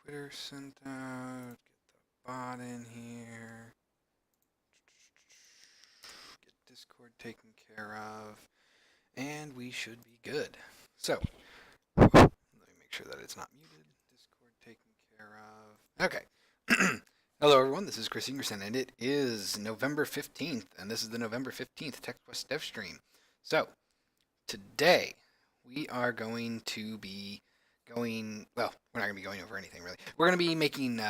Twitter sent out. Get the bot in here. Get Discord taken care of. And we should be good. So, let me make sure that it's not muted. Discord taken care of. Okay. Hello, everyone. This is Chris Ingerson, and it is November 15th, and this is the November 15th TechQuest Devstream. So, today we are going to be going, well, we're not going to be going over anything really. We're going to be making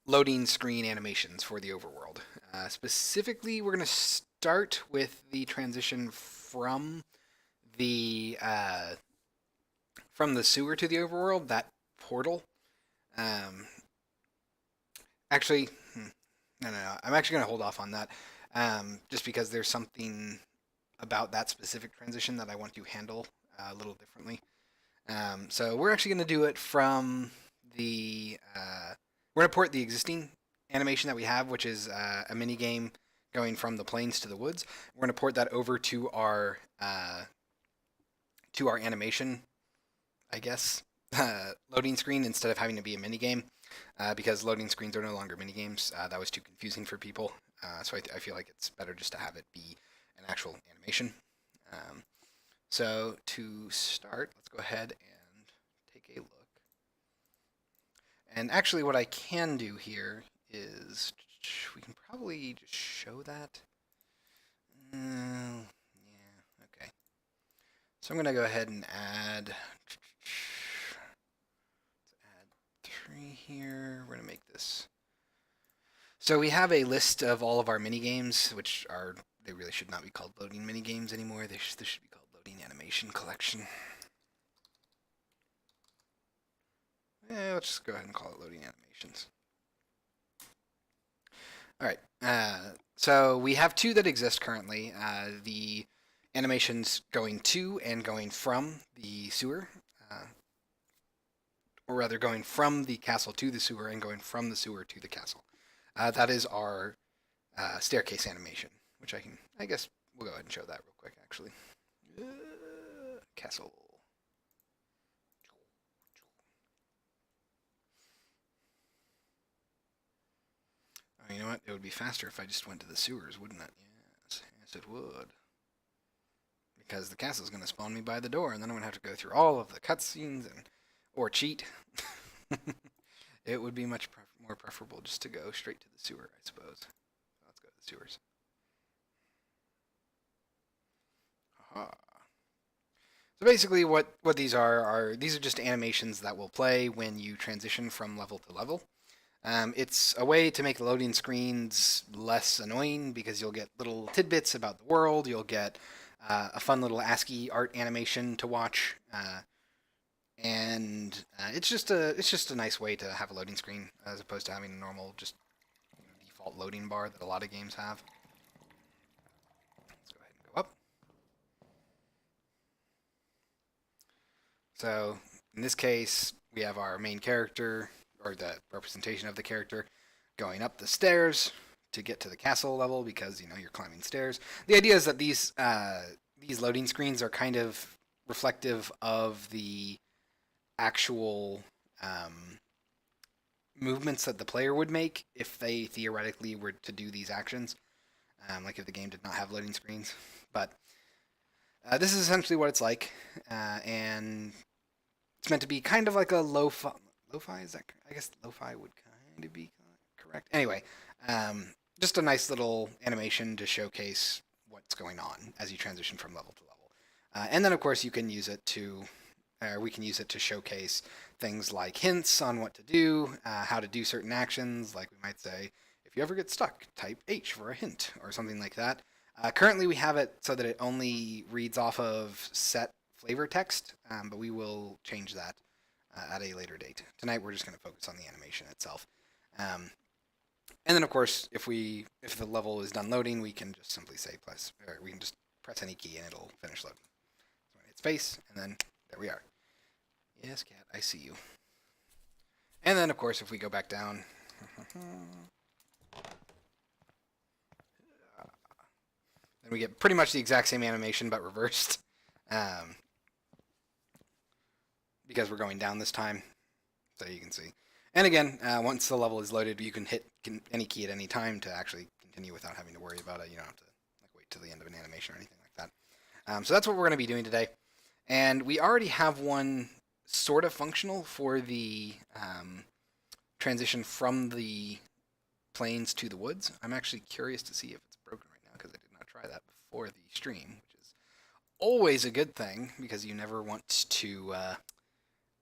loading screen animations for the overworld. Specifically, we're going to start with the transition the uh, from the sewer to the overworld, that portal. Um, actually, no. I'm actually going to hold off on that, just because there's something about that specific transition that I want to handle a little differently. So we're actually going to do it from the. We're going to port the existing animation that we have, which is a mini game going from the plains to the woods. We're going to port that over to our animation, I guess, loading screen instead of having to be a mini game, because loading screens are no longer mini games. That was too confusing for people, so I feel like it's better just to have it be an actual animation. So to start, let's go ahead and take a look. And actually, what I can do here is we can probably just show that. Yeah, okay. So I'm going to go ahead and add 3 here. We're going to make this. So we have a list of all of our mini games, which are, they really should not be called loading mini games anymore. This should be called loading animation collection. Yeah, let's just go ahead and call it loading animations. All right. So we have 2 that exist currently. The animations going to and going from the sewer, or rather going from the castle to the sewer and going from the sewer to the castle. That is our staircase animation, which I guess we'll go ahead and show that real quick, actually. Castle. Oh, you know what? It would be faster if I just went to the sewers, wouldn't it? Yes, it would. Because the castle's going to spawn me by the door, and then I'm going to have to go through all of the cutscenes or cheat. It would be much more preferable just to go straight to the sewer, I suppose. Let's go to the sewers. Aha. So basically what these are these are just animations that will play when you transition from level to level. It's a way to make loading screens less annoying because you'll get little tidbits about the world. You'll get a fun little ASCII art animation to watch, and it's just a nice way to have a loading screen as opposed to having a normal just default loading bar that a lot of games have. Let's go ahead and go up. So in this case, we have our main character, or the representation of the character, going up the stairs to get to the castle level because you're climbing stairs. The idea is that these loading screens are kind of reflective of the actual movements that the player would make if they theoretically were to do these actions, like if the game did not have loading screens. But this is essentially what it's like, and it's meant to be kind of like a lo-fi. Lo-fi, is that? I guess lo-fi would kind of be correct. Anyway, just a nice little animation to showcase what's going on as you transition from level to level. And then, of course, you can use it to, we can use it to showcase things like hints on what to do, how to do certain actions. Like we might say, if you ever get stuck, type H for a hint or something like that. Currently, we have it so that it only reads off of set flavor text, but we will change that at a later date. Tonight, we're just going to focus on the animation itself. And then, of course, if the level is done loading, we can just simply say plus, or we can just press any key and it'll finish loading. So I hit space, and then there we are. Yes, cat, I see you. And then, of course, if we go back down, then we get pretty much the exact same animation but reversed, because we're going down this time. So you can see. And again, once the level is loaded, you can hit any key at any time to actually continue without having to worry about it. You don't have to like wait till the end of an animation or anything like that. So that's what we're going to be doing today. And we already have one sort of functional for the transition from the plains to the woods. I'm actually curious to see if it's broken right now because I did not try that before the stream, which is always a good thing because you never want to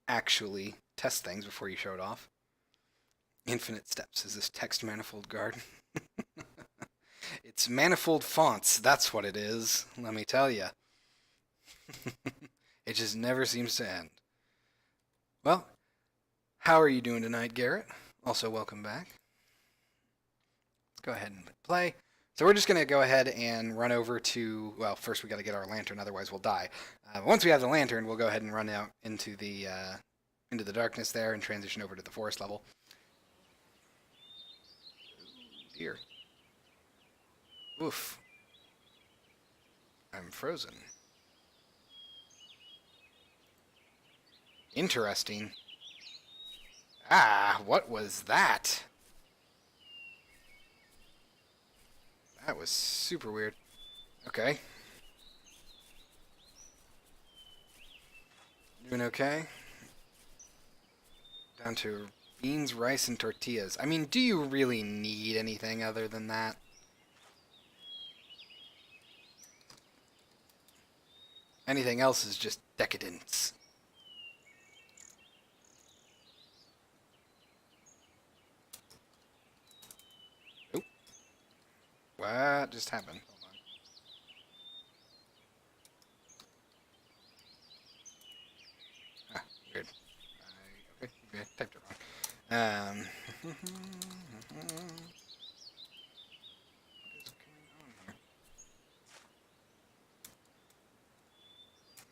actually test things before you show it off. Infinite steps. Is this text manifold guard? It's manifold fonts. That's what it is. Let me tell you. It just never seems to end. Well, how are you doing tonight, Garrett? Also, welcome back. Let's go ahead and play. So we're just going to go ahead and run over to, well, first we got to get our lantern, otherwise we'll die. Once we have the lantern, we'll go ahead and run out into the darkness there and transition over to the forest level. Oh, dear. Oof. I'm frozen. Interesting. Ah, what was that? That was super weird. Okay. Doing okay? Down to beans, rice, and tortillas. I mean, do you really need anything other than that? Anything else is just decadence. Oh. What just happened? Hold on. Ah, weird. Okay, I typed it wrong. What is going on here?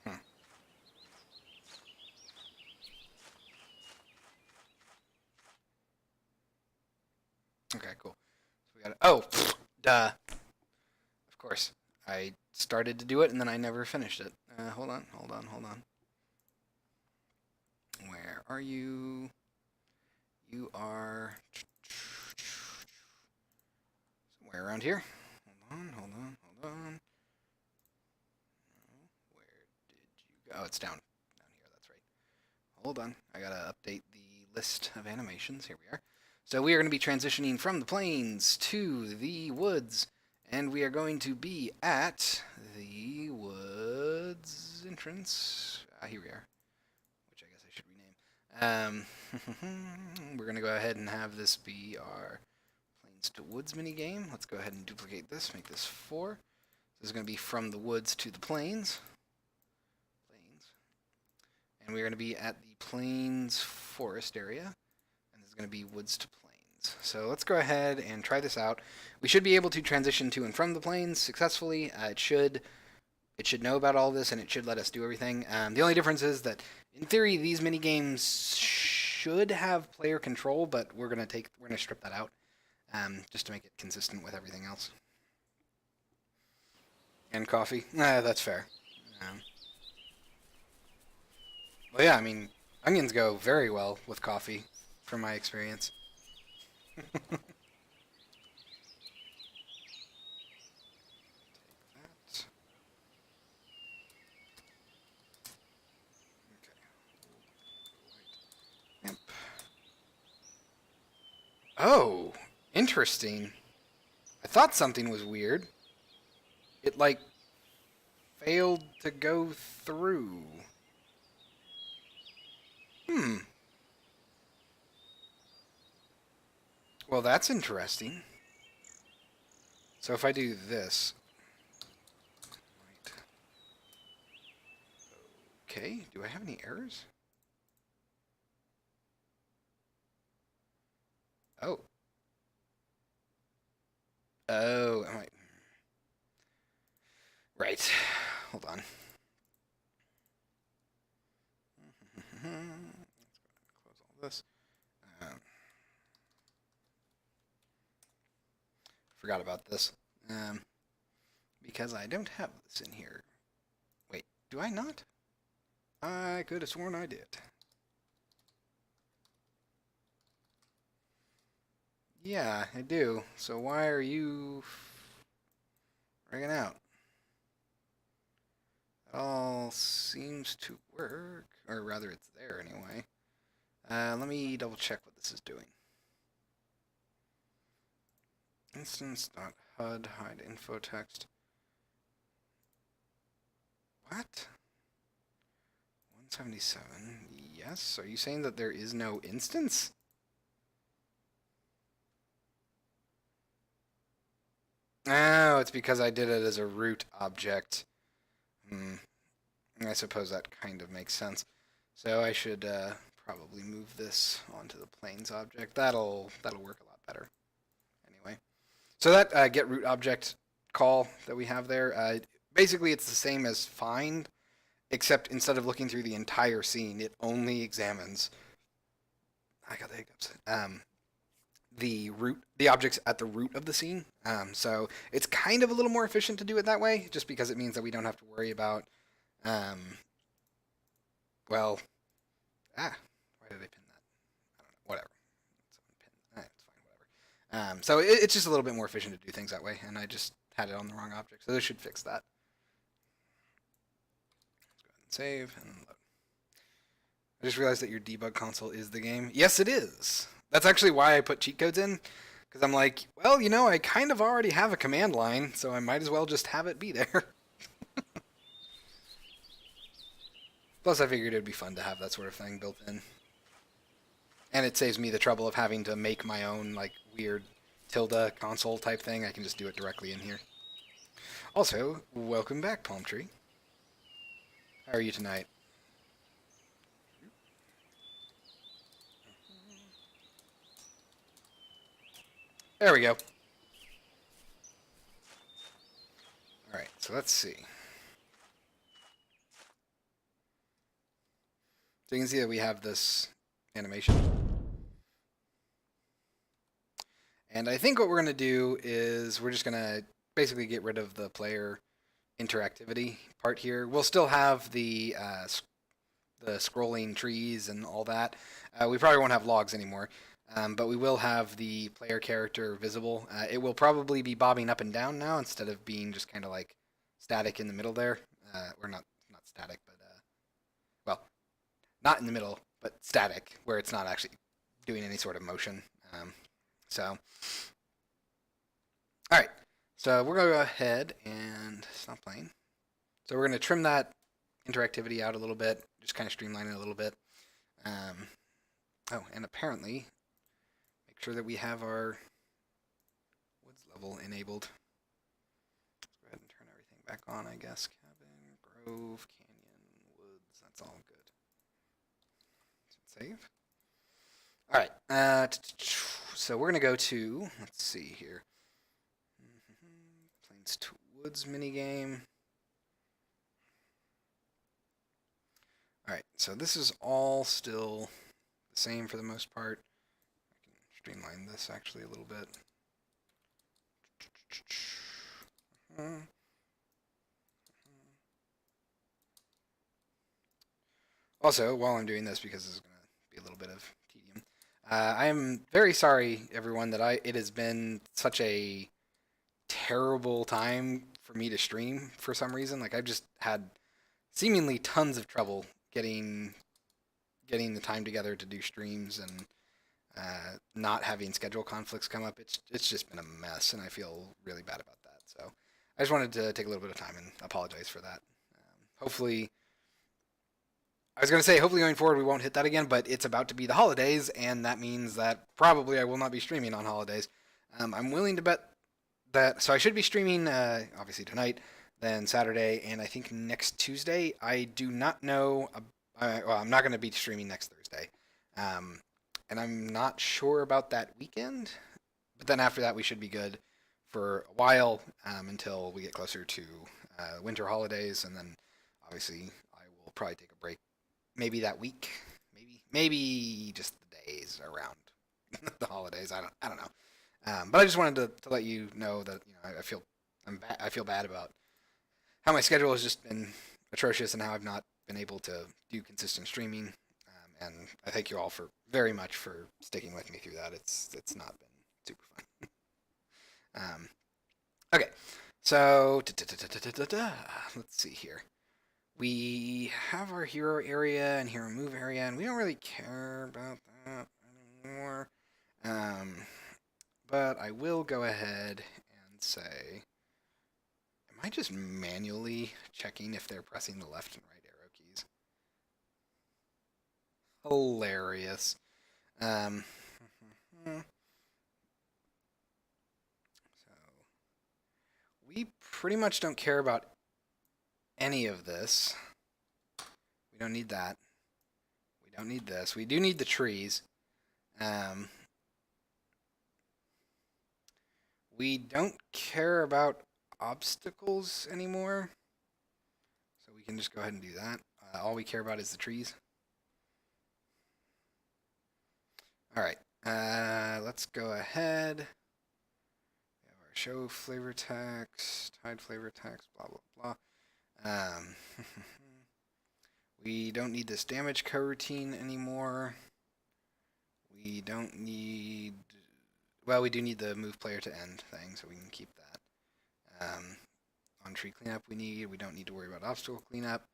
Hmm. Okay, cool. So we got it. Oh, duh. Of course. I started to do it and then I never finished it. Hold on. Where are you? You are somewhere around here. Hold on. No, where did you go? Oh, it's down here. That's right. Hold on. I gotta update the list of animations. Here we are. So we are going to be transitioning from the plains to the woods. And we are going to be at the woods entrance. Here we are, which I guess I should rename. We're going to go ahead and have this be our plains to woods mini game. Let's go ahead and duplicate this, make this 4. This is going to be from the woods to the plains. And we're going to be at the plains forest area. And this is going to be woods to plains. So let's go ahead and try this out. We should be able to transition to and from the plains successfully. It should know about all this, and it should let us do everything. The only difference is that, in theory, these mini games should have player control, but we're gonna strip that out, just to make it consistent with everything else. And coffee. That's fair. Well, yeah, I mean, onions go very well with coffee, from my experience. Take that. Okay. Yep. Oh, interesting. I thought something was weird. It, like, failed to go through. Well, that's interesting. So if I do this... Okay, do I have any errors? Oh. Oh, am I... Right. Hold on. Close all this. Forgot about this. Because I don't have this in here. Wait, do I not? I could have sworn I did. Yeah, I do. So why are you freaking out? It all seems to work, or rather, it's there anyway. Let me double check what this is doing. Instance.hud hide info text. What? 177. Yes. Are you saying that there is no instance? Oh, it's because I did it as a root object. Hmm. I suppose that kind of makes sense. So I should probably move this onto the planes object. That'll work a lot better. Anyway, so that get root object call that we have there, basically it's the same as find, except instead of looking through the entire scene, it only examines. I got the hiccups. The objects at the root of the scene. So it's kind of a little more efficient to do it that way, just because it means that we don't have to worry about. Um, well, why did I pin that? I don't know. Whatever. It's fine. Whatever. So it's just a little bit more efficient to do things that way, and I just had it on the wrong object, so this should fix that. Let's go ahead and save and load. I just realized that your debug console is the game. Yes, it is. That's actually why I put cheat codes in, because I'm like, well, I kind of already have a command line, so I might as well just have it be there. Plus, I figured it'd be fun to have that sort of thing built in. And it saves me the trouble of having to make my own, like, weird tilde console type thing. I can just do it directly in here. Also, welcome back, Palm Tree. How are you tonight? There we go. Alright, so let's see. So you can see that we have this animation. And I think what we're going to do is we're just going to basically get rid of the player interactivity part here. We'll still have the scrolling trees and all that. We probably won't have logs anymore, but we will have the player character visible. It will probably be bobbing up and down now instead of being just kind of like static in the middle there. Or not static, but well, not in the middle, but static, where it's not actually doing any sort of motion. So, all right. So we're going to go ahead and stop playing. So we're going to trim that interactivity out a little bit, just kind of streamline it a little bit. Oh, and apparently, make sure that we have our woods level enabled. Let's go ahead and turn everything back on, I guess. Cabin, grove, canyon, woods, that's all good. Save. All right, so we're going to go to, let's see here, Plains to Woods minigame. All right, so this is all still the same for the most part. I can streamline this actually a little bit. Also, while I'm doing this, because this is going to be a little bit of tedium, I am very sorry, everyone, that it has been such a terrible time for me to stream for some reason. Like, I've just had seemingly tons of trouble getting the time together to do streams, and not having schedule conflicts come up. It's just been a mess, and I feel really bad about that. So I just wanted to take a little bit of time and apologize for that. Hopefully, I was going to say, hopefully going forward we won't hit that again, but it's about to be the holidays, and that means that probably I will not be streaming on holidays. I'm willing to bet that, so I should be streaming, obviously tonight, then Saturday, and I think next Tuesday. I do not know, well, I'm not going to be streaming next Thursday. And I'm not sure about that weekend, but then after that we should be good for a while, until we get closer to winter holidays, and then obviously I will probably take a break maybe that week, maybe just the days around the holidays. I don't know. But I just wanted to let you know that I feel bad about how my schedule has just been atrocious and how I've not been able to do consistent streaming. And I thank you all very much for sticking with me through that. It's not been super fun. Okay, so let's see here. We have our hero area and hero move area, and we don't really care about that anymore. But I will go ahead and say, am I just manually checking if they're pressing the left and right arrow keys? Hilarious. Um, so we pretty much don't care about any of this. We don't need that. We don't need this. We do need the trees. We don't care about obstacles anymore. So we can just go ahead and do that. All we care about is the trees. All right. Let's go ahead. We have our show flavor text, hide flavor text, blah, blah, blah. We don't need this damage coroutine anymore. We don't need... Well, we do need the move player to end thing, so we can keep that. On tree cleanup we don't need to worry about obstacle cleanup.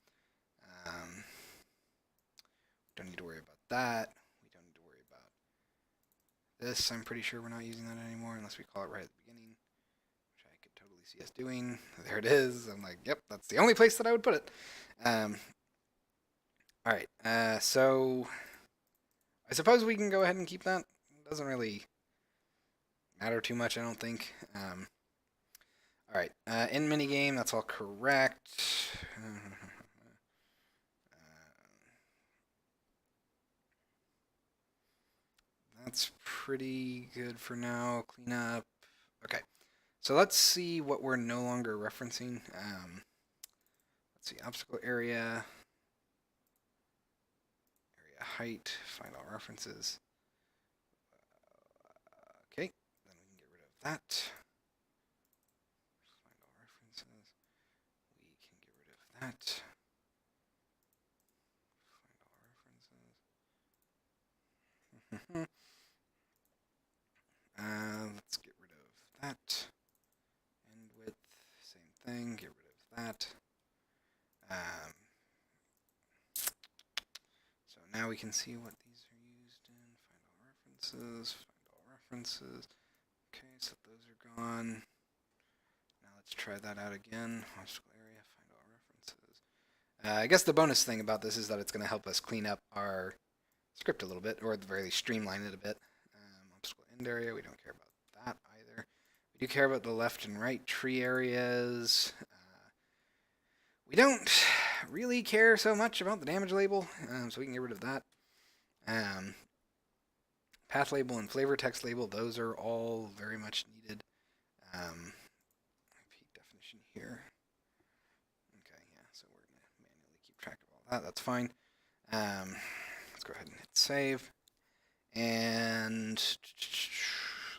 Don't need to worry about that. We don't need to worry about this. I'm pretty sure we're not using that anymore unless we call it right at the beginning, which I could totally see us doing. There it is. I'm like, yep, that's the only place that I would put it. All right, so I suppose we can go ahead and keep that. It doesn't really matter too much, I don't think. All right, in minigame, that's all correct. That's pretty good for now. Clean up. Okay, so let's see what we're no longer referencing. Let's see, obstacle area. Height, find all references. Okay, then we can get rid of that. Find all references. We can get rid of that. Find all references. Let's get rid of that. End width, same thing. Get rid of that. So now we can see what these are used in. Find all references. Find all references. Okay, so those are gone. Now let's try that out again. Obstacle area. Find all references. I guess the bonus thing about this is that it's going to help us clean up our script a little bit, or at the very least streamline it a bit. Obstacle end area. We don't care about that either. We do care about the left and right tree areas. We don't really care so much about the damage label, so we can get rid of that. Path label and flavor text label, those are all very much needed. Peak definition here. Okay, yeah, so we're going to manually keep track of all that. That's fine. Let's go ahead and hit save. And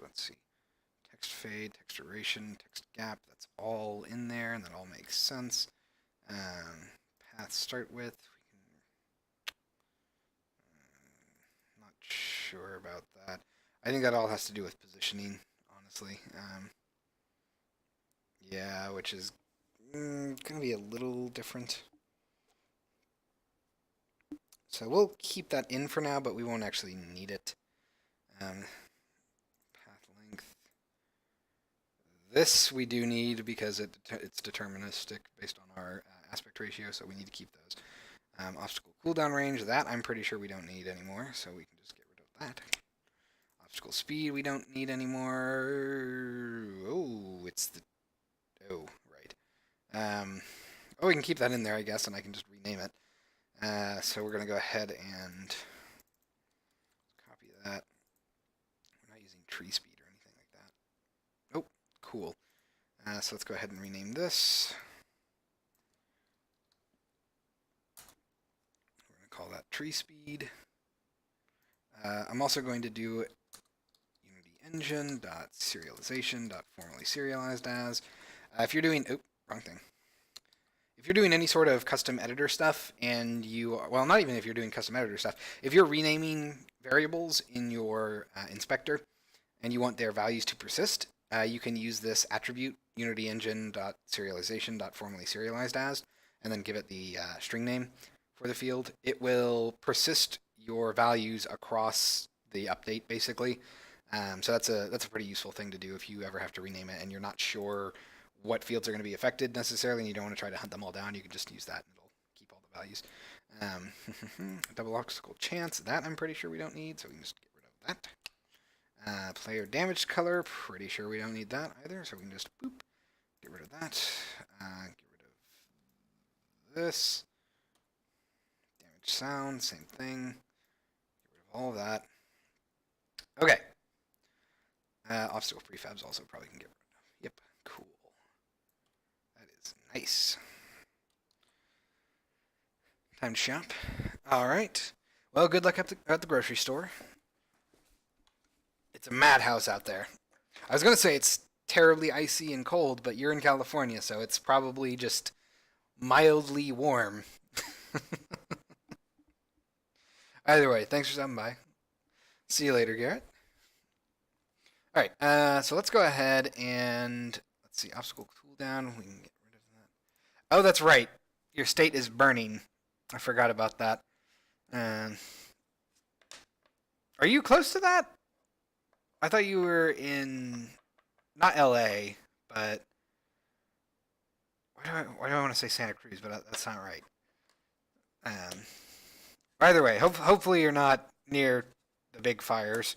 let's see. Text fade, text duration, text gap, that's all in there, and that all makes sense. Path start with, we can, not sure about that. I think that all has to do with positioning, honestly. Yeah, which is going to be a little different. So we'll keep that in for now, but we won't actually need it. Path length. This we do need because it's deterministic based on our aspect ratio, so we need to keep those. Obstacle cooldown range, that I'm pretty sure we don't need anymore, so we can just get rid of that. Obstacle speed we don't need anymore. Oh, it's the... Oh, right. Oh, we can keep that in there, I guess, and I can just rename it. So we're going to go ahead and copy that. We're not using tree speed or anything like that. Oh, cool. So let's go ahead and rename this. We're going to call that tree speed. I'm also going to do Unity engine dot serialization dot formally serialized as. If you're doing, oh, wrong thing. If you're doing any sort of custom editor stuff and you, well, not even if you're doing custom editor stuff, if you're renaming variables in your inspector and you want their values to persist, you can use this attribute unityengine.serialization.formally serialized as, and then give it the string name for the field. It will persist your values across the update, basically. So that's a pretty useful thing to do if you ever have to rename it and you're not sure what fields are going to be affected necessarily, and you don't want to try to hunt them all down. You can just use that, and it'll keep all the values. Double obstacle chance, that I'm pretty sure we don't need, so we can just get rid of that. Player damage color, pretty sure we don't need that either, so we can just boop, get rid of that. Get rid of this. Damage sound, same thing. Get rid of all of that. Okay. Obstacle prefabs also probably can get rid of. Yep, cool. That is nice. Time to shop. All right. Well, good luck at the grocery store. It's a madhouse out there. I was going to say it's terribly icy and cold, but you're in California, so it's probably just mildly warm. Either way, thanks for stopping by. See you later, Garrett. All right, so let's go ahead and let's see, obstacle cooldown. We can get rid of that. Oh, that's right. Your state is burning. I forgot about that. Are you close to that? I thought you were in not LA, but why do I want to say Santa Cruz? But that's not right. Either way, hopefully you're not near the big fires.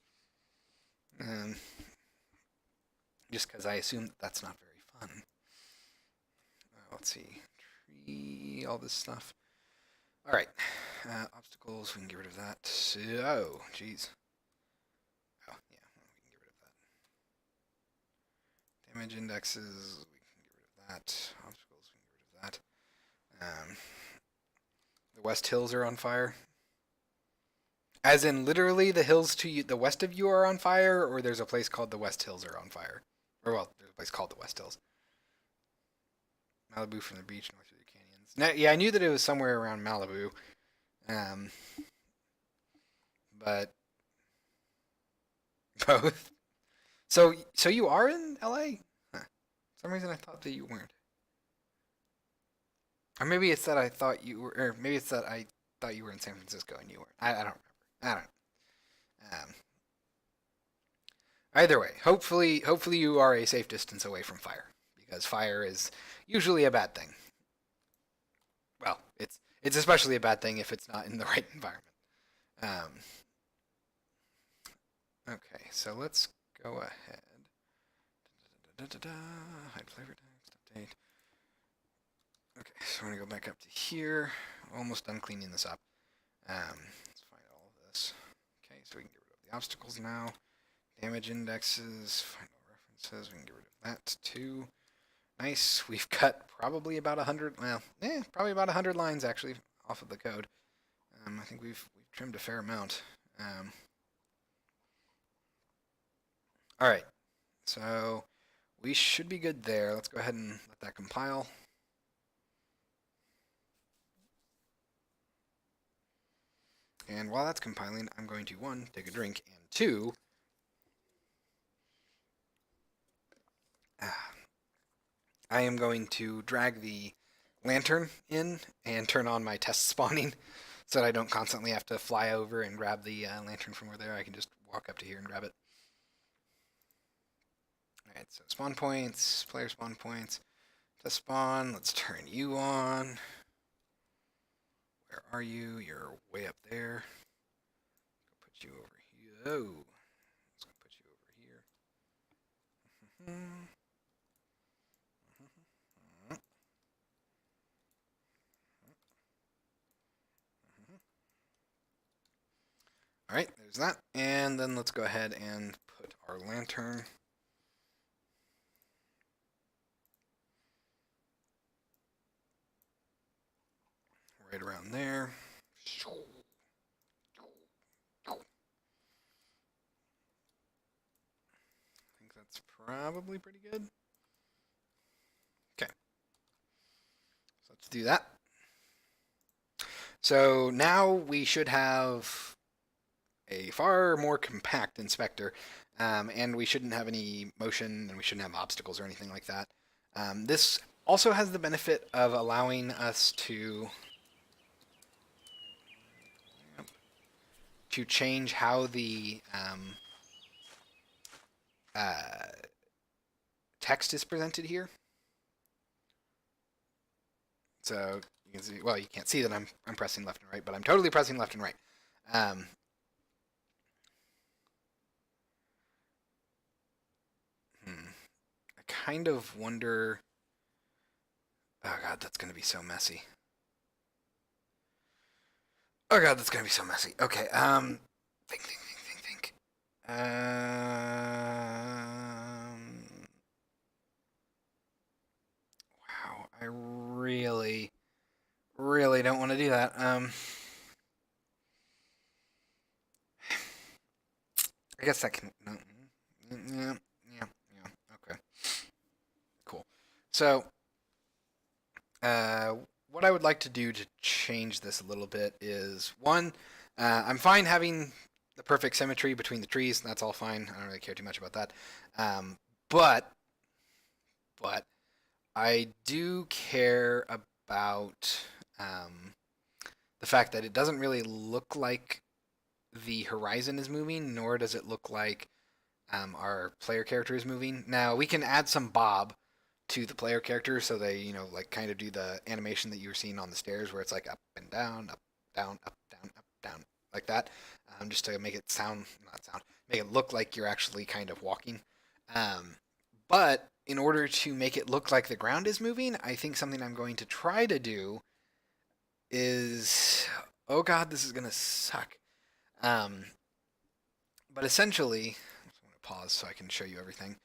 Just because I assume that's not very fun. Let's see, tree, all this stuff. All right, obstacles. We can get rid of that. Oh, geez. Oh, yeah, we can get rid of that. Damage indexes. We can get rid of that. Obstacles. We can get rid of that. The West Hills are on fire. As in, literally, the hills to the west of you are on fire, or there's a place called the West Hills are on fire. Or, well, there's a place called the West Hills. Malibu from the beach, north through the canyons. Now, yeah, I knew that it was somewhere around Malibu. But both. So you are in LA? Huh. For some reason I thought that you weren't. Or maybe it's that I thought you were, or maybe it's that I thought you were in San Francisco and you weren't. I don't remember. I don't know. Either way, hopefully you are a safe distance away from fire, because fire is usually a bad thing. Well, it's especially a bad thing if it's not in the right environment. Okay, so let's go ahead. Hide flavor text update. Okay, so we're gonna go back up to here. Almost done cleaning this up. Let's find all of this. Okay, so we can get rid of the obstacles now. Damage indexes, find all references. We can get rid of that too. Nice. We've cut probably about 100. Well, probably about 100 lines actually off of the code. I think we've trimmed a fair amount. All right, so we should be good there. Let's go ahead and let that compile. And while that's compiling, I'm going to, 1, take a drink, and 2, I am going to drag the lantern in and turn on my test spawning so that I don't constantly have to fly over and grab the lantern from over there. I can just walk up to here and grab it. Alright, so spawn points, player spawn points, test spawn. Let's turn you on. Where are you? You're way up there. Go put you over here. Oh, let's go put you over here. All right, there's that. And then let's go ahead and put our lantern right around there. I think that's probably pretty good. Okay, so let's do that. So now we should have a far more compact inspector, and we shouldn't have any motion, and we shouldn't have obstacles or anything like that. This also has the benefit of allowing us to change how the uh, text is presented here. So you can see, well, you can't see that I'm pressing left and right, but I'm totally pressing left and right. Um, I kind of wonder. Oh god, that's gonna be so messy. Oh god, that's gonna be so messy. Okay. Think. Wow, I really don't want to do that. I guess that can. No, yeah. Okay, cool. So, uh, what I would like to do to change this a little bit is one, I'm fine having the perfect symmetry between the trees. That's all fine. I don't really care too much about that. Um, but but I do care about the fact that it doesn't really look like the horizon is moving, nor does it look like our player character is moving. Now we can add some bob to the player character so they, like kind of do the animation that you were seeing on the stairs where it's like up and down, up, down, up, down, up, down, like that, just to make it make it look like you're actually kind of walking. Um, but in order to make it look like the ground is moving, I think something I'm going to try to do is, oh god, this is gonna suck. Um, but essentially, I'm going to pause so I can show you everything.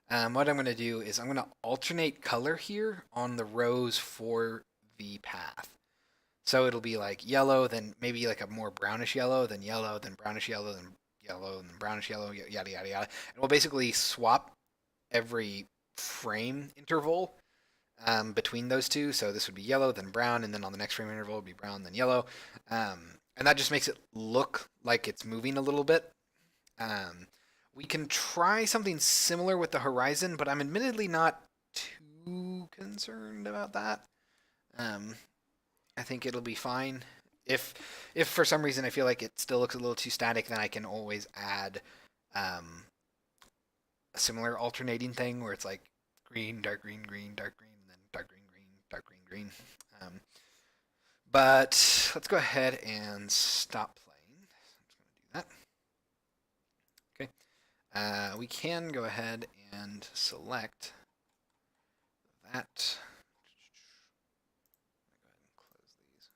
What I'm going to do is I'm going to alternate color here on the rows for the path. So it'll be like yellow, then maybe like a more brownish yellow, then brownish yellow, then yellow, and then brownish yellow, yada, yada, yada. And we'll basically swap every frame interval between those two. So this would be yellow, then brown, and then on the next frame interval it would be brown, then yellow. And that just makes it look like it's moving a little bit. Um, we can try something similar with the horizon, but I'm admittedly not too concerned about that. Um, I think it'll be fine. If if for some reason I feel like it still looks a little too static, then I can always add um, a similar alternating thing where it's like green, dark green, green, dark green, and then dark green, green, dark green, green. Um, but let's go ahead and stop playing. I'm just going to do that. Okay. We can go ahead and select that. Go ahead and close these.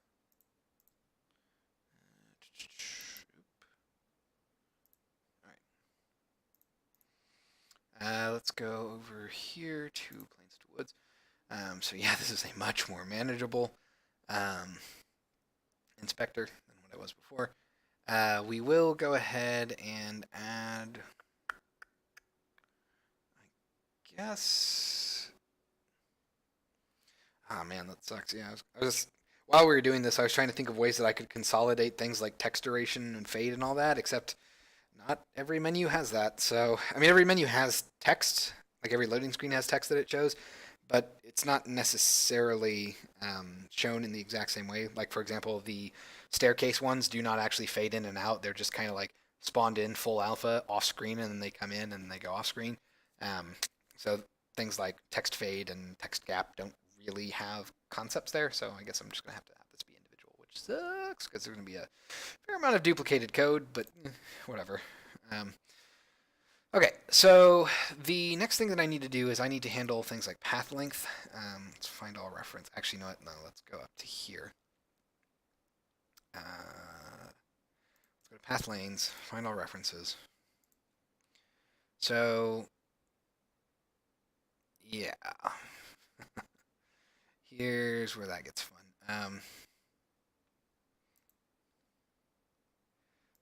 All right. Let's go over here to Plains to Woods. So yeah, this is a much more manageable um, inspector than what it was before. We will go ahead and add, I guess. Oh man, that sucks. Yeah, I was while we were doing this, I was trying to think of ways that I could consolidate things like text duration and fade and all that. Except not every menu has that. So I mean, every menu has text. Like every loading screen has text that it shows, but it's not necessarily shown in the exact same way. Like for example, the staircase ones do not actually fade in and out. They're just kind of like spawned in full alpha off screen, and then they come in and they go off screen. Um, so things like text fade and text gap don't really have concepts there. So I guess I'm just gonna have to have this be individual, which sucks because there's gonna be a fair amount of duplicated code, but whatever. Um, Okay, so the next thing that I need to do is I need to handle things like path length. Let's find all reference. Actually, you know what? No, let's go up to here. Let's go to path lanes, find all references. So, yeah. Here's where that gets fun.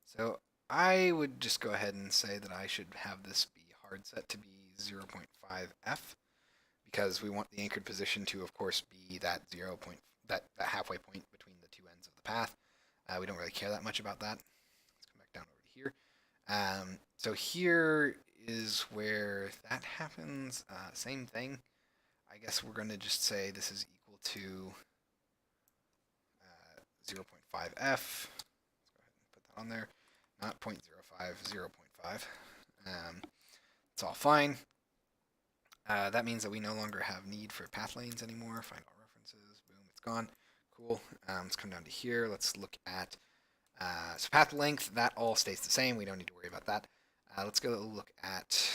So I would just go ahead and say that I should have this be hard set to be 0.5f because we want the anchored position to, of course, be that that halfway point between the two ends of the path. We don't really care that much about that. Let's come back down over to here. So here is where that happens. Same thing. I guess we're going to just say this is equal to 0.5f. Let's go ahead and put that on there. Not 0.05, 0.5. It's all fine. That means that we no longer have need for path lanes anymore. Find all references. Boom, it's gone. Cool. Let's come down to here. Let's look at so path length. That all stays the same. We don't need to worry about that. Let's go look at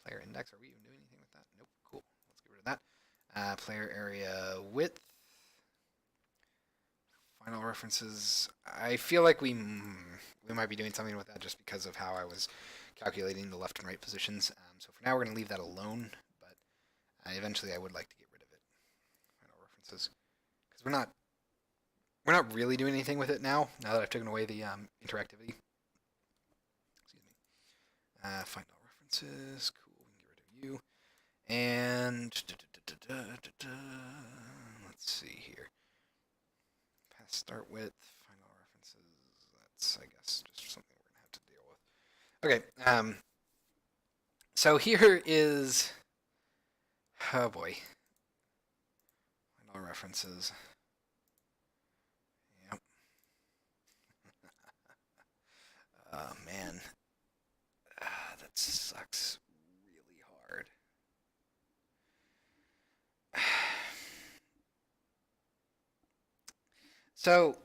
player index. Are we even doing anything with that? Nope. Cool. Let's get rid of that. Player area width. Final references. I feel like we might be doing something with that just because of how I was calculating the left and right positions. So for now, we're going to leave that alone, but eventually I would like to get rid of it. Final references, because we're not really doing anything with it now. Now that I've taken away the interactivity. Excuse me. Find all references. Cool. We can get rid of you. And let's see here. Path start with final references. That's, I guess, just something we're gonna have to deal with. Okay. So here is, oh boy, final references. Yep. Oh man, that sucks really hard. So,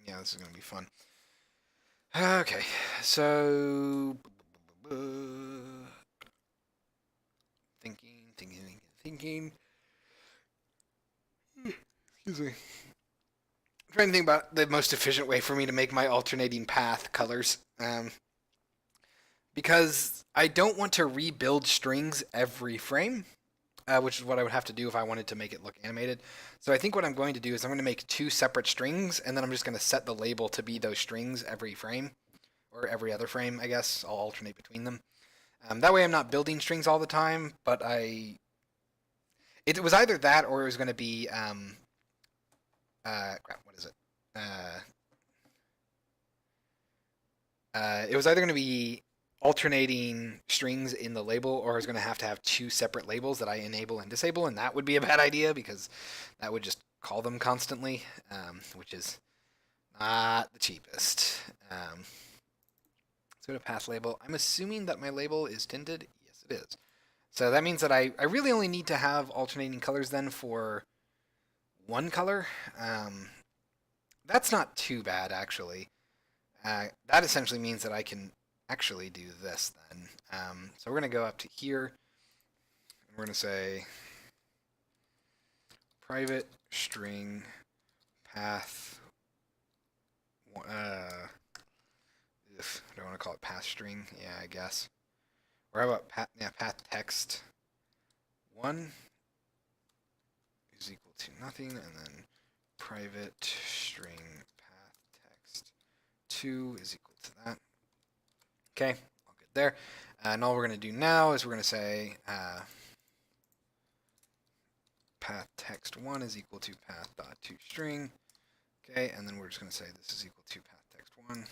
yeah, this is gonna be fun. Okay, so thinking. Excuse me. I'm trying to think about the most efficient way for me to make my alternating path colors. Because I don't want to rebuild strings every frame, which is what I would have to do if I wanted to make it look animated. So I think what I'm going to do is I'm going to make two separate strings, and then I'm just going to set the label to be those strings every frame, or every other frame, I guess. I'll alternate between them. That way I'm not building strings all the time, but it was either that or it was going to be, crap, what is it? It was either going to be alternating strings in the label, or I was going to have two separate labels that I enable and disable, and that would be a bad idea because that would just call them constantly, which is not the cheapest. Let's go to path label. I'm assuming that my label is tinted. Yes, it is. So that means that I really only need to have alternating colors then for one color. That's not too bad, actually. That essentially means that I can actually do this then. So we're going to go up to here. And we're going to say private string path. I don't want to call it path string. Yeah, I guess. Or how about path text 1 is equal to nothing, and then private string path text 2 is equal to that. Okay, all good there. And all we're going to do now is we're going to say path text 1 is equal to path.toString. Okay, and then we're just going to say this is equal to path text 1.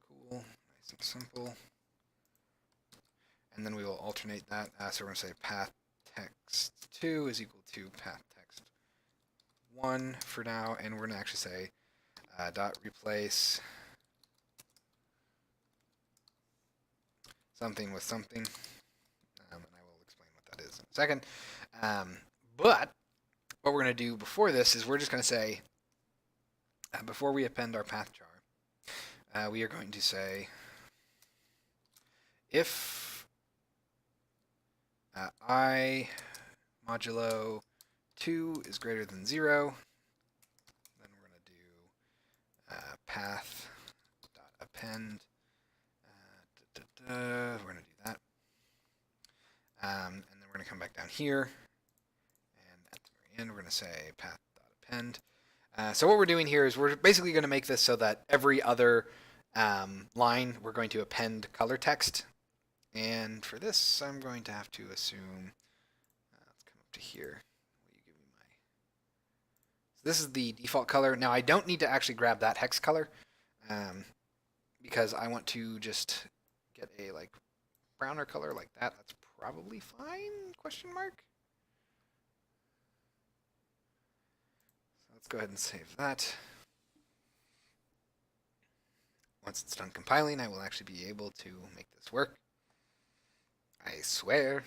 Cool, nice and simple. And then we will alternate that. So we're going to say path text 2 is equal to path text 1 for now. And we're going to actually say dot replace something with something. And I will explain what that is in a second. But what we're going to do before this is we're just going to say, before we append our path jar, we are going to say if I modulo 2 is greater than 0, then we're going to do path.append. We're going to do that. And then we're going to come back down here. And at the very end, we're going to say path.append. So what we're doing here is we're basically going to make this so that every other line we're going to append color text. And for this, I'm going to have to assume, let's here. Will you give me my... So this is the default color. Now I don't need to actually grab that hex color because I want to just get a like browner color like that. That's probably fine, question mark. So let's go ahead and save that. Once it's done compiling, I will actually be able to make this work. I swear.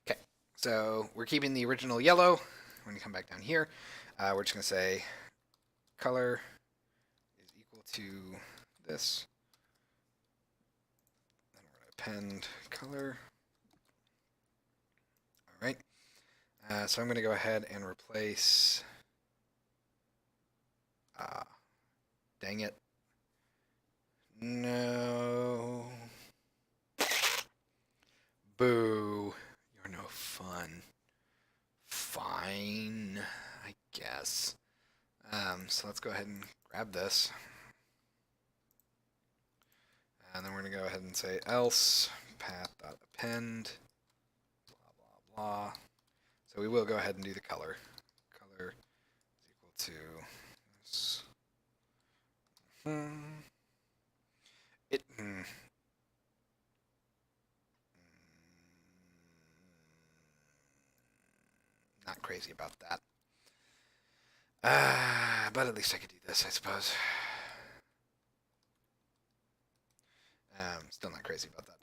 Okay, so we're keeping the original yellow. We're going to come back down here. We're just going to say color is equal to this. Then we're going to append color. All right. So I'm going to go ahead and replace... dang it. No. Boo. You're no fun. Fine, I guess. So let's go ahead and grab this. And then we're going to go ahead and say else path.append, blah, blah, blah. So we will go ahead and do the color. Color is equal to this. Not crazy about that. But at least I could do this, I suppose. Still not crazy about that.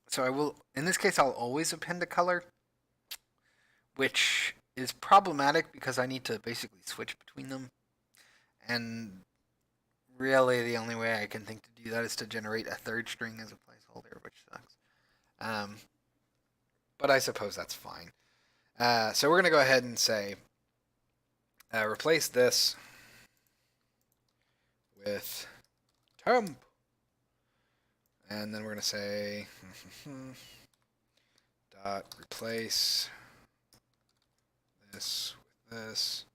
So I will, in this case, I'll always append a color, which is problematic because I need to basically switch between them. And really the only way I can think to do that is to generate a third string as a placeholder, which sucks. But I suppose that's fine. So we're going to go ahead and say replace this with temp. And then we're going to say dot replace this with this.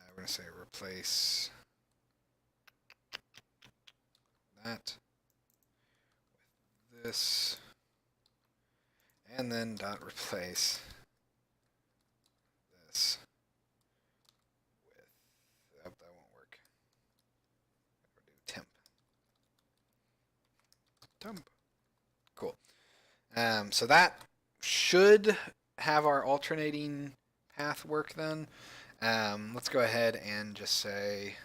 We're going to say replace that with this. And then dot replace this with, oh, that won't work. We'll do temp. Temp. Cool. So that should have our alternating path work then. Let's go ahead and just say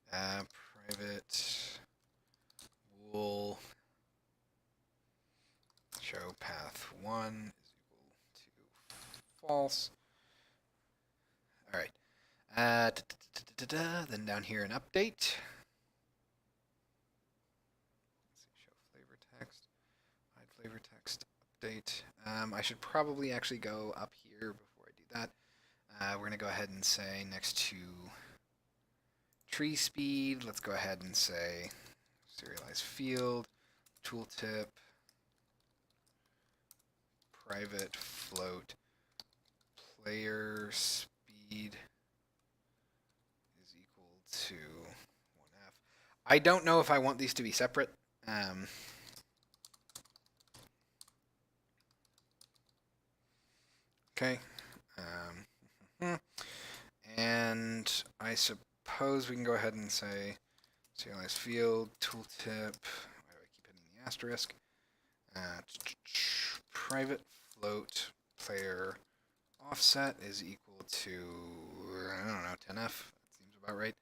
private bool show path 1 is equal to false. All right. Then down here in update. Show flavor text. Hide flavor text. Update. I should probably actually go up here before I do that. We're going to go ahead and say next to tree speed, let's go ahead and say serialize field, tooltip, private float, player speed is equal to 1F. I don't know if I want these to be separate. Okay. And I suppose we can go ahead and say serialize field, tooltip. Why do I keep hitting the asterisk? Private float player offset is equal to, I don't know, 10F. That seems about right.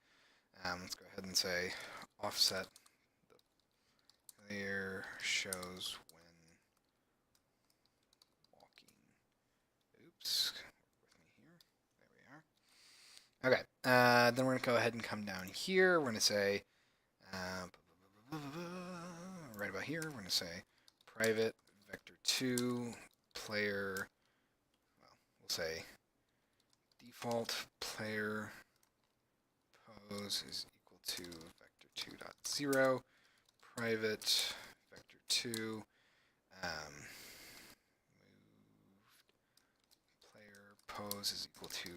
Let's go ahead and say offset the player shows when walking. Oops. Okay, then we're going to go ahead and come down here. We're going to say, right about here, we're going to say private vector2 player, well, we'll say default player pose is equal to vector2.0, private vector2, moved player pose is equal to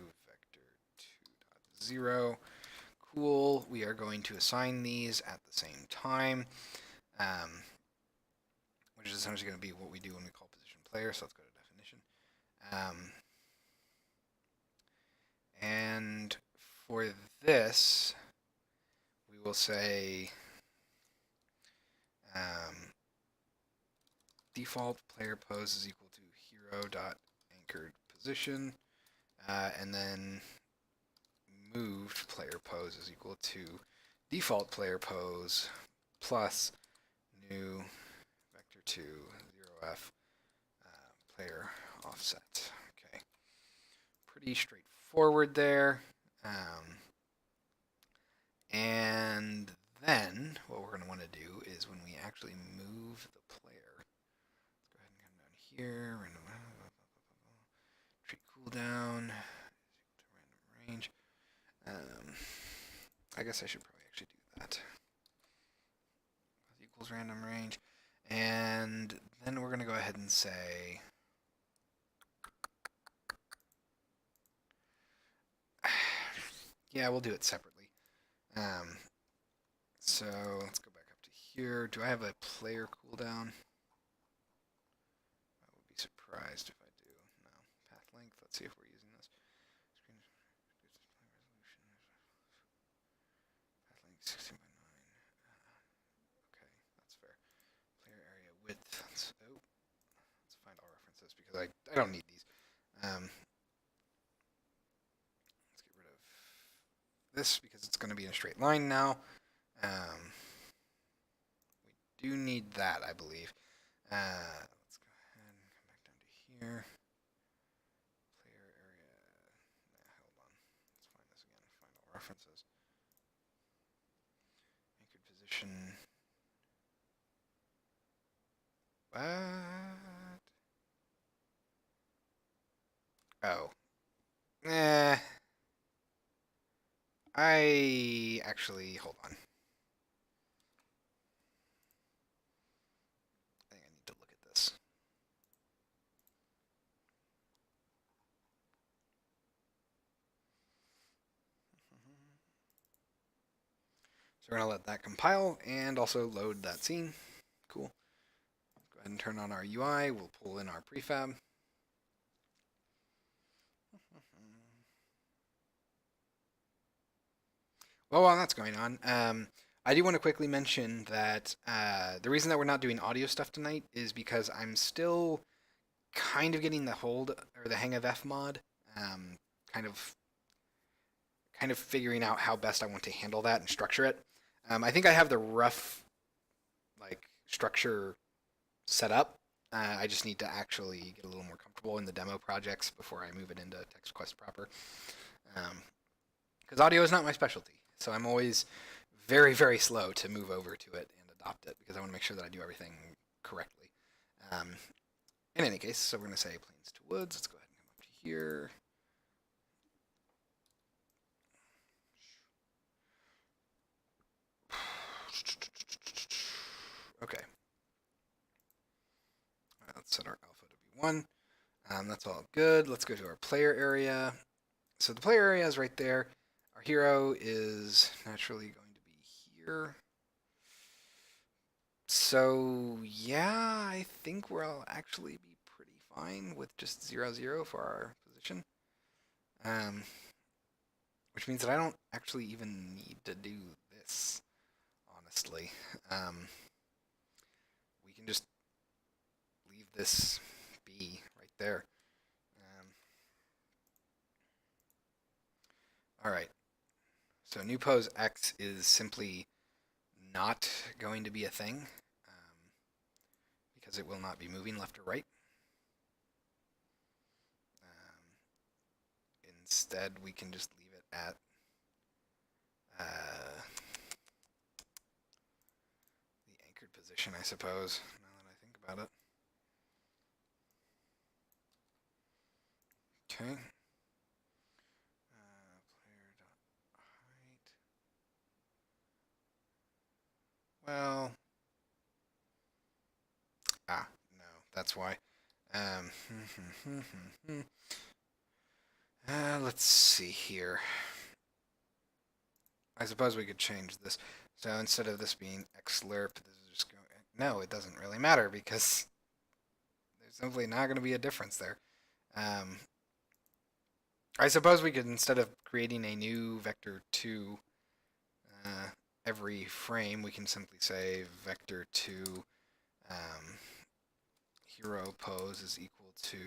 0. tool, we are going to assign these at the same time, which is essentially going to be what we do when we call position player. So let's go to definition. And for this, we will say default player pose is equal to hero.anchored position, and then moved player pose is equal to default player pose plus new vector 2 0f player offset. Okay, pretty straightforward there. And then what we're going to want to do is when we actually move the player, let's go ahead and come down here, treat cooldown random range. I guess I should probably actually do that. Equals random range. And then we're going to go ahead and say yeah, we'll do it separately. So let's go back up to here. Do I have a player cooldown? I would be surprised if I do. No. Path length. Let's see if we're using this. Screen resolution. Path length 16 by 9. Okay, that's fair. Player area width. Let's find all references because I don't need these. Let's get rid of this because it's going to be in a straight line now. We do need that, I believe. Let's go ahead and come back down to here. Player area. Hold on. Let's find this again. Find all references. Anchored position. What? Oh. I actually, hold on. I think I need to look at this. So we're going to let that compile and also load that scene. Cool. Go ahead and turn on our UI. We'll pull in our prefab. Well, while that's going on, I do want to quickly mention that the reason that we're not doing audio stuff tonight is because I'm still kind of getting the hold or the hang of Fmod, kind of figuring out how best I want to handle that and structure it. I think I have the rough structure set up. I just need to actually get a little more comfortable in the demo projects before I move it into TextQuest proper. Because audio is not my specialty. So I'm always very, very slow to move over to it and adopt it because I want to make sure that I do everything correctly. In any case, so we're going to say plains to woods. Let's go ahead and come up to here. Okay. Let's set our alpha to be 1. That's all good. Let's go to our player area. So the player area is right there. Our hero is naturally going to be here. So yeah, I think we'll actually be pretty fine with just 0, 0 for our position. Which means that I don't actually even need to do this, honestly. We can just leave this be right there. All right. So new pose X is simply not going to be a thing because it will not be moving left or right. Instead, we can just leave it at the anchored position, I suppose, now that I think about it. Okay. Well, no, that's why. Let's see here. I suppose we could change this. So instead of this being xlerp, this is just going. No, it doesn't really matter because there's simply not going to be a difference there. Um, I suppose we could, instead of creating a new vector2 uh, every frame, we can simply say vector2 um, hero pose is equal to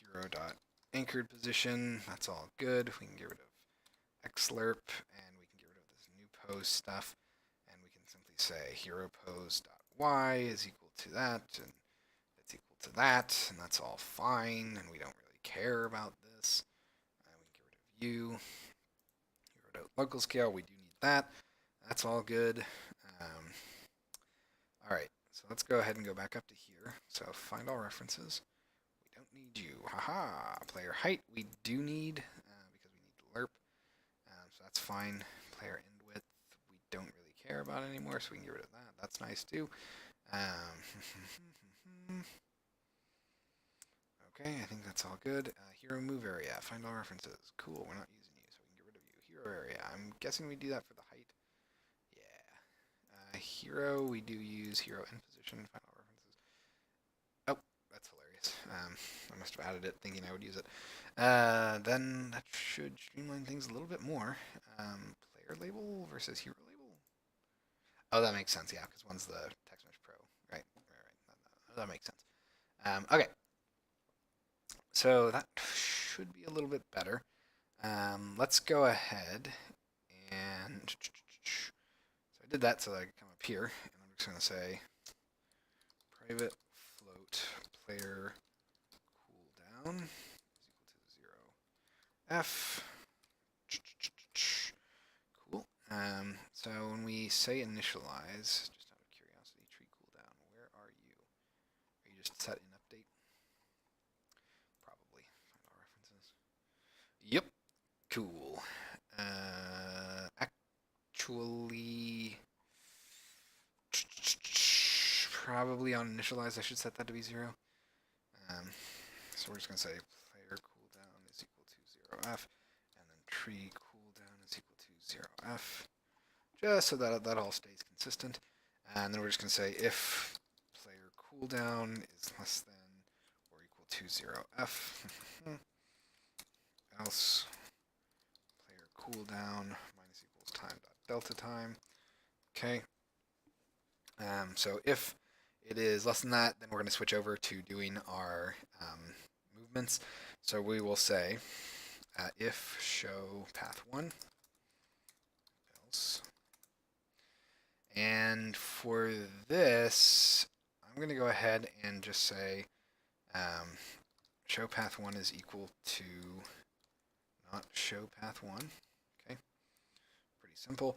hero dot anchored position. That's all good. We can get rid of xlerp and we can get rid of this new pose stuff, and we can simply say hero pose dot y is equal to that, and it's equal to that, and that's all fine, and we don't really care about this. We can get rid of u. Hero dot local scale, we do need that. That's all good. Um, all right, so let's go ahead and go back up to here. So find all references. We don't need you. Haha. Player height we do need because we need lerp. So that's fine. Player end width we don't really care about anymore, so we can get rid of that. That's nice too. Okay, I think that's all good. Hero move area. Find all references. Cool, we're not using you, so we can get rid of you. Hero area. I'm guessing we do that for the height. Yeah. Hero, we do use hero end position. Find all references. Oh, that's hilarious. I must have added it thinking I would use it. Then that should streamline things a little bit more. Player label versus hero label. Oh, that makes sense. Yeah, because one's the Text Mesh Pro. Right. That makes sense. Okay. So that should be a little bit better. Let's go ahead and so I did that so that I could come up here, and I'm just going to say private float player cooldown is equal to 0f. Cool. So when we say initialize, just out of curiosity, tree cooldown, where are you? Are you just set in update? Probably. Find all references. Yep. Cool. Actually, probably on initialize, I should set that to be 0. So we're just going to say player cooldown is equal to 0f, and then tree cooldown is equal to 0f, just so that that all stays consistent. And then we're just going to say if player cooldown is less than or equal to 0f, else player cooldown minus equals time dot delta time. Okay. So if it is less than that, then we're going to switch over to doing our movements. So we will say if show path 1 else. And for this, I'm going to go ahead and just say show path 1 is equal to not show path 1. Okay, pretty simple.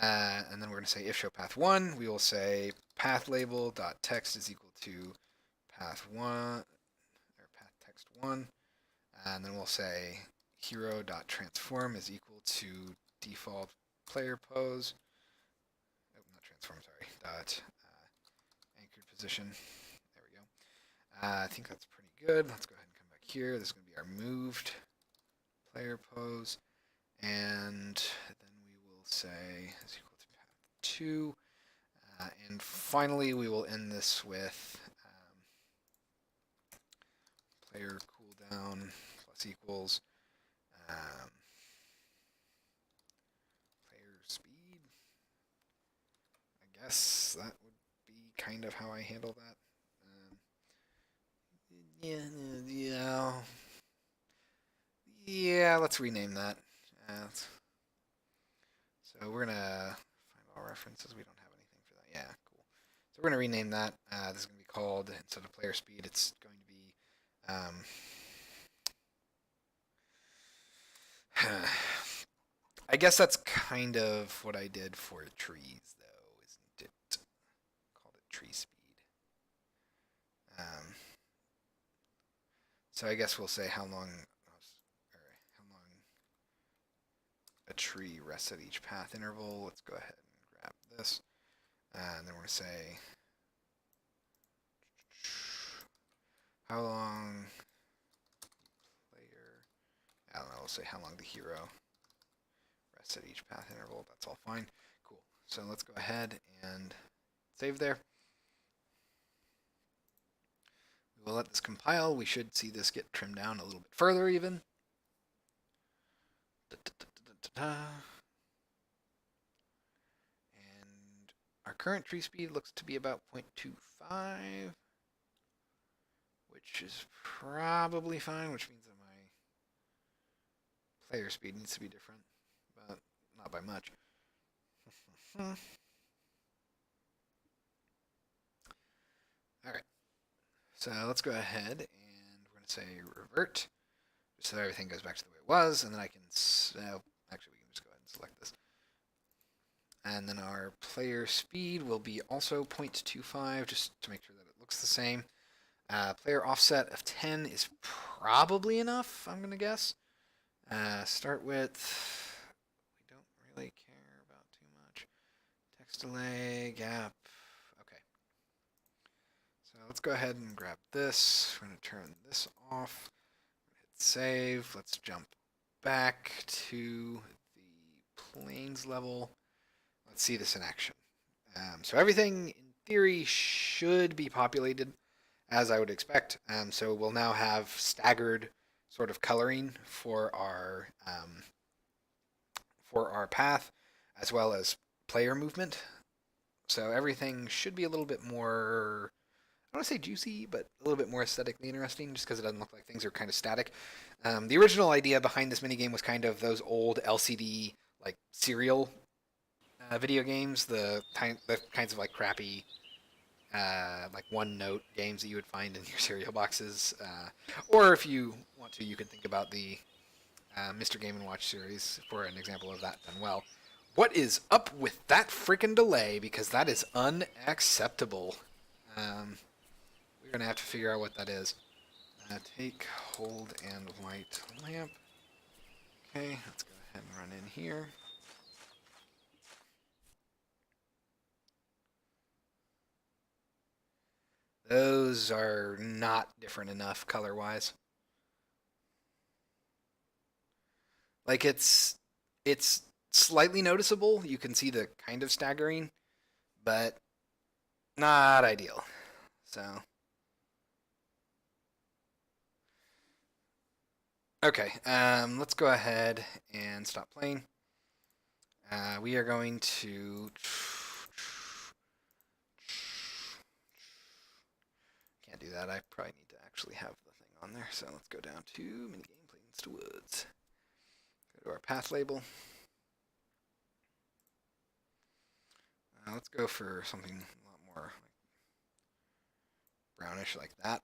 And then we're going to say if show path 1, we will say path label dot text is equal to path 1 or path text 1, and then we'll say hero dot transform is equal to default player pose. Oh, not transform, sorry. Dot anchored position. There we go. I think that's pretty good. Let's go ahead and come back here. This is going to be our moved player pose, and then we will say is equal to path 2. And finally, we will end this with player cooldown plus equals player speed. I guess that would be kind of how I handle that. Yeah, let's rename that. So we're going to find all references. We don't have anything for that. Yeah, cool. So we're going to rename that. This is going to be called, instead of player speed, it's going to be I guess that's kind of what I did for trees, though, isn't it? Called it tree speed. So I guess we'll say how long a tree rests at each path interval. Let's go ahead and grab this, and then we're gonna say how long player. I don't know. We'll say how long the hero Rest at each path interval. That's all fine. Cool. So let's go ahead and save there. We will let this compile. We should see this get trimmed down a little bit further even. And our current tree speed looks to be about 0.25, which is probably fine, which means that my player speed needs to be different, but not by much. Alright, so let's go ahead and we're going to say revert, just so everything goes back to the way it was, and then I can, actually we can just go ahead and select this. And then our player speed will be also 0.25, just to make sure that it looks the same. Player offset of 10 is probably enough, I'm going to guess. Start width, we don't really care about too much. Text delay, gap, okay. So let's go ahead and grab this. We're going to turn this off. Hit save. Let's jump back to the planes level. Let's see this in action. So everything in theory should be populated as I would expect. So we'll now have staggered sort of coloring for our path, as well as player movement. So everything should be a little bit more, I don't want to say juicy, but a little bit more aesthetically interesting, just because it doesn't look like things are kind of static. The original idea behind this minigame was kind of those old LCD like serial video games, the kinds of like crappy like one-note games that you would find in your cereal boxes. Or if you want to, you could think about the Mr. Game & Watch series for an example of that done well. What is up with that freaking delay? Because that is unacceptable. We're going to have to figure out what that is. Take, hold, and light lamp. Okay, let's go ahead and run in here. Those are not different enough color-wise. Like it's slightly noticeable. You can see the kind of staggering, but not ideal. So okay, let's go ahead and stop playing. We are going to can't do that. I probably need to actually have the thing on there. So let's go down to minigame planes to woods. Go to our path label. Let's go for something a lot more like brownish like that.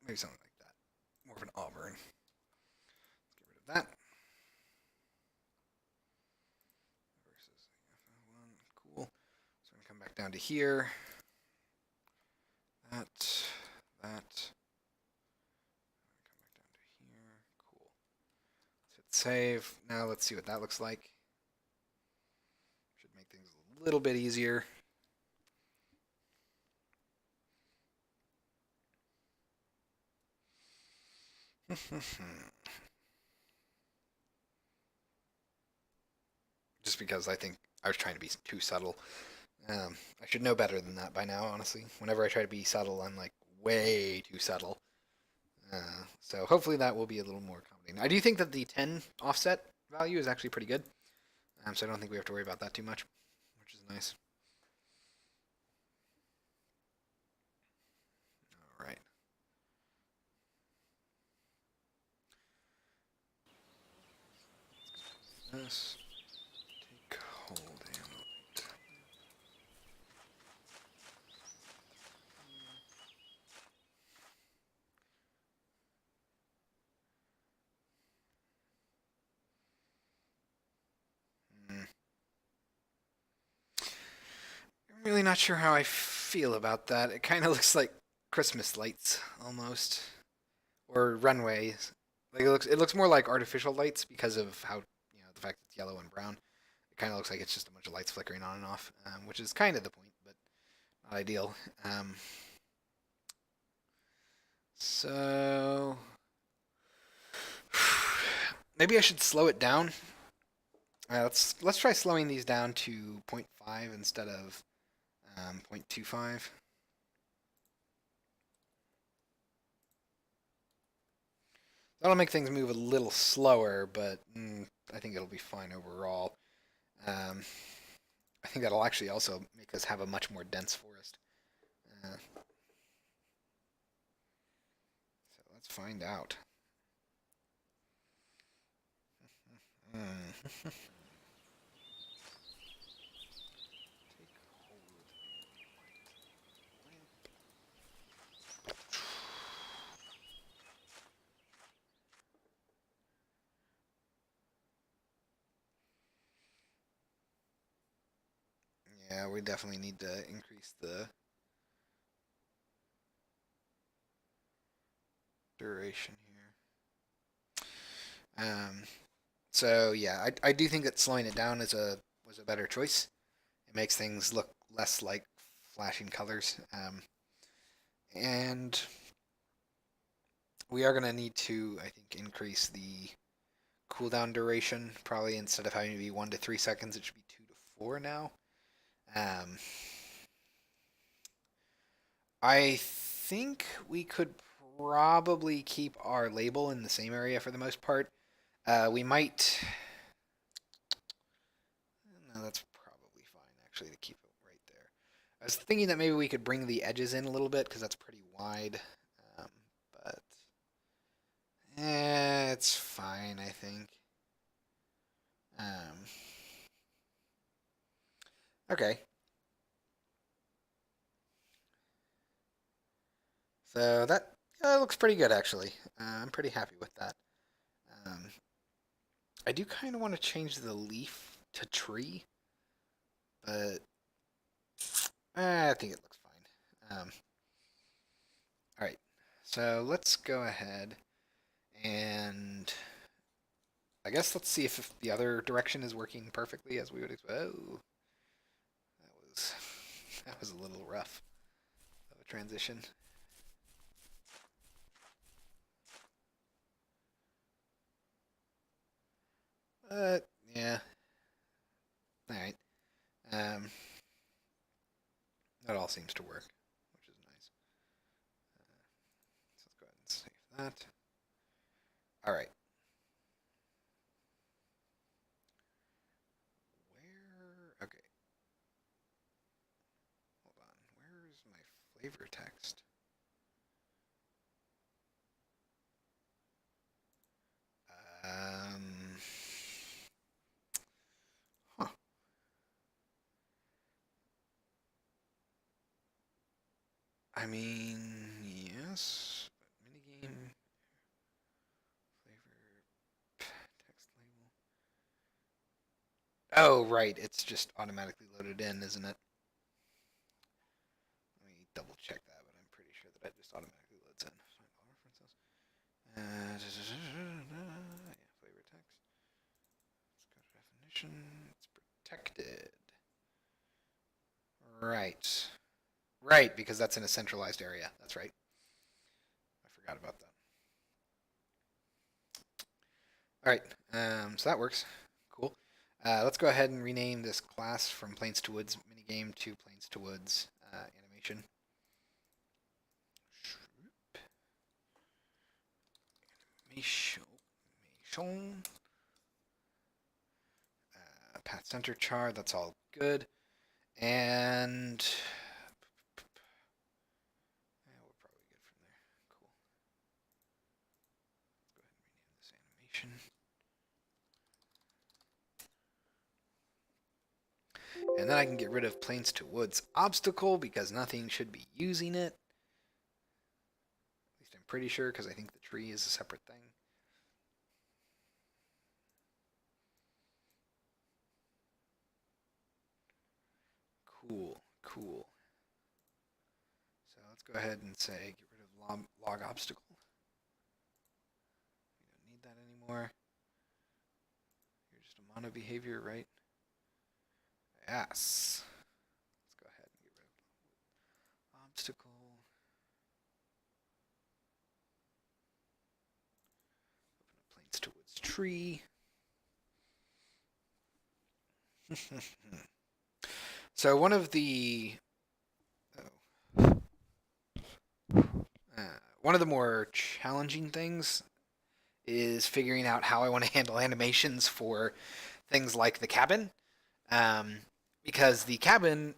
Maybe something like that. More of an auburn. Let's get rid of that. Versus F1. Cool. So I'm going to come back down to here. That. Come back down to here. Cool. Let's hit save. Now let's see what that looks like. Should make things a little bit easier. Just because I think I was trying to be too subtle. I should know better than that by now, honestly. Whenever I try to be subtle, I'm like way too subtle. So hopefully that will be a little more accommodating. I do think that the 10 offset value is actually pretty good. So I don't think we have to worry about that too much, which is nice. All right. This. Take hold and light. I'm really not sure how I feel about that. It kind of looks like Christmas lights almost, or runways. Like it looks more like artificial lights because of how the fact that it's yellow and brown. It kind of looks like it's just a bunch of lights flickering on and off, which is kind of the point, but not ideal. So Maybe I should slow it down. Let's try slowing these down to 0.5 instead of 0.25. That'll make things move a little slower, but I think it'll be fine overall. Um, I think that'll actually also make us have a much more dense forest. So let's find out. Mm. Yeah, we definitely need to increase the duration here. So yeah, I do think that slowing it down was a better choice. It makes things look less like flashing colors. And we are going to need to, I think, increase the cooldown duration. Probably instead of having to be 1 to 3 seconds, it should be 2 to 4 now. Um, I think we could probably keep our label in the same area for the most part. We might. No, that's probably fine actually to keep it right there. I was thinking that maybe we could bring the edges in a little bit because that's pretty wide, um, but it's fine I think. Um, okay, so that looks pretty good actually. I'm pretty happy with that. Um, I do kind of want to change the leaf to tree, but I think it looks fine. All right, so let's go ahead and I guess let's see if the other direction is working perfectly as we would expect. Oh, was that was a little rough of a transition. But yeah, all right. Um, that all seems to work, which is nice. So let's go ahead and save that. All right. Where? Okay. Hold on. Where is my flavor text? Um. Huh. I mean, yes. Minigame flavor text label. Oh, right. It's just automatically loaded in, isn't it? Let me double check that, but I'm pretty sure that it just automatically loads in. Find all references. Yeah, flavor text. Let's go to definition. It's protected. Right. Right, because that's in a centralized area. That's right. I forgot about that. All right. So that works. Cool. Let's go ahead and rename this class from Plains to Woods minigame to Plains to Woods animation. Animation. Path center char. That's all good. And yeah, we're probably good from there. Cool. Let's go ahead and rename this animation. And then I can get rid of Plains to Woods obstacle because nothing should be using it. At least I'm pretty sure because I think the tree is a separate thing. Cool, cool. So let's go ahead and say get rid of log obstacle. We don't need that anymore. You're just a mono behavior, right? Yes. Let's go ahead and get rid of obstacle. Open up Plains to Woods tree. So one of the more challenging things is figuring out how I want to handle animations for things like the cabin, um, because the cabin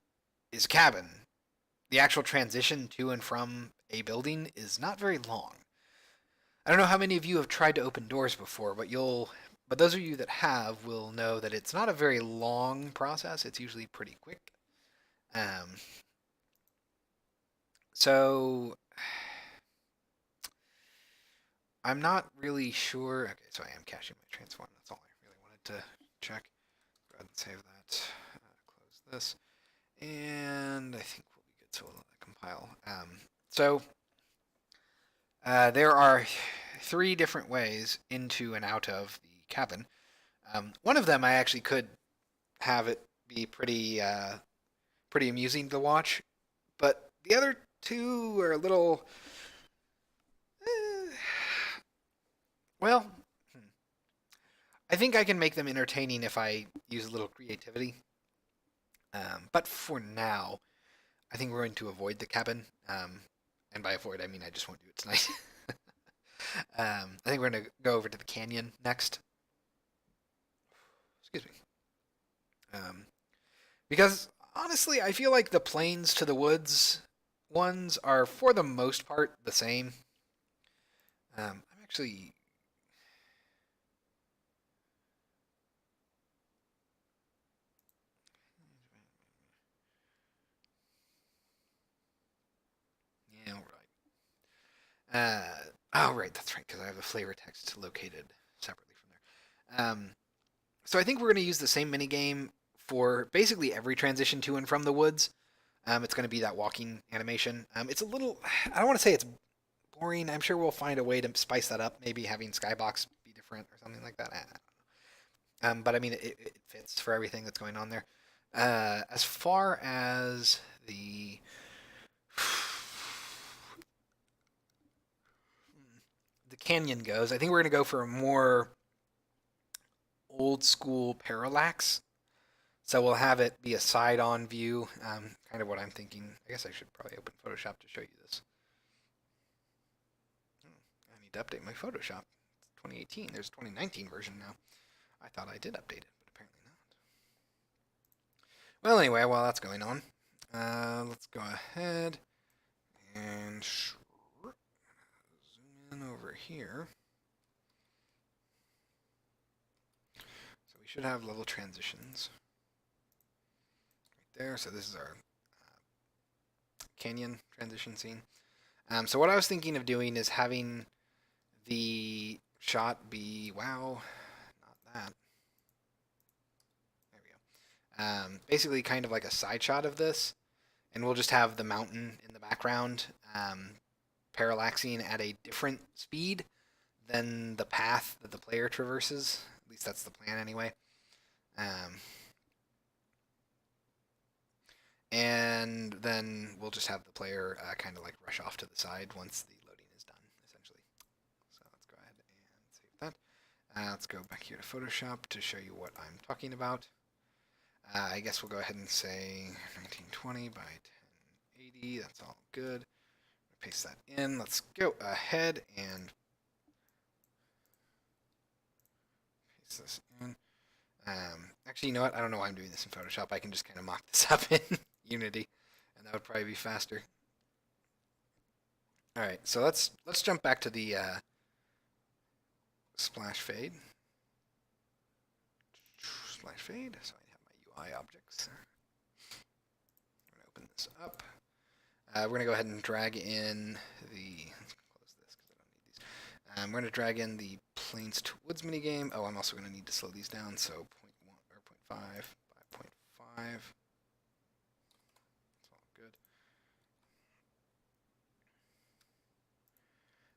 is a cabin. The actual transition to and from a building is not very long. I don't know how many of you have tried to open doors before, but those of you that have will know that it's not a very long process. It's usually pretty quick. Um, so I'm not really sure. Okay, so I am caching my transform. That's all I really wanted to check. Go ahead and save that. Close this, and I think we'll be good. So we'll let that compile. There are three different ways into and out of the cabin. One of them I actually could have it be pretty amusing to watch, but the other two are a little. Eh, well, I think I can make them entertaining if I use a little creativity. But for now, I think we're going to avoid the cabin. And by avoid, I mean I just won't do it tonight. I think we're going to go over to the canyon next. Excuse me. Because honestly, I feel like the plains to the woods ones are, for the most part, the same. I'm actually. Yeah, right. Oh, right, that's right, because I have the flavor text located separately from there. So I think we're going to use the same minigame for basically every transition to and from the woods. It's going to be that walking animation. It's a little, I don't want to say it's boring. I'm sure we'll find a way to spice that up, maybe having Skybox be different or something like that. But I mean, it fits for everything that's going on there. As far as the canyon goes, I think we're going to go for a more old school parallax. So we'll have it be a side-on view, kind of what I'm thinking. I guess I should probably open Photoshop to show you this. I need to update my Photoshop. It's 2018. There's a 2019 version now. I thought I did update it, but apparently not. Well, anyway, while that's going on, let's go ahead and zoom in over here. So we should have level transitions right there. So this is our canyon transition scene. So what I was thinking of doing is having the shot be, wow, not that. There we go. Basically kind of like a side shot of this, and we'll just have the mountain in the background, parallaxing at a different speed than the path that the player traverses. At least that's the plan anyway. And then we'll just have the player kind of like rush off to the side once the loading is done, essentially. So let's go ahead and save that. Let's go back here to Photoshop to show you what I'm talking about. I guess we'll go ahead and say 1920 by 1080. That's all good. Paste that in. Let's go ahead and paste this in. Actually, you know what? I don't know why I'm doing this in Photoshop. I can just kind of mock this up in Unity, and that would probably be faster. All right, so let's jump back to the splash fade. Splash fade. So I have my UI objects. I'm gonna open this up. We're gonna go ahead and drag in the. Let's close this because I don't need these. We're gonna drag in the plains to woods minigame. Oh, I'm also gonna need to slow these down. So 0.1 or 0.5 by 0.5. That's all good.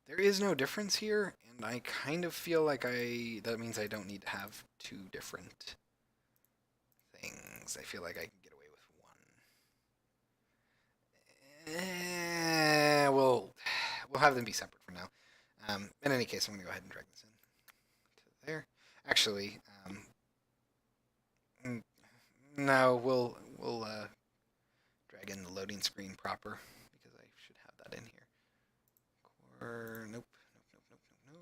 There is no difference here, and I kind of feel like that means I don't need to have two different things. I feel like I can get away with one. We'll have them be separate for now. In any case, I'm going to go ahead and drag this in to there. Actually, no, we'll drag in the loading screen proper because I should have that in here. Or nope,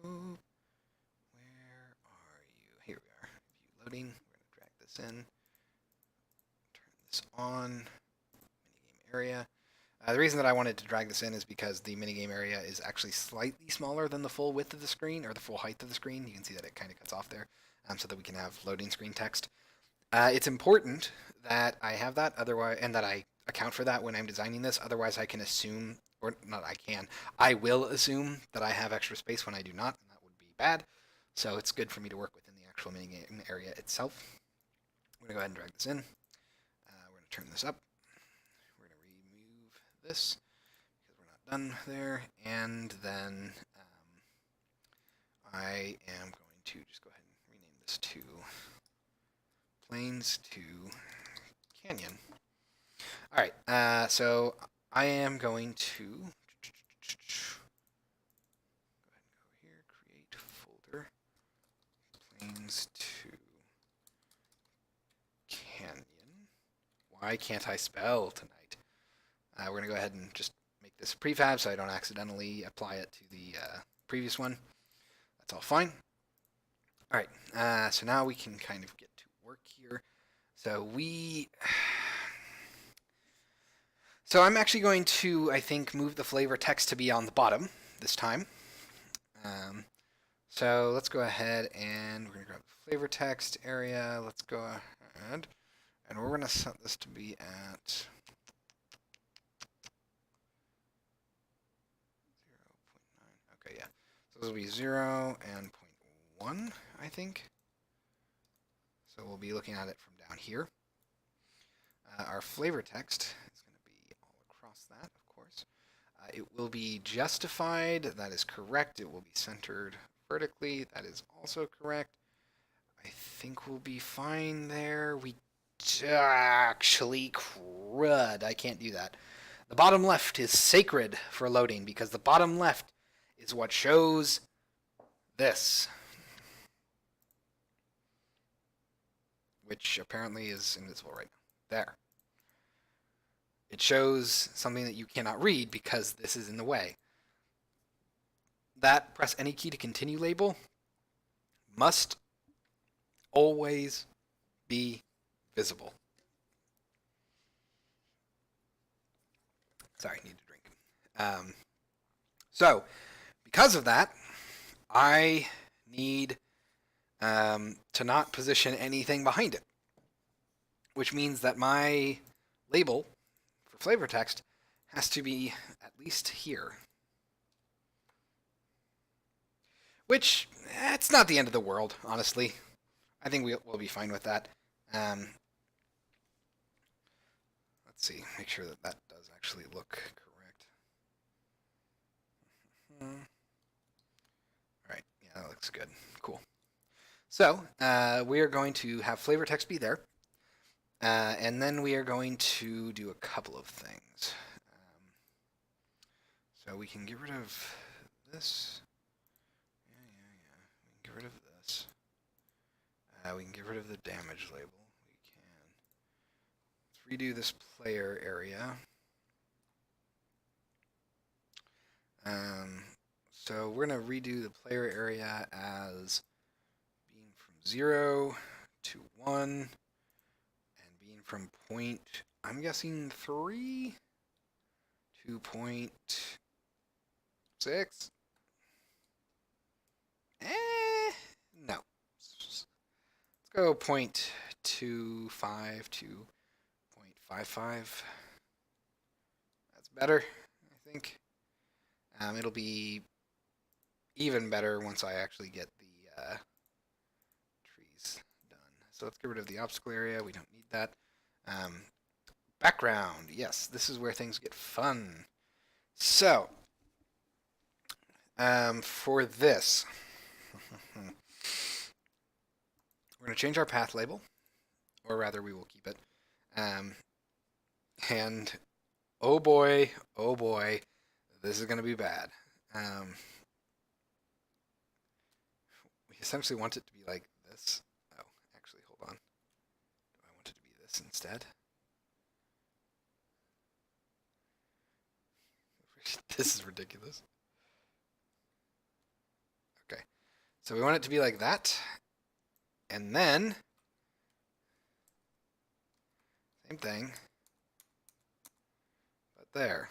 nope. Where are you? Here we are. View loading. We're gonna drag this in. Turn this on. Minigame area. The reason that I wanted to drag this in is because the minigame area is actually slightly smaller than the full width of the screen, or the full height of the screen. You can see that it kind of cuts off there, so that we can have loading screen text. It's important that I have that, otherwise, and that I account for that when I'm designing this. Otherwise, I can assume, or not I can, I will assume that I have extra space when I do not, and that would be bad. So it's good for me to work within the actual minigame area itself. I'm going to go ahead and drag this in. We're going to turn this up. We're going to remove this because we're not done there. And then I am going to just go ahead and rename this to Plains to Canyon. All right, so I am going to go ahead and go here, create folder, Plains to Canyon. Why can't I spell tonight? We're going to go ahead and just make this a prefab so I don't accidentally apply it to the previous one. That's all fine. All right, so now we can kind of get to work here. So I'm actually going to, I think, move the flavor text to be on the bottom this time. So let's go ahead and we're going to grab the flavor text area. Let's go ahead and we're going to set this to be at 0.9. Okay, yeah. So this will be 0 and 0.1, I think. So we'll be looking at it from down here. Our flavor text is going to be all across that, of course. It will be justified. That is correct. It will be centered vertically. That is also correct. I think we'll be fine there. We actually, crud. I can't do that. The bottom left is sacred for loading because the bottom left is what shows this, which apparently is invisible right now. There. It shows something that you cannot read because this is in the way. That press any key to continue label must always be visible. Sorry, I need to drink. So, because of that, I need to not position anything behind it, which means that my label for flavor text has to be at least here. Which, it's not the end of the world, honestly. I think we'll be fine with that. Let's see, make sure that that does actually look correct. All right, yeah, that looks good. Cool. So we are going to have flavor text be there. And then we are going to do a couple of things. So we can get rid of this. Yeah. We can get rid of this. We can get rid of the damage label. We can. Let's redo this player area. So we're going to redo the player area as being from 0 to 1 and being from point, I'm guessing 3 to point 6. No. Let's go 0.25 to 0.55. That's better, I think. It'll be even better once I actually get the trees done. So let's get rid of the obstacle area. We don't need that. Background. Yes, this is where things get fun. So, for this, we're going to change our path label, or rather we will keep it. And oh boy, this is going to be bad. We essentially want it to be like this. Oh, actually, hold on. Do I want it to be this instead? This is ridiculous. Okay, so we want it to be like that. And then, same thing, but there.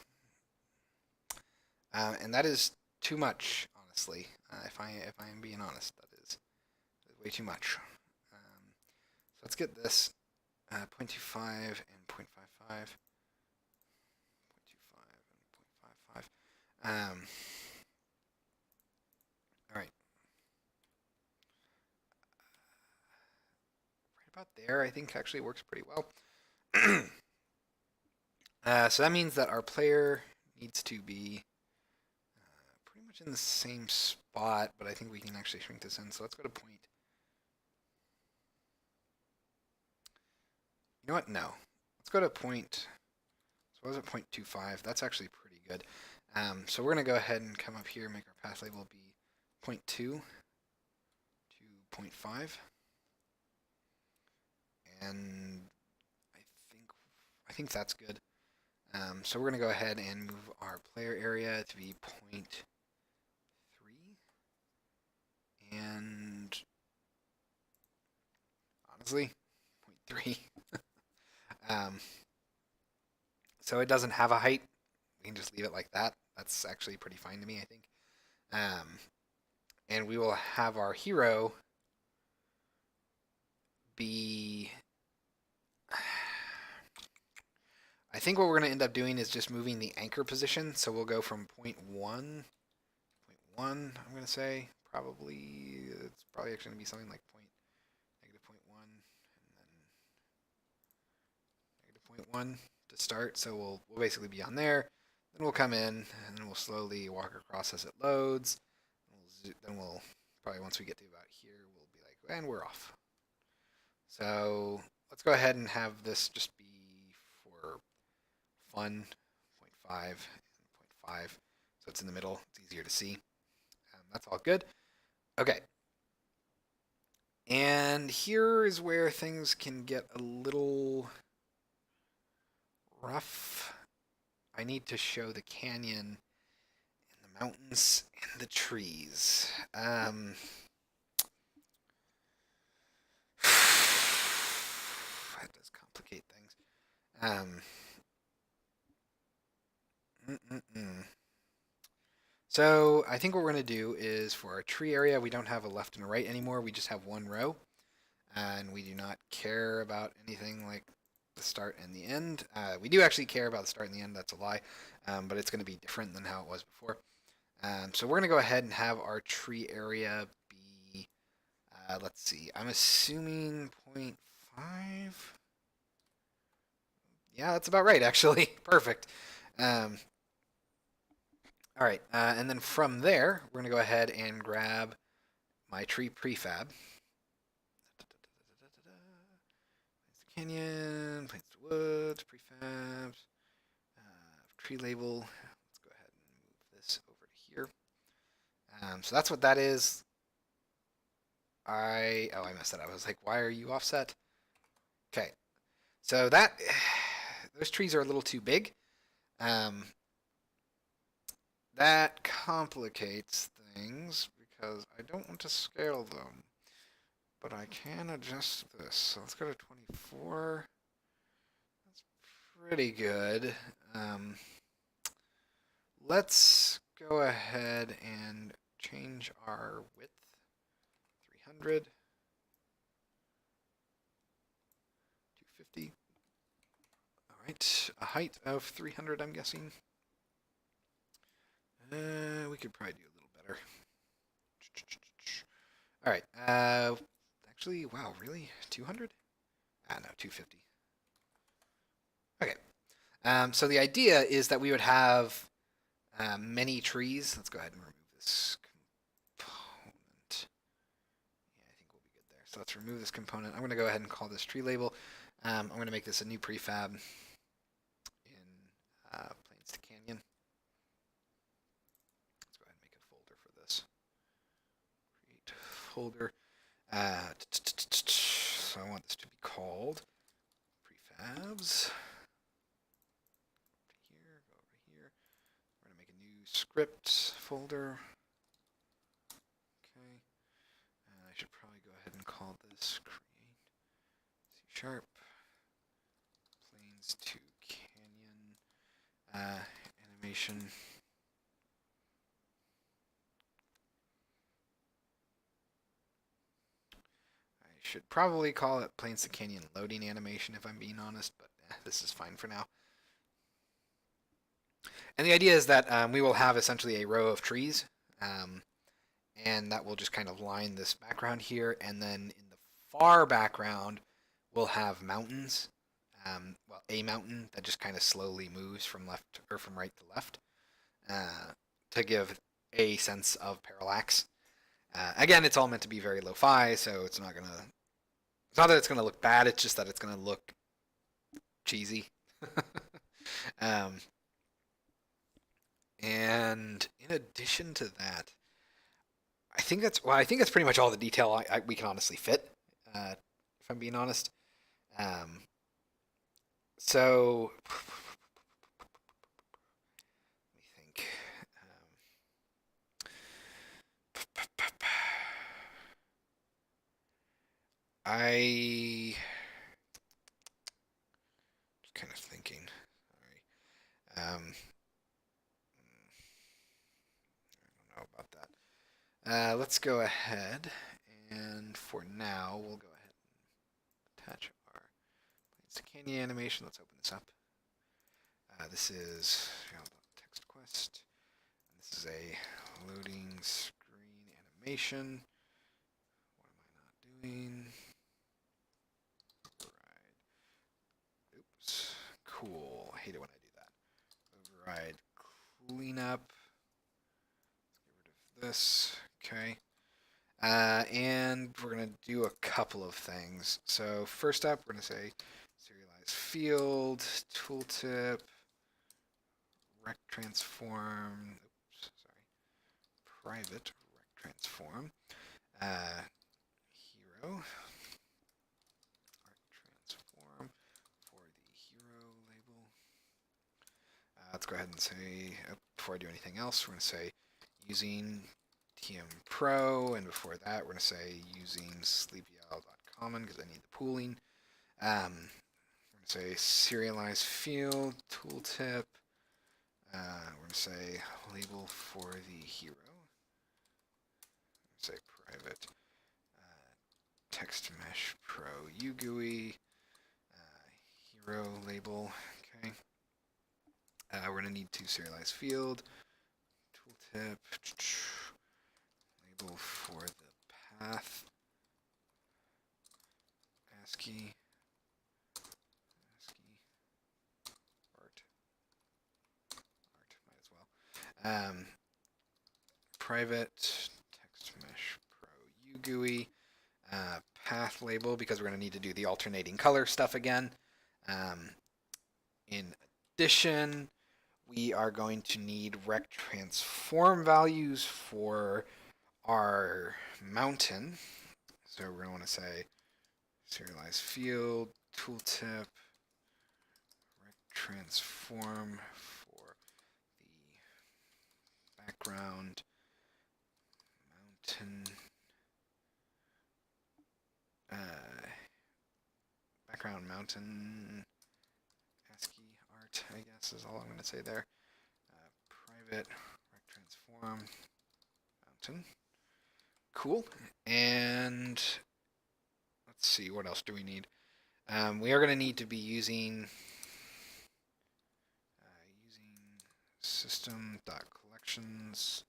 And that is too much, honestly. If I am being honest, that is way too much. So let's get this 0.25 and 0.55. 0.25 and 0.55. All right. Right about there, I think actually works pretty well. So that means that our player needs to be pretty much in the same spot, but I think we can actually shrink this in. So let's go to point. You know what? No. Let's go to point. So what was it? 0.25. That's actually pretty good. So we're going to go ahead and come up here, make our path label be 0.2 to 0.5. And I think that's good. So we're going to go ahead and move our player area to be 0.3. And honestly, 0.3. So it doesn't have a height. We can just leave it like that. That's actually pretty fine to me, I think. And we will have our hero be... I think what we're going to end up doing is just moving the anchor position. So we'll go from 0.1, I'm going to say. Probably, it's probably actually going to be something like negative 0.1, and then negative 0.1 to start. So we'll basically be on there. Then we'll come in, and then we'll slowly walk across as it loads. Then we'll probably, once we get to about here, we'll be like, and we're off. So let's go ahead and have this just be for fun, 0.5 and 0.5. So it's in the middle. It's easier to see. That's all good. Okay. And here is where things can get a little rough. I need to show the canyon and the mountains and the trees. That does complicate things. So I think what we're going to do is for our tree area, we don't have a left and a right anymore. We just have one row. And we do not care about anything like the start and the end. We do actually care about the start and the end. That's a lie. But it's going to be different than how it was before. So we're going to go ahead and have our tree area be, let's see, I'm assuming 0.5. Yeah, that's about right, actually. Perfect. All right, and then from there, we're going to go ahead and grab my tree prefab. Canyon, plants to woods, prefabs, tree label. Let's go ahead and move this over to here. So that's what that is. I messed that up. I was like, why are you offset? Okay, so those trees are a little too big. That complicates things because I don't want to scale them. But I can adjust this. So let's go to 24. That's pretty good. Let's go ahead and change our width. 300. 250. All right. A height of 300, I'm guessing. We could probably do a little better. All right. Actually, wow, really? 200? No, 250. Okay. So the idea is that we would have many trees. Let's go ahead and remove this component. Yeah, I think we'll be good there. So let's remove this component. I'm going to go ahead and call this tree label. I'm going to make this a new prefab in Plains to Canyon. Let's go ahead and make a folder for this. Create folder. So I want this to be called prefabs. Here, go over here. We're gonna make a new script folder. Okay. I should probably go ahead and call this create C# planes to canyon animation. I should probably call it planes to canyon loading animation if I'm being honest, but this is fine for now. And the idea is that we will have essentially a row of trees, and that will just kind of line this background here. And then in the far background, we'll have mountains. Well, a mountain that just kind of slowly moves from left or from right to left to give a sense of parallax. Again, it's all meant to be very lo-fi, so it's not gonna. It's not that it's gonna look bad. It's just that it's gonna look cheesy. um, and in addition to that, I think that's pretty much all the detail we can honestly fit. If I'm being honest. So let me think. I just kind of thinking. Sorry. I don't know about that. Let's go ahead and for now we'll go ahead and attach our Planes to Canyon animation. Let's open this up. This is text quest. This is a loading screen animation. What am I not doing? Override. Oops. Cool. I hate it when I do that. Override cleanup. Let's get rid of this. Okay. And we're going to do a couple of things. So first up, we're going to say serialize field, tooltip, rect transform, oops, sorry, private rect transform, hero, rect transform for the hero label. Let's go ahead and say, before I do anything else, we're going to say using TM Pro, and before that, we're going to say using sleepyowl.common because I need the pooling. We're going to say serialize field, tooltip. We're going to say label for the hero. Say private text mesh pro UGUI hero label. Okay. We're going to need to serialize field, tooltip, label for the path, ASCII, art might as well. Private text mesh pro UGUI path label because we're going to need to do the alternating color stuff again. In addition, we are going to need rect transform values for our mountain. So we're going to want to say serialize field, tooltip, rect transform for the background mountain. Background mountain ASCII art, I guess is all I'm going to say there. Private rect transform mountain. Cool. And let's see, what else do we need? We are going to need to be using system.collections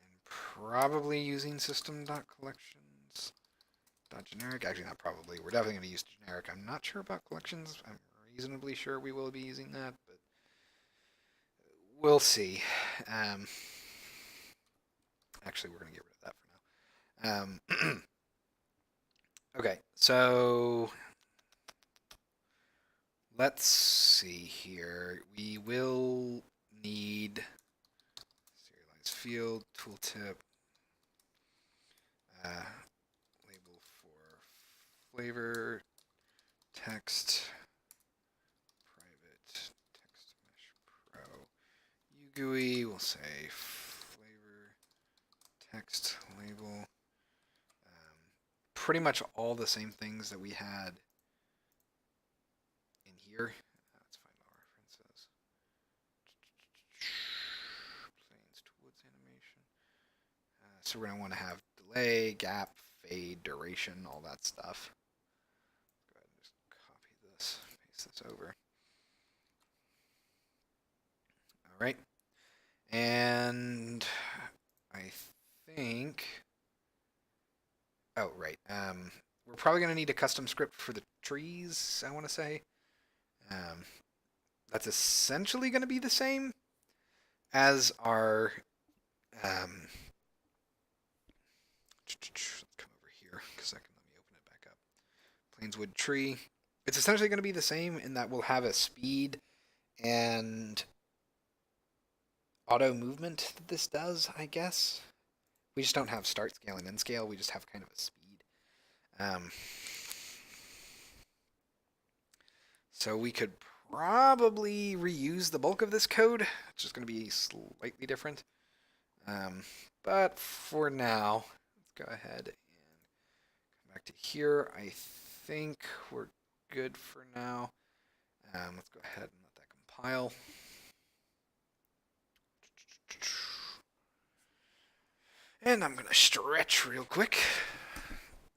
and probably using system.collections.generic. Actually, not probably. We're definitely going to use generic. I'm not sure about collections. I'm reasonably sure we will be using that, but we'll see. Actually, we're going to get rid of that for now. Okay, so let's see here. We will need serialize field, tooltip, label flavor text private text mesh pro. UGUI, we'll say flavor text label. Pretty much all the same things that we had in here. Let's find our references. Planes to woods animation. So we're going to want to have delay, gap, fade, duration, all that stuff. Go ahead and just copy this, paste this over. All right. And I think, oh, right. We're probably going to need a custom script for the trees, I want to say. That's essentially going to be the same as our, let's come over here because let me open it back up. Plainswood tree. It's essentially going to be the same in that we'll have a speed and auto movement that this does, I guess. We just don't have start scale and end scale. We just have kind of a speed. So we could probably reuse the bulk of this code. It's just going to be slightly different. But for now, let's go ahead and come back to here. I think we're good for now. Let's go ahead and let that compile. And I'm going to stretch real quick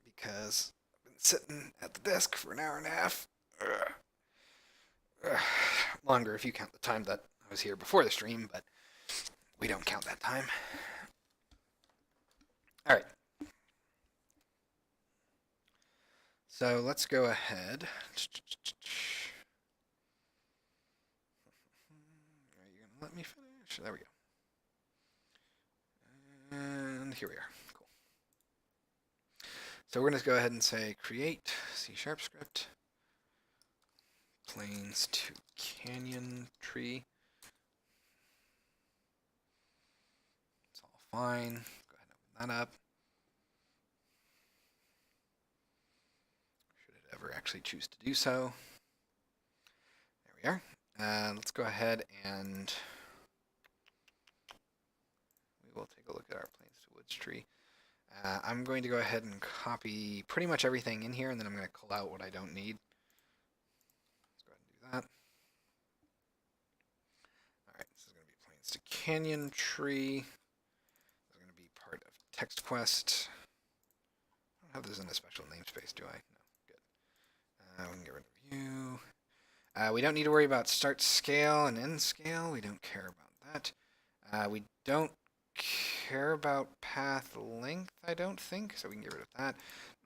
because I've been sitting at the desk for an hour and a half. Longer if you count the time that I was here before the stream, but we don't count that time. All right. So let's go ahead. Are you going to let me finish? There we go. And here we are. Cool. So we're going to go ahead and say create C# script. Plains to canyon tree. It's all fine. Go ahead and open that up. Should it ever actually choose to do so. There we are. Let's go ahead and we will take a look at our Plains to Woods tree. I'm going to go ahead and copy pretty much everything in here, and then I'm going to call out what I don't need. That. Alright, this is going to be Plains to Canyon Tree. This is going to be part of text quest. I don't have this in a special namespace, do I? No, good. We can get rid of you. We don't need to worry about start scale and end scale. We don't care about that. We don't care about path length, I don't think, so we can get rid of that.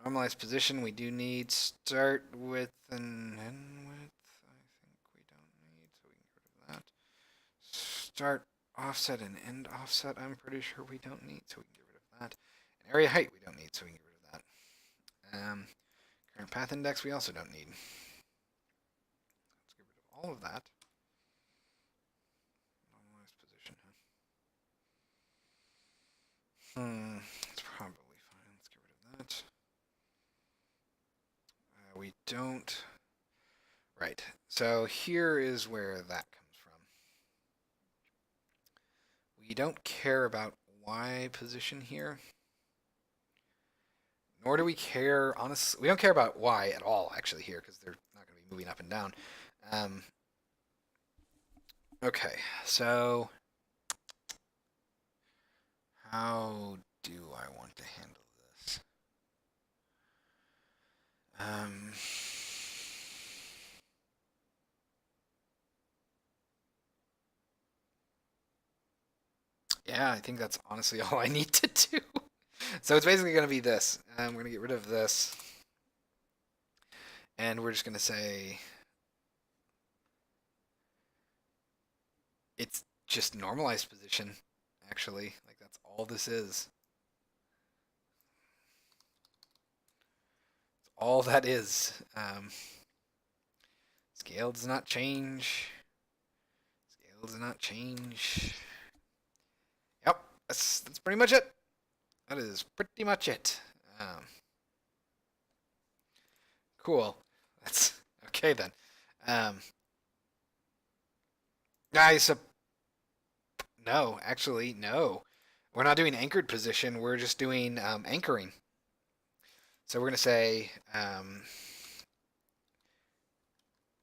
Normalized position, we do need start width and end width. Start offset and end offset, I'm pretty sure we don't need, so we can get rid of that. And area height we don't need, so we can get rid of that. Current path index we also don't need. Let's get rid of all of that. Normalized position, huh? It's probably fine. Let's get rid of that. We don't. Right. So here is where that comes. We don't care about Y position here. Nor do we care, honestly, we don't care about Y at all, actually, here, because they're not going to be moving up and down. Okay, so how do I want to handle this? Yeah, I think that's honestly all I need to do. So it's basically going to be this. I'm going to get rid of this. And we're just going to say it's just normalized position, actually. Like, that's all this is. That's all that is. Scale does not change. Scale does not change. Yep, that's pretty much it. That is pretty much it. Cool. That's okay then. Um, guys, no, actually, no. We're not doing anchored position. We're just doing anchoring. So we're going to say, we'll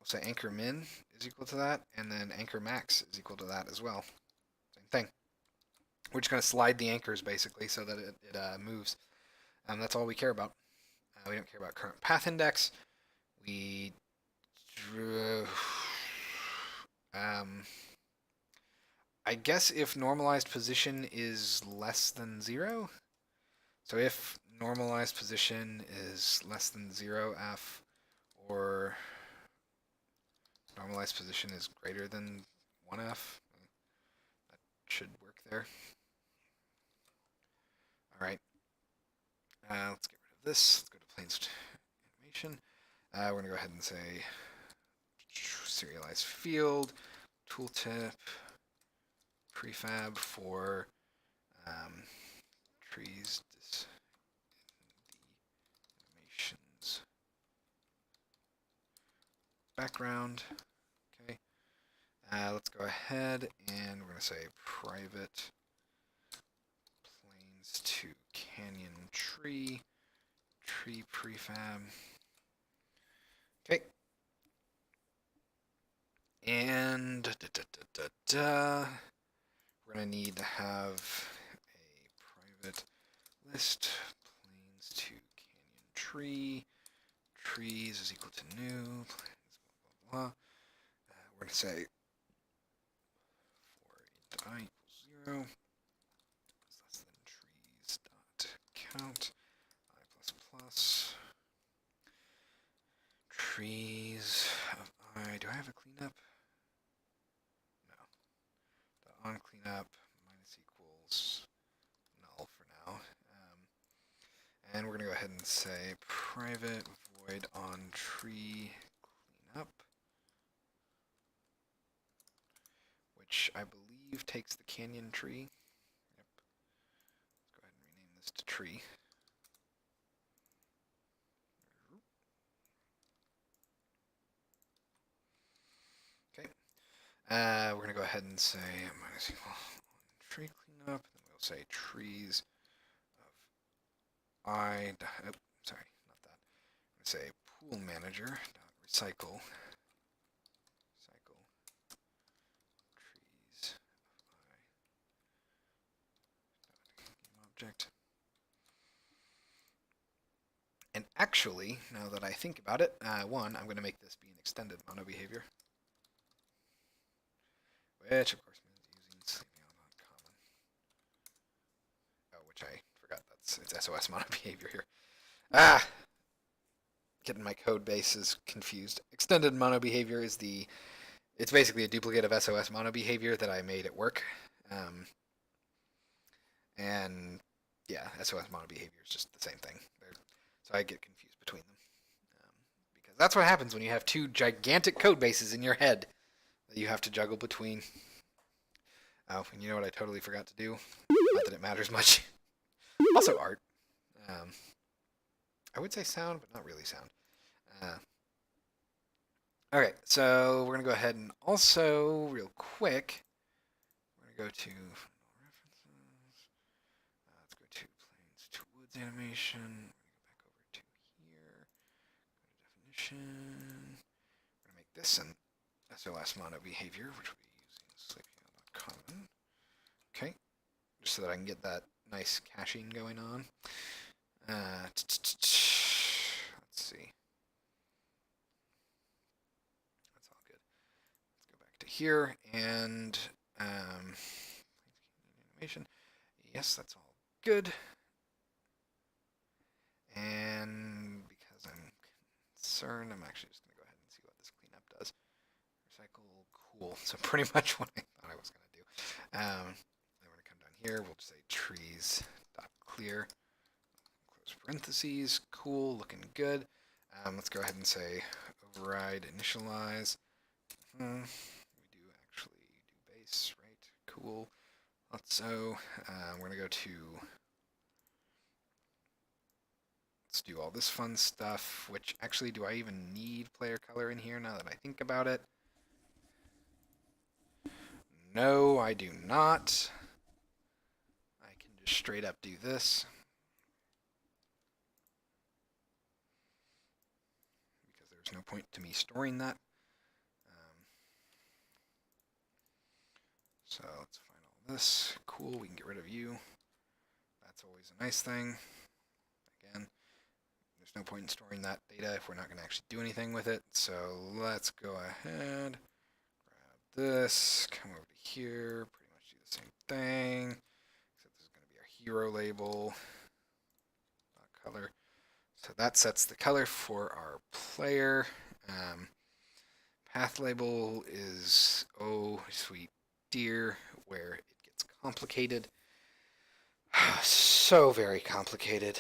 say anchor min is equal to that, and then anchor max is equal to that as well. Same thing. We're just going to slide the anchors basically so that it moves. That's all we care about. We don't care about current path index. We I guess if normalized position is less than 0, so if normalized position is less than 0f, or normalized position is greater than 1f, that should work there. All right, let's get rid of this. Let's go to planes animation. We're going to go ahead and say serialize field, tooltip, prefab for trees animations background. Okay. Let's go ahead and we're going to say private planes to canyon tree prefab. Okay. And we're going to need to have a private list planes to canyon tree. Trees is equal to new. Planes, blah, blah, blah. We're going to say for I equals 0 is less than trees dot count I plus plus trees of I. Do I have a cleanup? No. The on cleanup minus equals null for now. And we're going to go ahead and say private void on tree cleanup, which I believe takes the canyon tree. Yep. Let's go ahead and rename this to tree. Okay. We're going to go ahead and say minus equal on tree cleanup. Then we'll say trees of I. Oh, sorry, not that. I'm going to say pool manager dot recycle. Trees of I. Object. And actually, now that I think about it, one, I'm going to make this be an extended mono behavior, which of course means using sleeping on common. Oh, which I forgot. It's SOS mono behavior here. Getting my code bases confused. Extended mono behavior is it's basically a duplicate of SOS mono behavior that I made at work. And yeah, SOS mono behavior is just the same thing. So I get confused between them. Because that's what happens when you have two gigantic code bases in your head that you have to juggle between. Oh, and you know what I totally forgot to do? Not that it matters much. Also art. I would say sound, but not really sound. Okay, so we're going to go ahead and also, real quick, we're going to go to references. Let's go to planes to woods animation. We're going to go back over to here. Go to definition. We're going to make this an SOS mono behavior, which we'll be using sleeping.common. Okay, just so that I can get that nice caching going on. Let's see. That's all good. Let's go back to here and animation. Yes, that's all good. And because I'm concerned, I'm actually just going to go ahead and see what this cleanup does. Recycle, cool. So pretty much what I thought I was going to do. Then we're going to come down here. We'll just say trees.clear. Close parentheses. Cool, looking good. Let's go ahead and say override initialize. We do actually do base, right? Cool. So we're going to go to, let's do all this fun stuff, which actually, do I even need player color in here now that I think about it? No, I do not. I can just straight up do this. Because there's no point to me storing that. So let's find all this. Cool, we can get rid of you. That's always a nice thing. Again, there's no point in storing that data if we're not going to actually do anything with it. So let's go ahead, grab this, come over to here, pretty much do the same thing, except this is going to be our hero label, color. So that sets the color for our player. Path label is, oh sweet dear, where it gets complicated. So very complicated.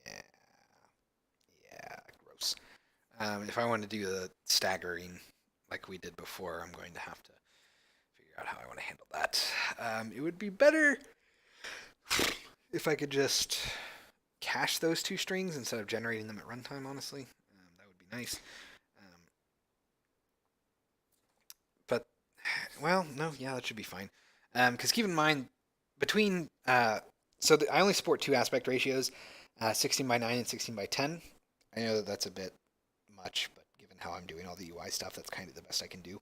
Yeah, gross. If I want to do the staggering like we did before, I'm going to have to figure out how I want to handle that. It would be better if I could just cache those two strings instead of generating them at runtime, honestly. That would be nice. But, well, no, yeah, that should be fine. Because keep in mind, between, I only support two aspect ratios, 16 by 9 and 16 by 10. I know that that's a bit much, but given how I'm doing all the UI stuff, that's kind of the best I can do.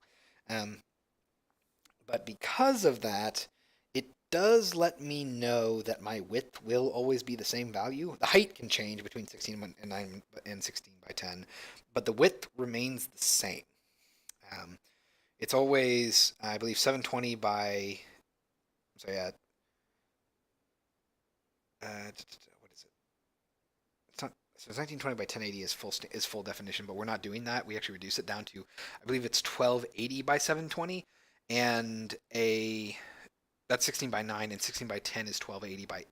But because of that, it does let me know that my width will always be the same value. The height can change between 16 and 9 and 16 by 10, but the width remains the same. It's always, I believe, 720 by, so yeah, what is it? It's not, so 1920 by 1080 is full definition, but we're not doing that. We actually reduce it down to, I believe it's 1280 by 720, and that's 16 by 9, and 16 by 10 is 1280 by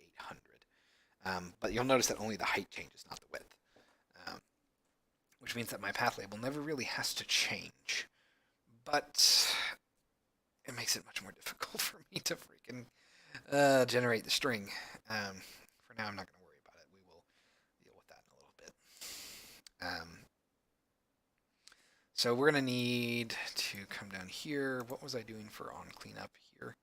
800. But you'll notice that only the height changes, not the width, which means that my path label never really has to change. But it makes it much more difficult for me to freaking generate the string. For now, I'm not going to worry about it. We will deal with that in a little bit. So we're going to need to come down here. What was I doing for on cleanup here?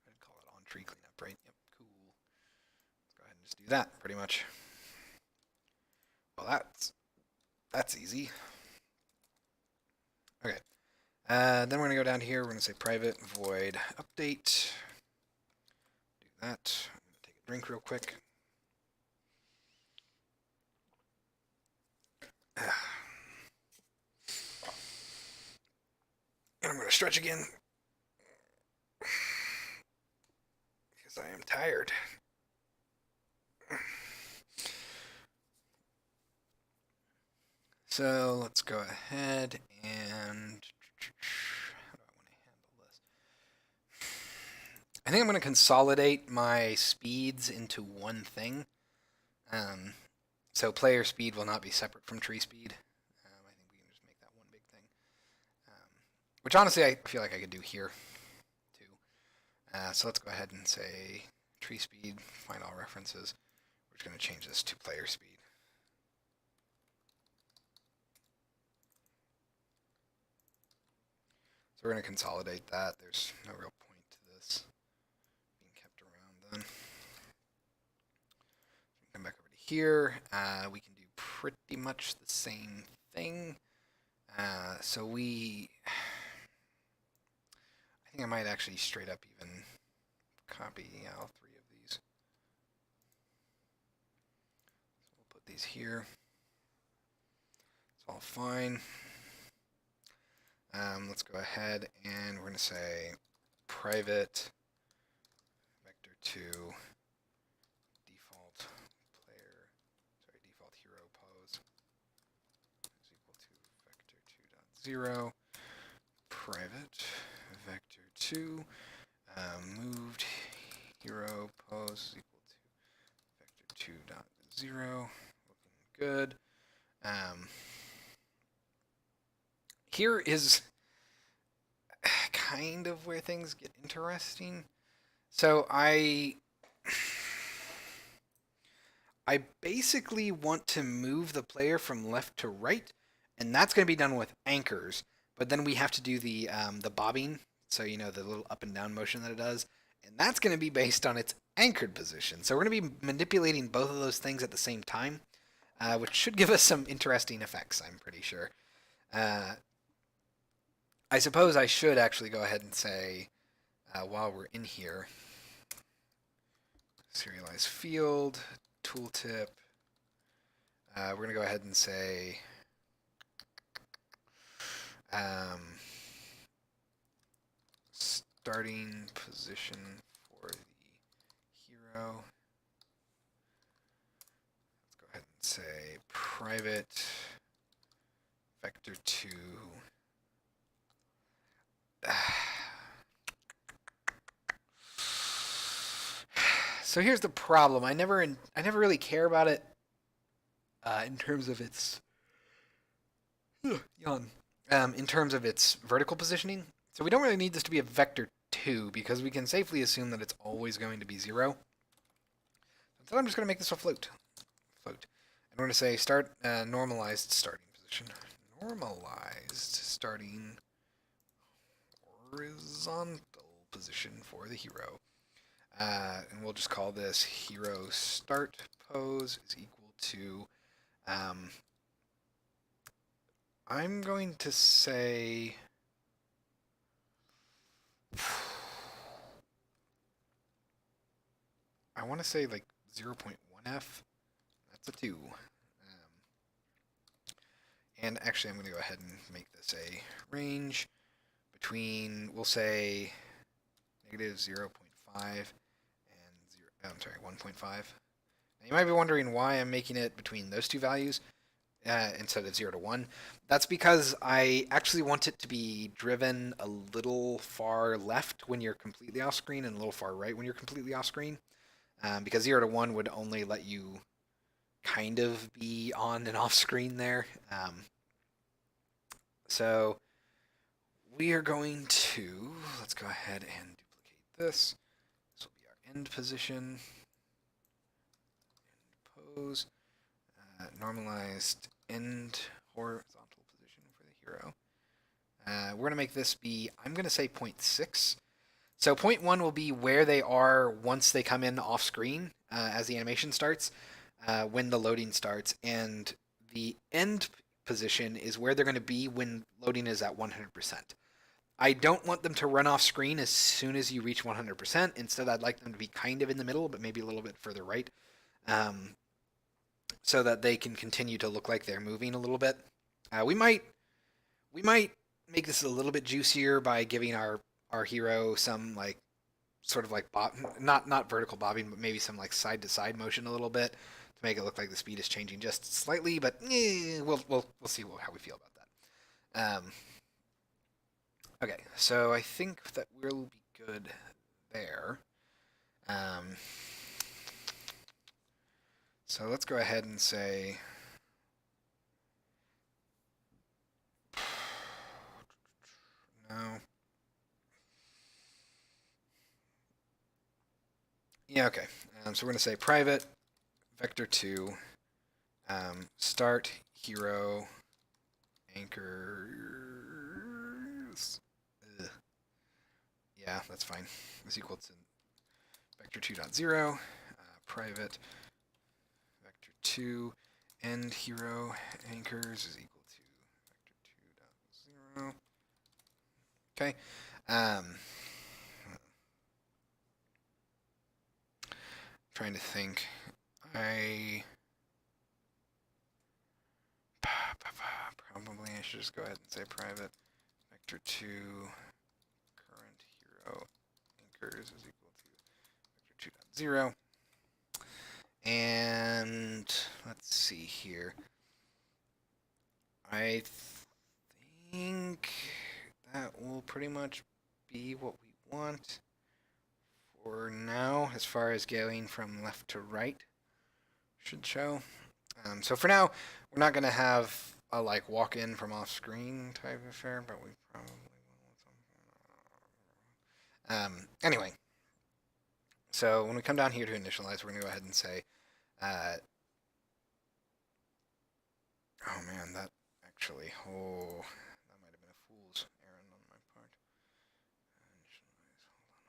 I'd call it on tree cleanup, right? Yep, cool. Let's go ahead and just do that, pretty much. Well, that's easy. Okay. Then we're going to go down here. We're going to say private void update. Do that. I'm going to take a drink real quick. And I'm going to stretch again. Because I am tired. So let's go ahead and how do I want to handle this? I think I'm going to consolidate my speeds into one thing. So player speed will not be separate from tree speed. I think we can just make that one big thing. Which honestly I feel like I could do here too. So let's go ahead and say tree speed, find all references. We're just going to change this to player speed. So we're going to consolidate that. There's no real point to this being kept around then. Come back over to here. We can do pretty much the same thing. So I think I might actually straight up even copy all three of these. So we'll put these here. It's all fine. Let's go ahead and we're going to say private vector2 default hero pose is equal to vector2.0 private vector2 moved hero pose is equal to vector2.0. Looking good. Here is kind of where things get interesting. So I basically want to move the player from left to right, and that's going to be done with anchors. But then we have to do the bobbing, so you know the little up and down motion that it does, and that's going to be based on its anchored position. So we're going to be manipulating both of those things at the same time, which should give us some interesting effects. I'm pretty sure. Uh, I suppose I should actually go ahead and say while we're in here, serialize field, tooltip. We're going to go ahead and say starting position for the hero. Let's go ahead and say private vector 2. So here's the problem. I never really care about it in terms of its yawn. In terms of its vertical positioning. So we don't really need this to be a vector 2 because we can safely assume that it's always going to be 0. So I'm just going to make this a float. And we're going to say start normalized starting position. Normalized starting horizontal position for the hero. And we'll just call this hero start pose is equal to I'm going to say I want to say like 0.1f. That's a 2. And actually, I'm going to go ahead and make this a range between, we'll say, negative 0.5 and 1.5. Now, you might be wondering why I'm making it between those two values instead of 0 to 1. That's because I actually want it to be driven a little far left when you're completely off screen and a little far right when you're completely off screen. Because 0 to 1 would only let you kind of be on and off screen there. So we are going to, let's go ahead and duplicate this. This will be our end position. End pose. Normalized end horizontal position for the hero. We're going to make this be, I'm going to say 0.6. So 0.1 will be where they are once they come in off screen as the animation starts, when the loading starts. And the end position is where they're going to be when loading is at 100%. I don't want them to run off screen as soon as you reach 100%. Instead, I'd like them to be kind of in the middle, but maybe a little bit further right, so that they can continue to look like they're moving a little bit. We might make this a little bit juicier by giving our hero some like sort of like not vertical bobbing, but maybe some like side to side motion a little bit to make it look like the speed is changing just slightly. But we'll see how we feel about that. Okay, so I think that we'll be good there. So let's go ahead and say no. Yeah, okay. So we're going to say private vector 2 start hero anchors. Yeah, that's fine. Is equal to vector 2.0 private vector 2 end hero anchors is equal to vector 2.0. Okay. Trying to think. Probably I should just go ahead and say private vector 2 current hero anchors is equal to vector 2.0. And let's see here. I think that will pretty much be what we want for now, as far as going from left to right should show. So for now, we're not going to have a like walk in from off screen type of affair, but we probably will. Anyway, so when we come down here to initialize, we're going to go ahead and say, oh man, that actually, that might have been a fool's errand on my part. Initialize, hold on,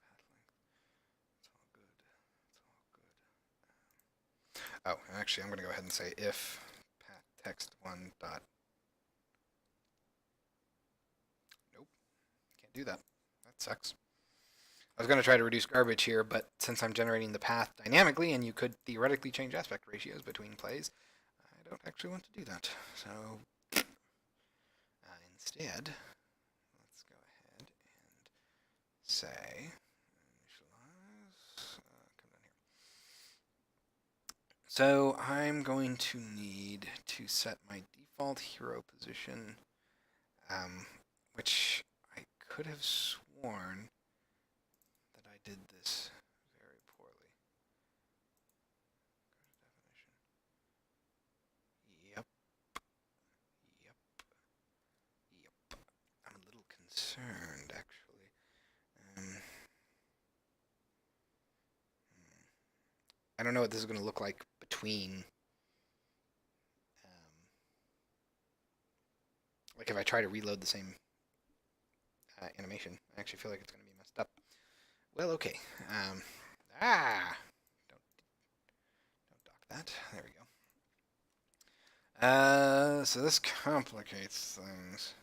path length. It's all good. It's all good. Oh, actually, I'm going to go ahead and say if path text one dot. Nope, can't do that. That sucks. I was going to try to reduce garbage here, but since I'm generating the path dynamically, and you could theoretically change aspect ratios between plays, I don't actually want to do that. So instead, let's go ahead and say initialize. Come down here. So I'm going to need to set my default hero position, which I could have sworn that I did this very poorly. Yep. I'm a little concerned, actually. I don't know what this is going to look like between, like if I try to reload the same animation. I actually feel like it's going to be messed up. Well, okay. Don't dock that. There we go. So this complicates things.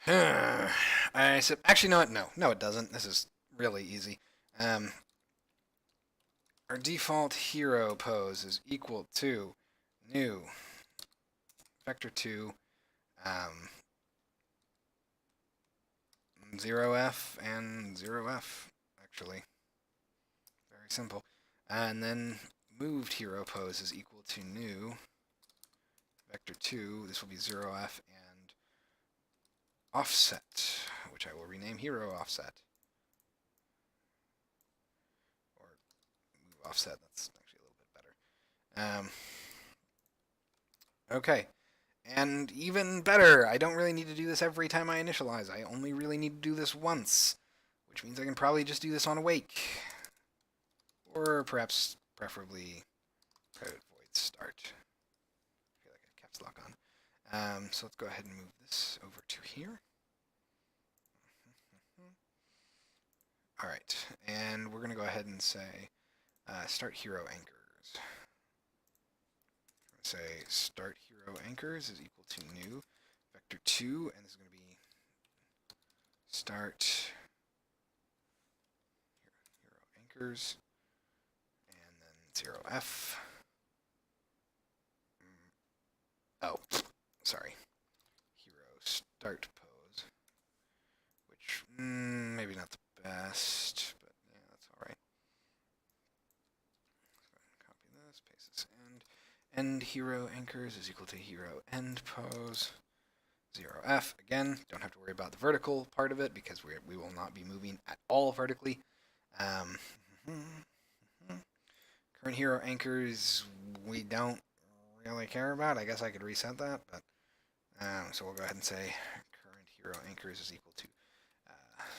I said, actually, no, no, it doesn't. This is really easy. Our default hero pose is equal to new vector 2 0f and 0f, actually. Very simple. And then moved hero pose is equal to new vector 2. This will be 0f and offset, which I will rename hero offset. Or move offset, that's actually a little bit better. Okay. And even better, I don't really need to do this every time I initialize. I only really need to do this once, which means I can probably just do this on awake. Or perhaps, preferably, private void start. I feel like I have caps lock on. So let's go ahead and move this over to here. Alright, and we're going to go ahead and say start hero anchors. Say start hero anchors is equal to new vector 2, and this is going to be start hero anchors, and then 0f. Oh, sorry. Hero start pose, which maybe not the best, but yeah, that's all right. Let's go ahead and copy this, paste this in. End hero anchors is equal to hero end pose. 0f. Again, don't have to worry about the vertical part of it because we will not be moving at all vertically. Current hero anchors we don't really care about. I guess I could reset that, but so we'll go ahead and say current hero anchors is equal to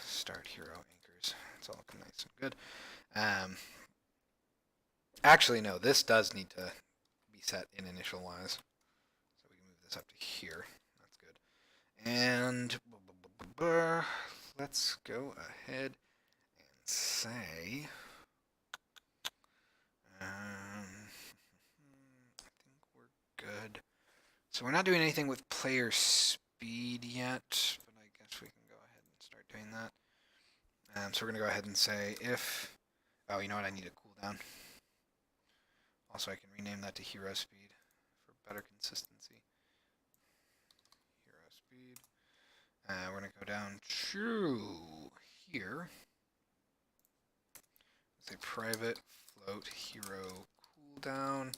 start hero anchors. It's all nice and good. Actually, no, this does need to be set in initialize. So we can move this up to here. That's good. And let's go ahead and say I think we're good. So we're not doing anything with player speed yet, but I guess we can go ahead and start doing that. So we're going to go ahead and say if, oh, you know what, I need a cooldown. Also, I can rename that to hero speed for better consistency. Hero speed. We're going to go down to here. Say private float hero cooldown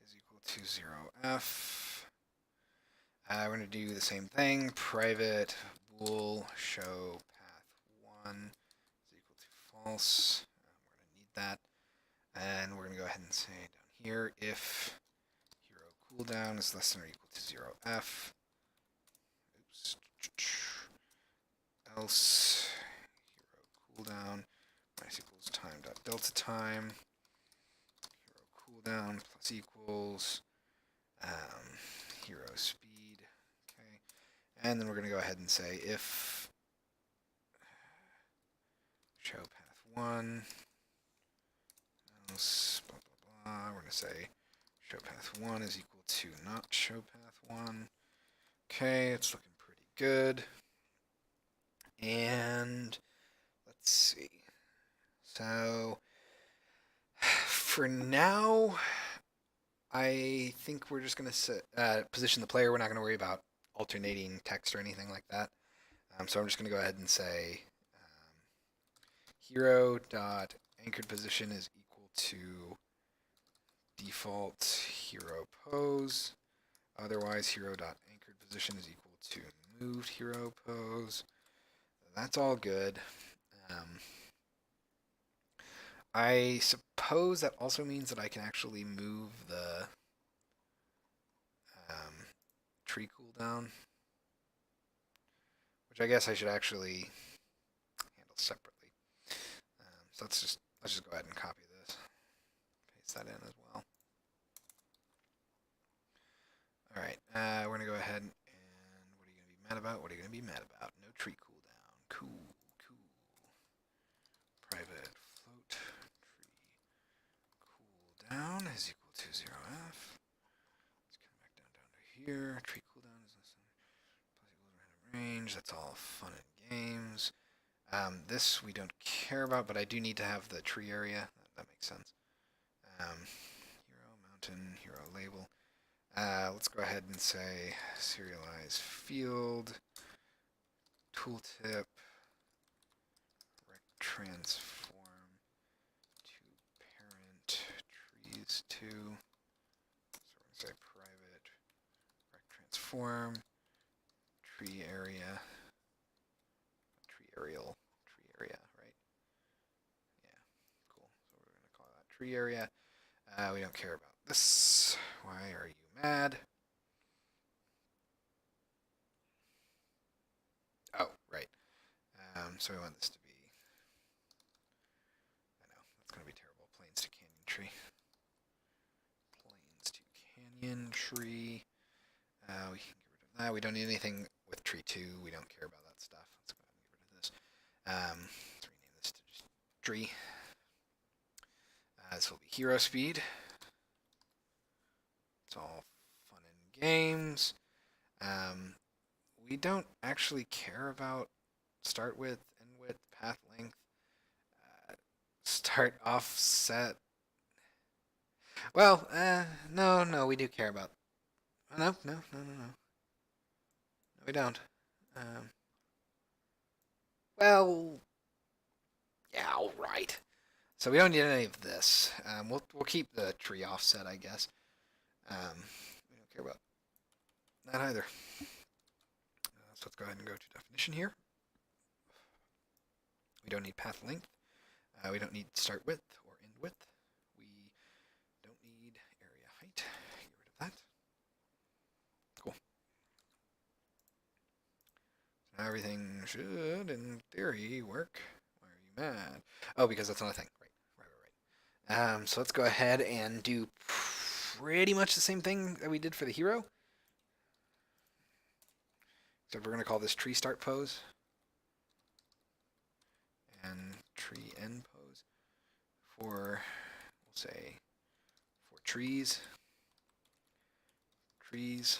is equal to 0f. We're going to do the same thing. Private bool show path 1 is equal to false. We're going to need that. And we're going to go ahead and say down here if hero cooldown is less than or equal to 0f. Oops. else hero cooldown minus equals time dot delta time. Hero cooldown plus equals hero speed. Okay, and then we're going to go ahead and say if show path 1 else blah blah blah. We're going to say show path 1 is equal to not show path 1. Okay, it's looking pretty good. And let's see. So for now, I think we're just going to position the player. We're not going to worry about alternating text or anything like that. So I'm just going to go ahead and say hero dot anchored position is equal to default hero pose. Otherwise, hero dot anchored position is equal to moved hero pose. That's all good. I suppose that also means that I can actually move the tree cooldown, which I guess I should actually handle separately. So let's just go ahead and copy this, paste that in as well. All right, we're gonna go ahead and what are you gonna be mad about? What are you gonna be mad about? No tree cooldown. Cool. Private float tree cooldown is equal to 0f. Let's come back down to here. Tree cooldown is less than plus equals random range. That's all fun and games. This we don't care about, but I do need to have the tree area. That makes sense. Hero mountain, hero label. Let's go ahead and say serialize field, tooltip, rect transform to parent trees to. So we're going to say private rect transform tree area, tree aerial, tree area, right? Yeah, cool. So we're going to call that tree area. We don't care about this. Why are you mad? Oh, right. So we want this to be, I know, that's going to be terrible. Plains to canyon tree. Plains to canyon tree. We can get rid of that. We don't need anything with tree 2. We don't care about that stuff. Let's go ahead and get rid of this. Let's rename this to just tree. This will be hero speed. It's all fun and games. We don't actually care about start width, end width, path length, start offset. Well, no, we do care about. No, we don't. Well, yeah, all right. So we don't need any of this. We'll keep the tree offset, I guess. We don't care about that either. So let's go ahead and go to definition here. We don't need path length. We don't need start width or end width. We don't need area height. Get rid of that. Cool. So now everything should, in theory, work. Why are you mad? Oh, because that's not a thing. Right. So let's go ahead and do pretty much the same thing that we did for the hero. Except we're going to call this tree start pose. And tree end pose for, we'll say, for trees. Trees.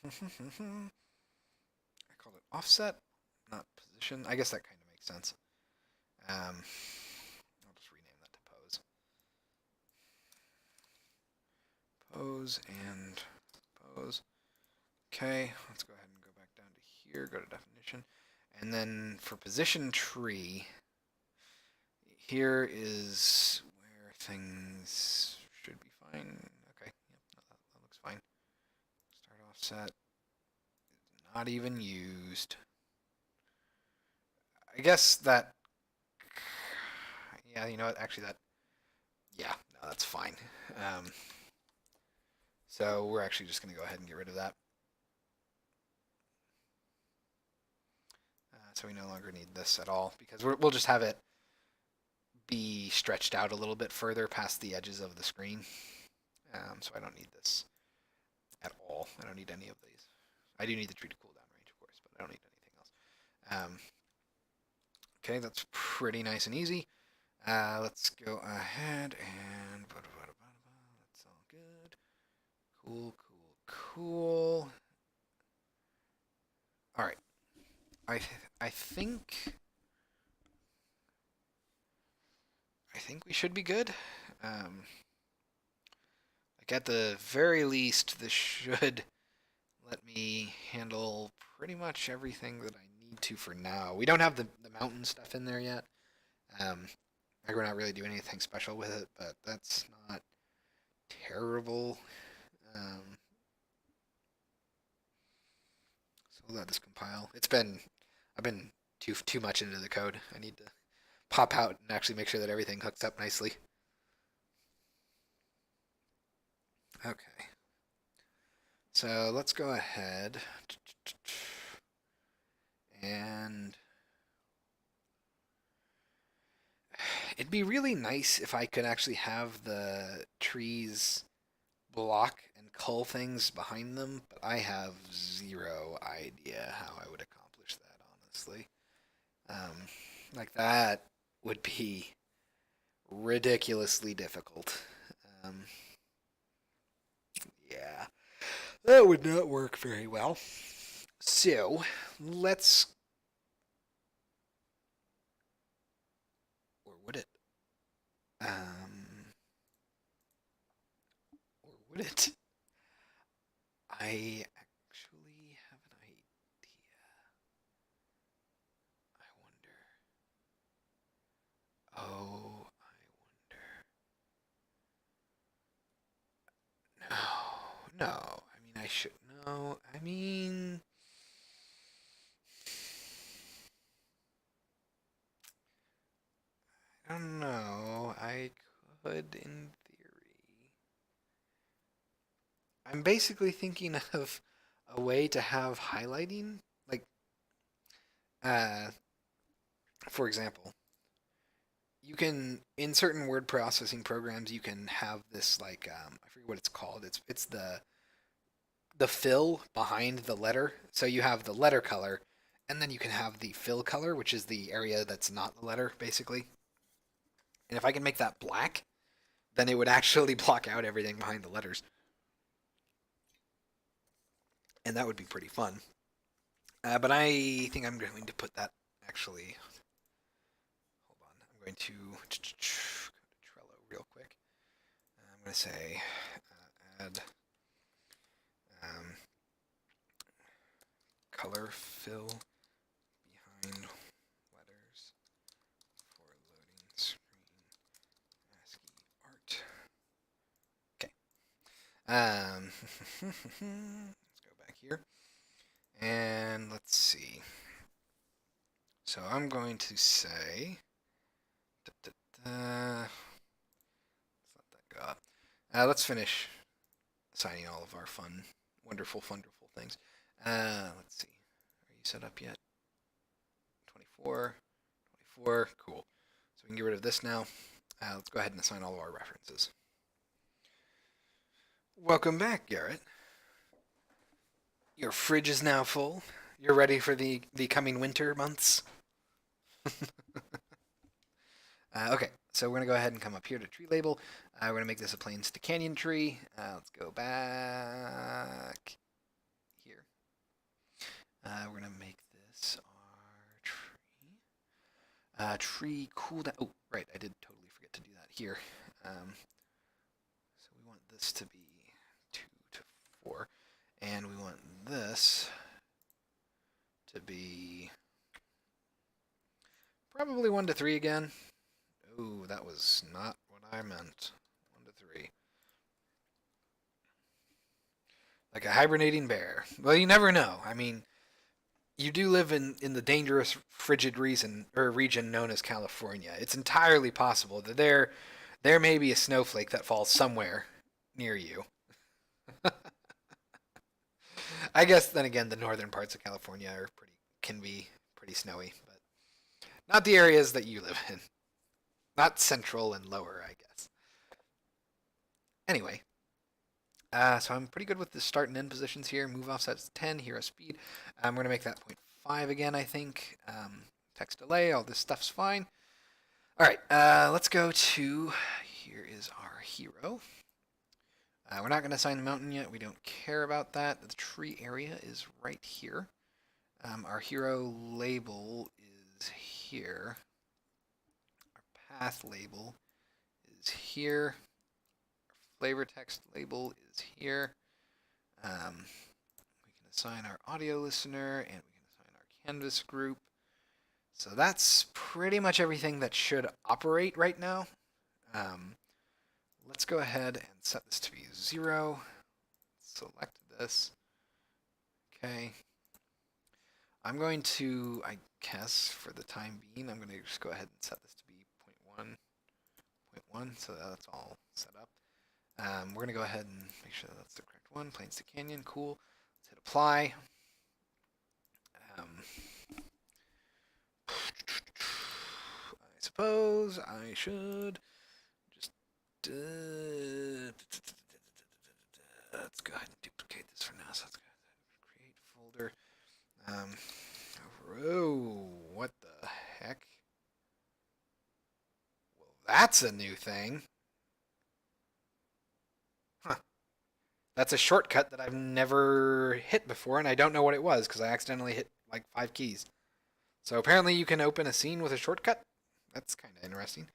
I called it offset, not position. I guess that kind of makes sense. I'll just rename that to pose. Pose and pose. Okay, let's go ahead and go back down to here, go to definition. And then for position tree, here is where things should be fine. Okay, yep, that looks fine. Start offset is not even used. I guess that, yeah, you know what, actually that, yeah, no, that's fine. So we're actually just going to go ahead and get rid of that. So we no longer need this at all because we'll just have it be stretched out a little bit further past the edges of the screen. So I don't need this at all. I don't need any of these. I do need the tree to cooldown range, of course, but I don't need anything else. Okay, that's pretty nice and easy. Let's go ahead and that's all good. Cool, cool, cool. All right. I think we should be good. Like at the very least, this should let me handle pretty much everything that I need to for now. We don't have the mountain stuff in there yet. Like we're not really doing anything special with it, but that's not terrible. So we'll let this compile. I've been too much into the code. I need to pop out and actually make sure that everything hooks up nicely. Okay. So let's go ahead and it'd be really nice if I could actually have the trees block and cull things behind them, but I have zero idea how I would accomplish that, honestly. Like that would be ridiculously difficult. Yeah, that would not work very well. So let's, or would it? Or would it? I actually have an idea. I wonder. Oh, I wonder. No, no. I mean, I should know. I mean, I don't know. I could, in theory. I'm basically thinking of a way to have highlighting, like, uh, for example, you can in certain word processing programs you can have this like I forget what it's called. It's the fill behind the letter. So you have the letter color, and then you can have the fill color, which is the area that's not the letter, basically. And if I can make that black, then it would actually block out everything behind the letters, and that would be pretty fun. But I think I'm going to put that actually. Hold on, I'm going to go to Trello real quick. I'm going to say add um, color fill behind letters for loading screen ASCII art. Okay. Let's go back here. And let's see. So I'm going to say, let's let that go up. Let's finish assigning all of our fun, wonderful things. Let's see. Are you set up yet? 24, 24, cool. So we can get rid of this now. Let's go ahead and assign all of our references. Welcome back, Garrett. Your fridge is now full. You're ready for the coming winter months. Okay, so we're going to go ahead and come up here to tree label. We're going to make this a plains to canyon tree. Let's go back here. We're going to make this our tree cooldown. Oh, right, I did totally forget to do that here. So we want this to be 2 to 4, and we want this to be probably 1 to 3 again. Ooh, that was not what I meant. 1 to 3. Like a hibernating bear. Well, you never know. I mean, you do live in the dangerous frigid region known as California. It's entirely possible that there may be a snowflake that falls somewhere near you. I guess then again, the northern parts of California can be pretty snowy, but not the areas that you live in. Not central and lower, I guess. Anyway, so I'm pretty good with the start and end positions here. Move offset's 10, hero speed. We're going to make that 0.5 again, I think. Text delay, all this stuff's fine. All right, let's go to, here is our hero. We're not going to assign the mountain yet. We don't care about that. The tree area is right here. Our hero label is here. Our path label is here. Our flavor text label is here. We can assign our audio listener, and we can assign our canvas group. So that's pretty much everything that should operate right now. Let's go ahead and set this to be 0. Select this. Okay. I'm going to, I guess, for the time being, I'm going to just go ahead and set this to be 0.1, so that's all set up. We're going to go ahead and make sure that's the correct one. Plains to Canyon, cool. Let's hit apply. I suppose I should just let's go ahead and duplicate this for now. So let's go ahead and create folder. Oh, what the heck? Well, that's a new thing. Huh. That's a shortcut that I've never hit before, and I don't know what it was because I accidentally hit like 5 keys. So apparently you can open a scene with a shortcut. That's kind of interesting.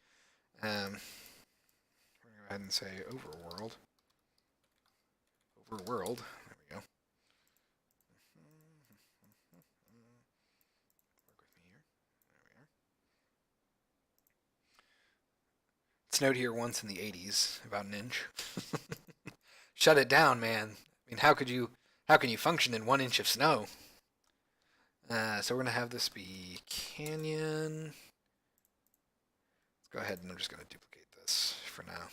We're going to go ahead and say overworld. Overworld. There we go. Work with me here. There we are. It snowed here once in the 80s, about an inch. Shut it down, man. I mean, how can you function in 1 inch of snow? So we're going to have this be Canyon. Let's go ahead and I'm just going to duplicate this for now.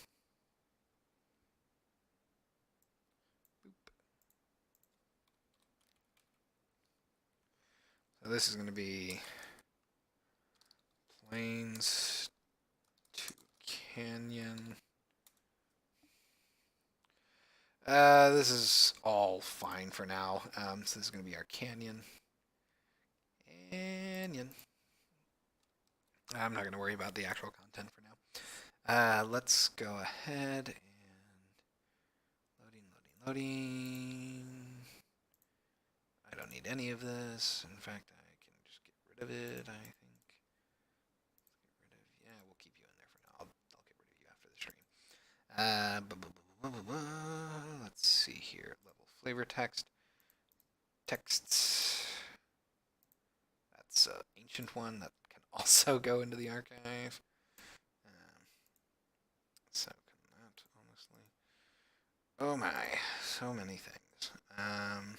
Boop. So this is going to be Plains to Canyon. This is all fine for now. So this is going to be our Canyon. I'm not going to worry about the actual content for now. Let's go ahead and loading. I don't need any of this. In fact, I can just get rid of it, I think. Yeah, we'll keep you in there for now. I'll get rid of you after the stream. Let's see here. Level flavor text. Texts. That's an ancient one that can also go into the archive. So can that, honestly. Oh my, so many things. I'm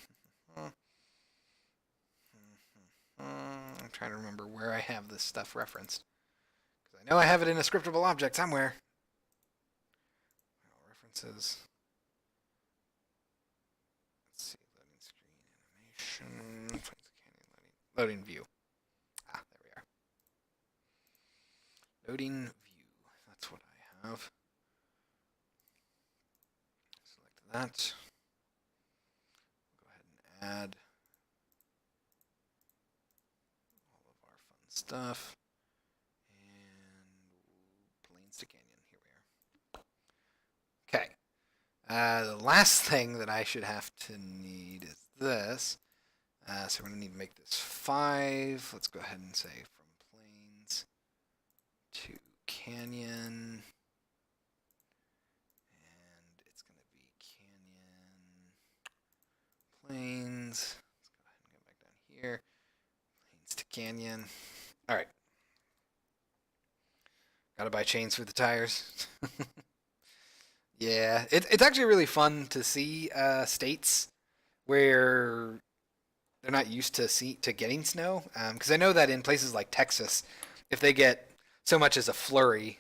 trying to remember where I have this stuff referenced. Because I know I have it in a scriptable object somewhere. References. Let's see, loading screen animation. Loading view. Ah, there we are. Loading view. That's what I have. Select that. Go ahead and add all of our fun stuff. And Plains to Canyon. Here we are. Okay. The last thing that I should have to need is this. So we're going to need to make this 5. Let's go ahead and say from Plains to Canyon. And it's going to be Canyon, Plains. Let's go ahead and go back down here. Plains to Canyon. All right. Got to buy chains for the tires. Yeah, it's actually really fun to see states where they're not used to getting snow. Because I know that in places like Texas, if they get so much as a flurry,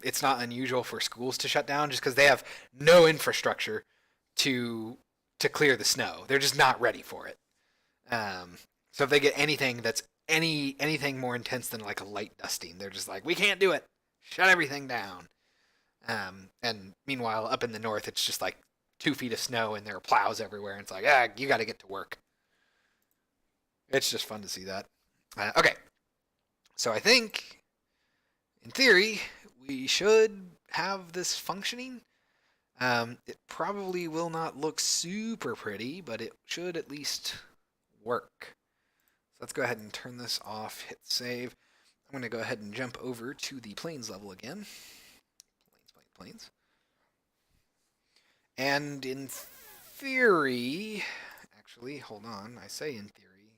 it's not unusual for schools to shut down just because they have no infrastructure to clear the snow. They're just not ready for it. So if they get anything that's anything more intense than like a light dusting. They're just like, we can't do it. Shut everything down. And meanwhile, up in the north, it's just like 2 feet of snow and there are plows everywhere. And it's like, you got to get to work. It's just fun to see that. Okay, so I think, in theory, we should have this functioning. It probably will not look super pretty, but it should at least work. So let's go ahead and turn this off, hit save. I'm going to go ahead and jump over to the planes level again. Planes. And in theory, actually, hold on. I say in theory,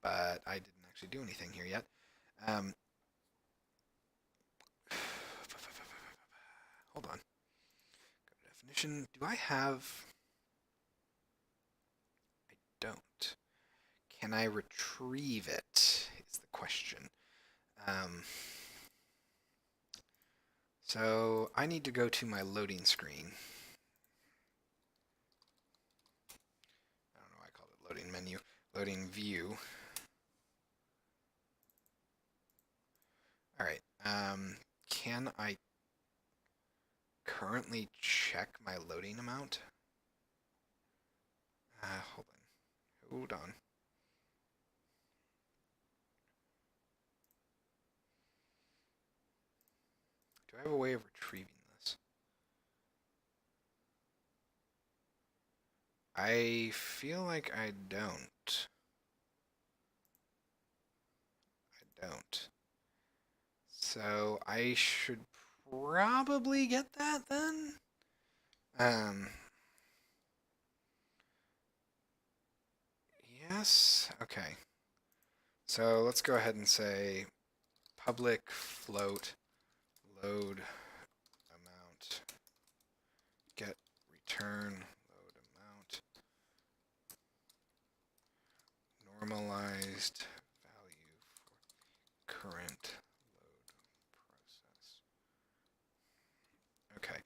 but I didn't actually do anything here yet. Hold on. Go to definition. Do I have... I don't. Can I retrieve it? Is the question. So I need to go to my loading screen. I don't know why I called it loading menu. Loading view. All right. Can I currently check my loading amount? Hold on. Do I have a way of retrieving this? I feel like I don't. So I should probably get that then. Yes. Okay. So let's go ahead and say public float load amount get return load amount normalized value for current load process. Okay.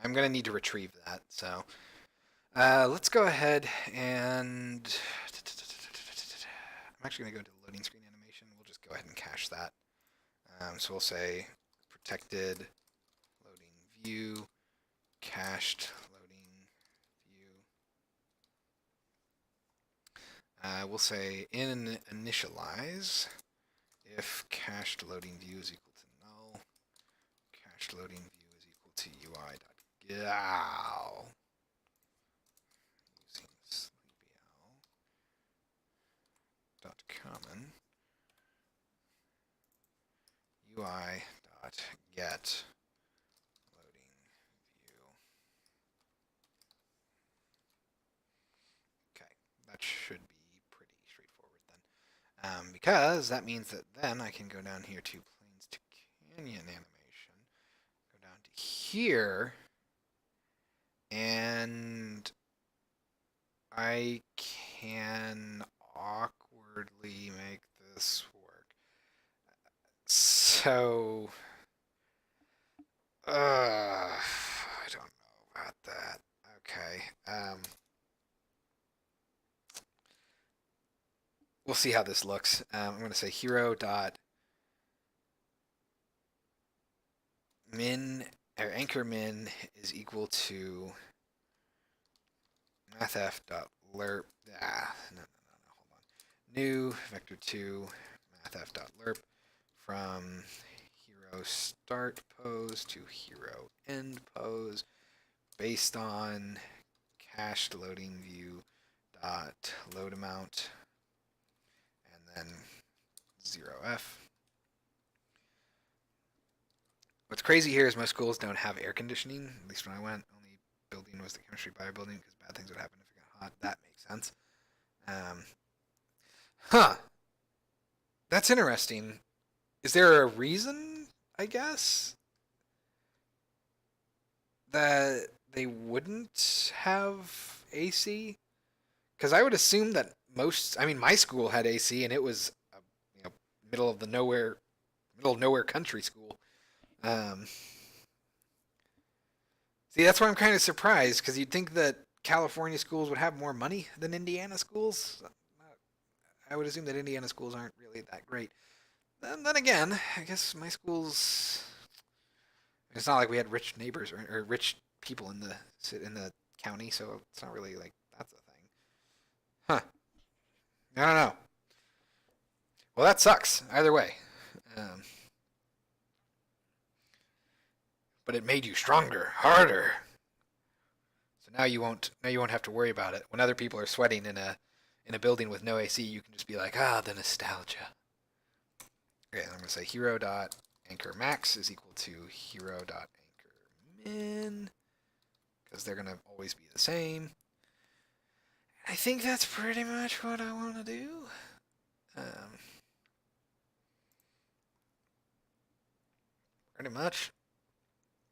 I'm going to need to retrieve that. So let's go ahead and I'm actually going to go to the loading screen animation. We'll just go ahead and cache that. So we'll say protected loading view, cached loading view. We'll say in initialize if cached loading view is equal to null, cached loading view is equal to UI.gal. Using sleepyal.common UI.get loading view. Okay, that should be pretty straightforward then. Because that means that then I can go down here to planes to canyon animation, go down to here, and I can awkwardly make this work. So, I don't know about that. Okay. We'll see how this looks. I'm going to say hero dot min or anchor min is equal to mathf dot lerp. No, hold on. New vector2 mathf dot lerp from hero start pose to hero end pose based on cached loading view dot load amount and then 0f. What's crazy here is most schools don't have air conditioning. At least when I went, only building was the chemistry bio building because bad things would happen if it got hot. That makes sense. That's interesting. Is there a reason, I guess, that they wouldn't have AC? Because I would assume that my school had AC and it was a middle of nowhere country school. See, that's why I'm kind of surprised because you'd think that California schools would have more money than Indiana schools. I would assume that Indiana schools aren't really that great. Then again, I guess my schools. It's not like we had rich neighbors or rich people in the county, so it's not really like that's a thing. Huh? I don't know. Well, that sucks. Either way, um, but it made you stronger, harder. So now you won't. Now you won't have to worry about it. When other people are sweating in a building with no AC, you can just be like, ah, the nostalgia. Okay, I'm gonna say hero dot anchor max is equal to hero dot anchor min because they're gonna always be the same. I think that's pretty much what I want to do. Um, Pretty much.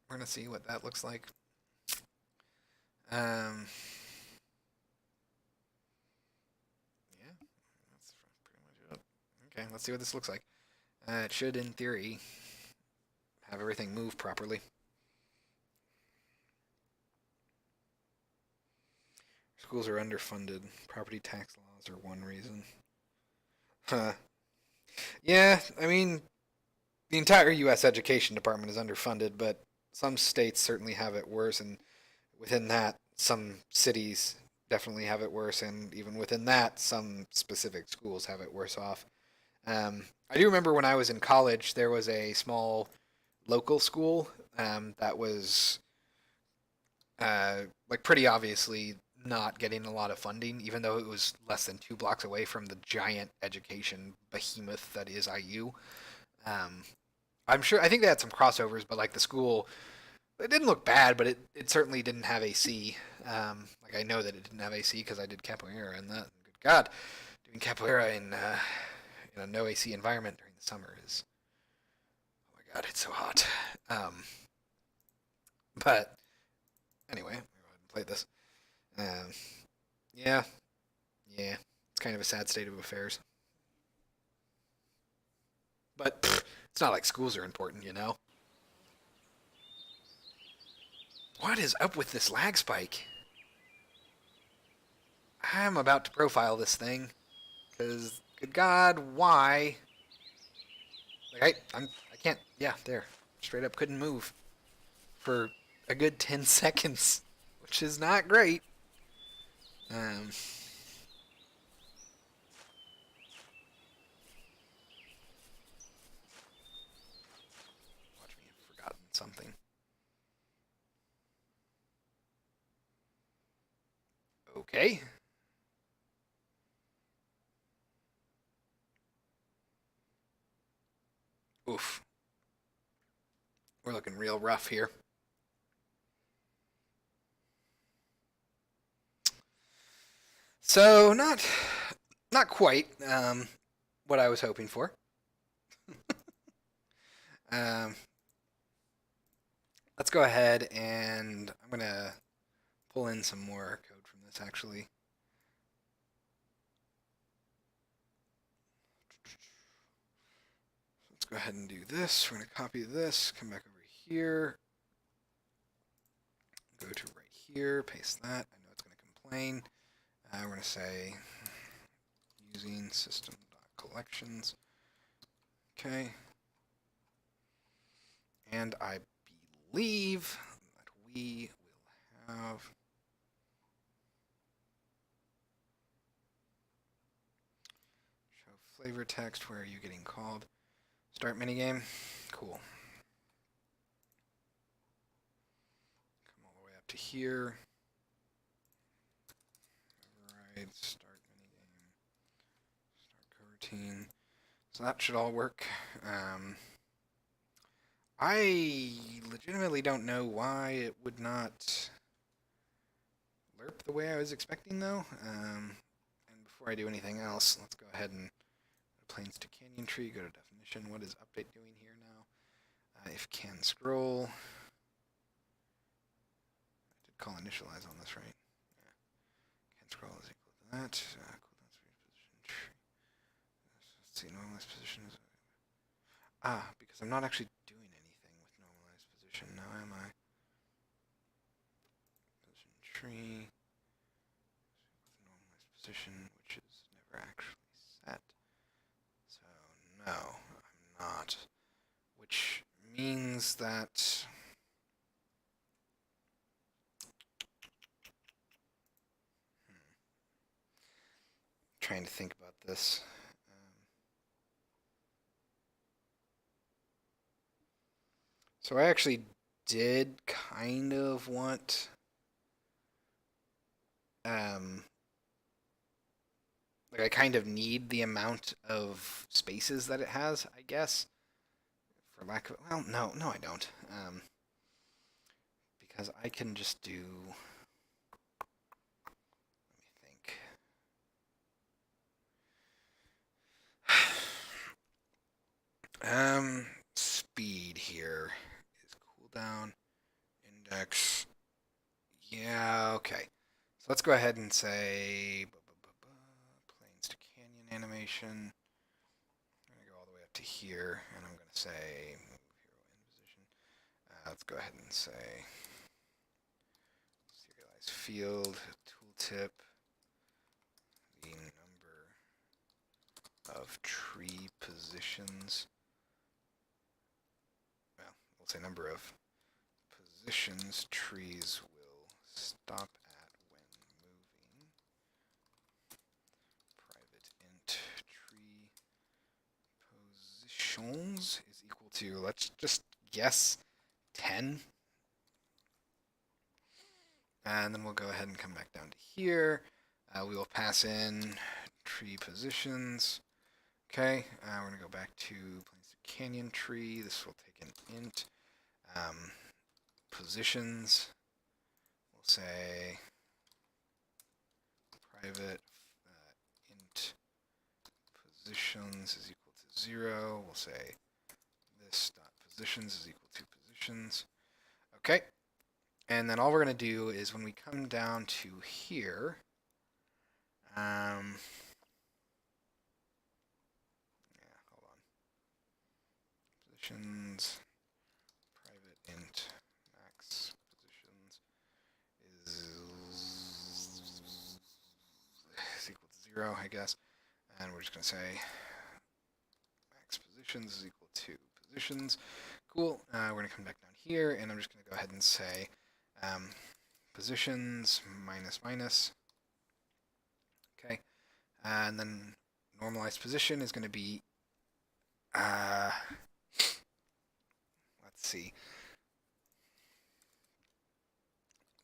We're gonna see what that looks like. Um, yeah, that's pretty much it. Okay, let's see what this looks like. It should, in theory, have everything move properly. Schools are underfunded. Property tax laws are one reason. Huh. Yeah, I mean, the entire U.S. education department is underfunded, but some states certainly have it worse, and within that, some cities definitely have it worse, and even within that, some specific schools have it worse off. I do remember when I was in college, there was a small local school that was like pretty obviously not getting a lot of funding, even though it was less than 2 blocks away from the giant education behemoth that is IU. Um, I'm sure I think they had some crossovers, but like the school, it didn't look bad, but it certainly didn't have AC. Like I know that it didn't have AC because I did capoeira, and that good God, doing capoeira in a no AC environment during the summer is oh my God, it's so hot. But anyway, I'll go ahead and play this. Um, yeah, yeah, it's kind of a sad state of affairs. But it's not like schools are important, you know. What is up with this lag spike? I'm about to profile this thing, because good God, why? Like I can't. Yeah, there, straight up couldn't move for a good 10 seconds, which is not great. Um, Watch me have forgotten something. Okay. Oof. We're looking real rough here. So not quite what I was hoping for. Um, let's go ahead and I'm gonna pull in some more code from this actually. Let's go ahead and do this. We're gonna copy this, come back over here, go to right here, paste that. I know it's gonna complain. We're gonna say using system.collections. Okay. And I believe that we will have show flavor text. Where are you getting called? Start minigame. Cool. Come all the way up to here. Override, start minigame, start coroutine. So that should all work. I legitimately don't know why it would not lerp the way I was expecting, though. And before I do anything else, let's go ahead and planes to canyon tree, go to definition. What is update doing here now? If can scroll. I did call initialize on this, right? Yeah. Can scroll is equal to that. Cooldown speed position tree. Let's see, normalized position is. Because I'm not actually doing anything with normalized position now, am I? Position tree. Normalized position, which is never actually things that... Trying to think about this. So I actually did kind of want... like I kind of need the amount of spaces that it has, I guess. For lack of... Well, no, I don't. Because I can just do... Let me think. Speed here is cooldown, index. Yeah, okay. So let's go ahead and say plains to canyon animation. I'm gonna go all the way up to here, and I'm gonna say move hero in position. Let's go ahead and say serialize field tooltip. The number of tree positions. Well, we'll say number of positions trees will stop at when moving. Private int tree positions is equal to, let's just guess, 10. And then we'll go ahead and come back down to here. We will pass in tree positions. Okay, we're going to go back to plains to canyon tree. This will take an int. Positions, we'll say private int positions is equal to 0. We'll say this dot positions is equal to positions. Okay, and then all we're going to do is when we come down to here, yeah, hold on. Positions, private int max positions is equal to 0, I guess. And we're just going to say max positions is equal to positions. Cool. We're going to come back down here, and I'm just going to go ahead and say positions minus minus. Okay. And then normalized position is going to be, let's see.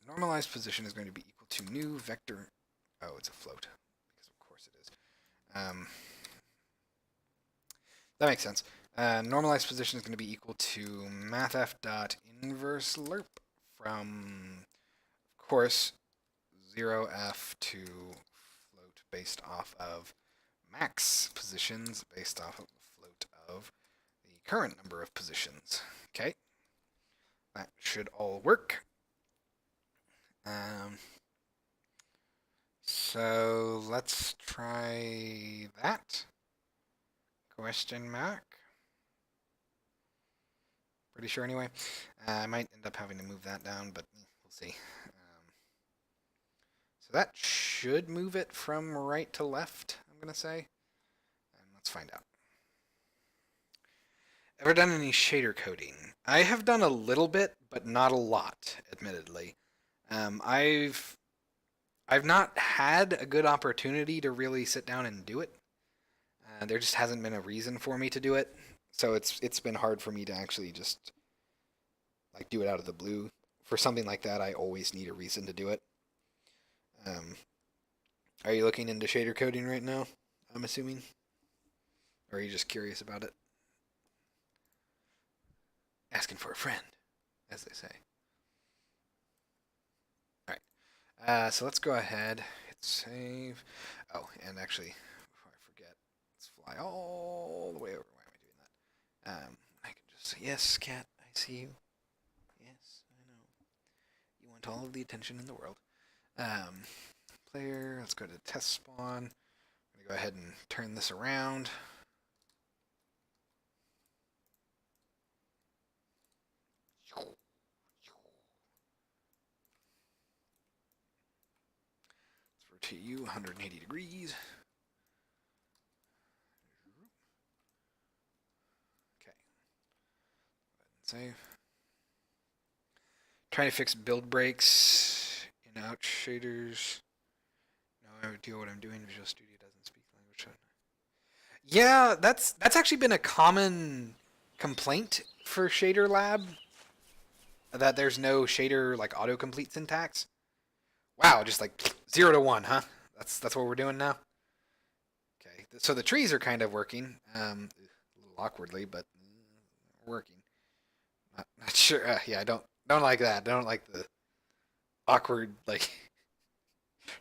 Normalized position is going to be equal to new vector. Oh, it's a float, because of course it is. That makes sense. Normalized position is going to be equal to mathf dot inverse lerp from, of course, 0f to float based off of max positions based off of the float of the current number of positions. Okay, that should all work. So let's try that. Question mark. Pretty sure anyway. I might end up having to move that down, but we'll see. So that should move it from right to left, I'm going to say. And let's find out. Ever done any shader coding? I have done a little bit, but not a lot, admittedly. I've not had a good opportunity to really sit down and do it. There just hasn't been a reason for me to do it, so it's been hard for me to actually just like do it out of the blue. For something like that, I always need a reason to do it. Are you looking into shader coding right now? I'm assuming, or are you just curious about it? Asking for a friend, as they say. All right, so let's go ahead, hit save. Oh, and actually, before I forget, let's fly all the way over. Why am I doing that? I can just say, yes, cat, I see you. Yes, I know. You want all of the attention in the world. Player, let's go to test spawn. I'm going to go ahead and turn this around. Let's rotate you 180 degrees. Okay. Go ahead and Save. Trying to fix build breaks in out shaders. No idea what I'm doing. Visual Studio doesn't speak language. Yeah, that's actually been a common complaint for Shader Lab, that there's no shader like autocomplete syntax. Wow, just like 0 to 1, huh? That's what we're doing now. Okay, so the trees are kind of working, a little awkwardly, but working. Not sure. Yeah, I don't like that. I don't like the awkward like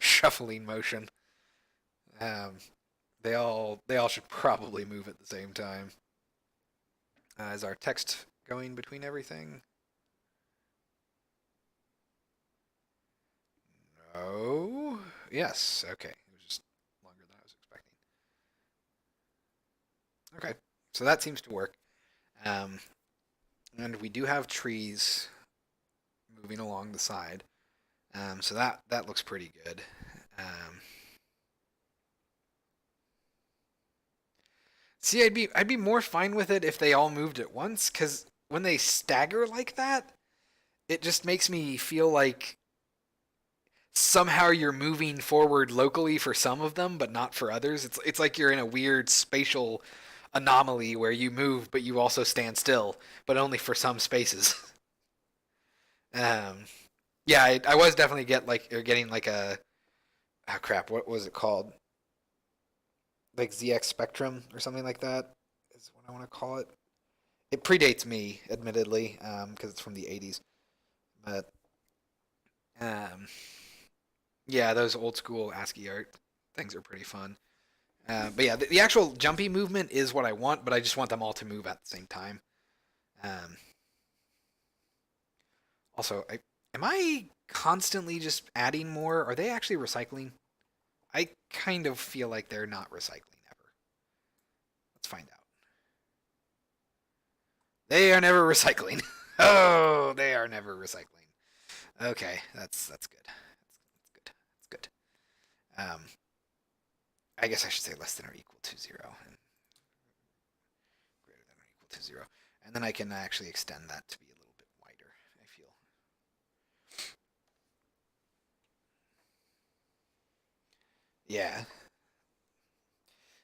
shuffling motion. Um, they all should probably move at the same time. Is our text going between everything? No. Yes. Okay. It was just longer than I was expecting. Okay. So that seems to work. Um, and we do have trees moving along the side. So that looks pretty good. Um, see, I'd be more fine with it if they all moved at once, because when they stagger like that, it just makes me feel like somehow you're moving forward locally for some of them, but not for others. It's like you're in a weird spatial anomaly where you move, but you also stand still, but only for some spaces. um, yeah, I was definitely getting like a, oh crap, what was it called? Like ZX Spectrum or something like that is what I want to call it. It predates me, admittedly, because it's from the '80s. But um, yeah, those old school ASCII art things are pretty fun. But yeah, the actual jumpy movement is what I want, but I just want them all to move at the same time. Um, also, am I constantly just adding more? Are they actually recycling? I kind of feel like they're not recycling ever. Let's find out. They are never recycling. Oh, they are never recycling. Okay, that's good. That's good. That's good. I guess I should say less than or equal to 0 and greater than or equal to 0. And then I can actually extend that to be a little bit wider, I feel. Yeah.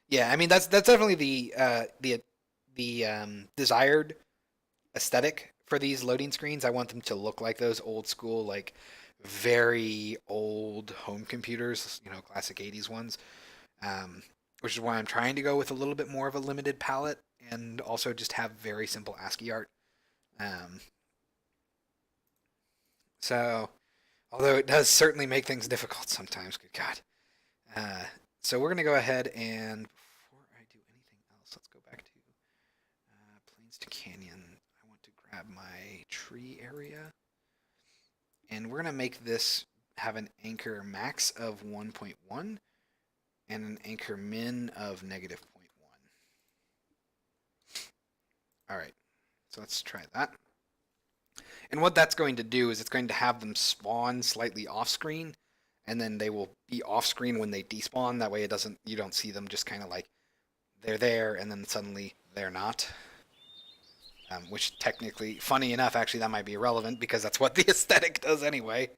Yeah, I mean that's definitely the desired aesthetic for these loading screens. I want them to look like those old school, like very old home computers, classic '80s ones. Um, which is why I'm trying to go with a little bit more of a limited palette and also just have very simple ASCII art. Um, so, although it does certainly make things difficult sometimes, good God. Uh, so we're going to go ahead and, before I do anything else, let's go back to Plains to Canyon. I want to grab my tree area. And we're going to make this have an anchor max of 1.1 and an anchor min of negative 0.1. All right, so let's try that. And what that's going to do is it's going to have them spawn slightly off screen, and then they will be off screen when they despawn. That way you don't see them just kind of like they're there and then suddenly they're not. Which technically, funny enough, actually that might be irrelevant because that's what the aesthetic does anyway.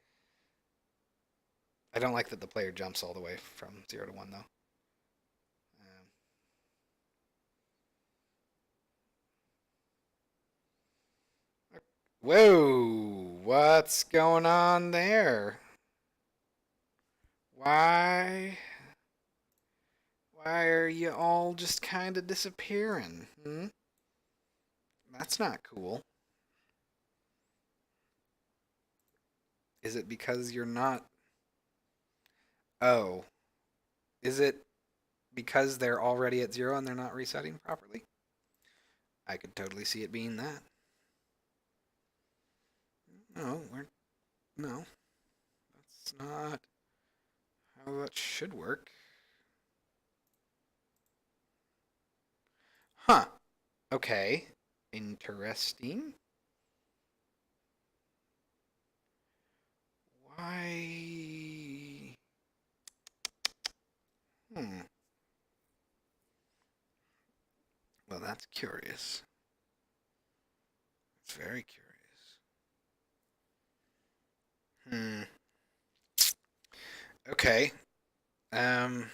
I don't like that the player jumps all the way from 0 to 1 though. Whoa, what's going on there? Why? Why are you all just kind of disappearing? Hmm? That's not cool. Is it because you're not? Oh, is it because they're already at 0 and they're not resetting properly? I could totally see it being that. No, no, that's not how that should work. Huh. Okay. Interesting. Why? Hmm. Well, that's curious. It's Very curious. Okay. Um.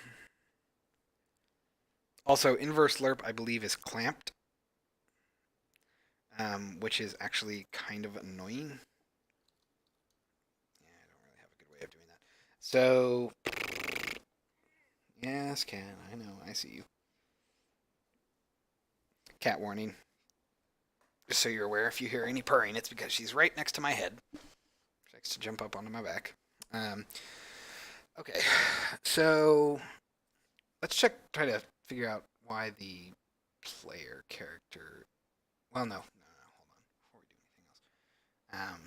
Also, inverse lerp, I believe, is clamped, which is actually kind of annoying. Yeah, I don't really have a good way of doing that. So, yes, cat. I know. I see you. Cat warning. Just so you're aware, if you hear any purring, it's because she's right next to my head. She likes to jump up onto my back. Um, okay, so let's try to figure out why the player character. Well, no, hold on. Before we do anything else,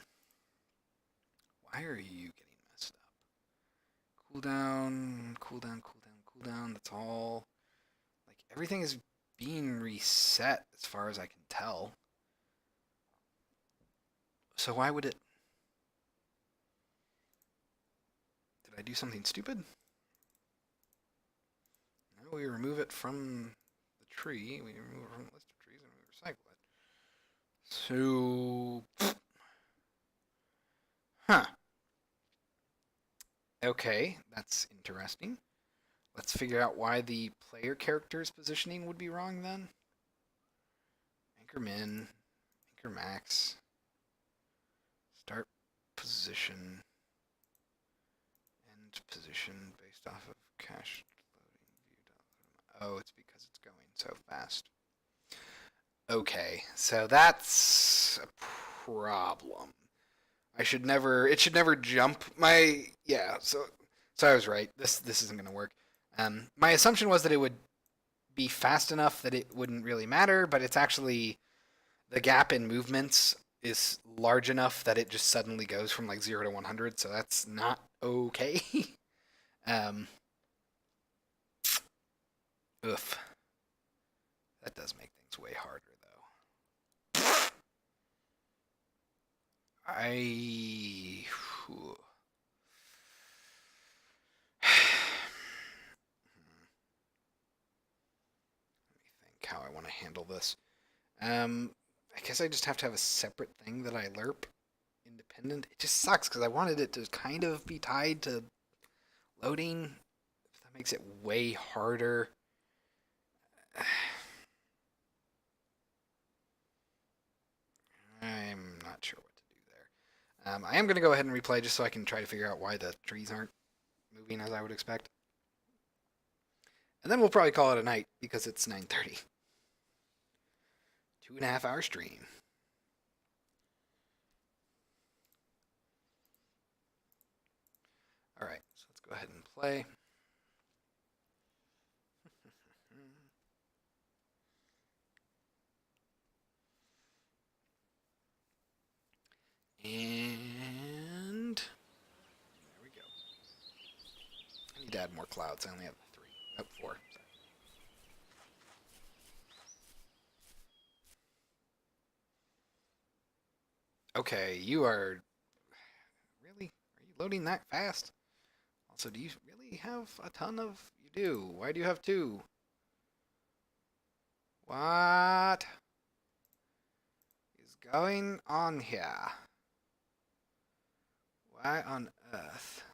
why are you getting messed up? Cooldown, cooldown, cooldown, cooldown. That's all. Like everything is being reset as far as I can tell. So why would it? Did I do something stupid? No, we remove it from the tree. We remove it from the list of trees and we recycle it. So, huh. Okay, that's interesting. Let's figure out why the player character's positioning would be wrong then. Anchor min, anchor max, start position, end position based off of cache loading view. Oh, it's because it's going so fast. Okay, so that's a problem. It should never jump yeah, so I was right. This isn't gonna work. My assumption was that it would be fast enough that it wouldn't really matter, but it's actually the gap in movements is large enough that it just suddenly goes from like 0 to 100, so that's not okay. um, oof. That does make things way harder though. I think how I want to handle this. I guess I just have to have a separate thing that I lerp independent. It just sucks because I wanted it to kind of be tied to loading. That makes it way harder. I'm not sure what to do there. I am going to go ahead and replay just so I can try to figure out why the trees aren't moving as I would expect. And then we'll probably call it a night because it's 9:30. 2.5 hour stream. All right, so let's go ahead and play. And there we go. I need to add more clouds. I only have 3. Oh, 4. Sorry. Okay, you are really? Are you loading that fast? Also, do you really have a ton of? You do. Why do you have 2? What is going on here? Why on earth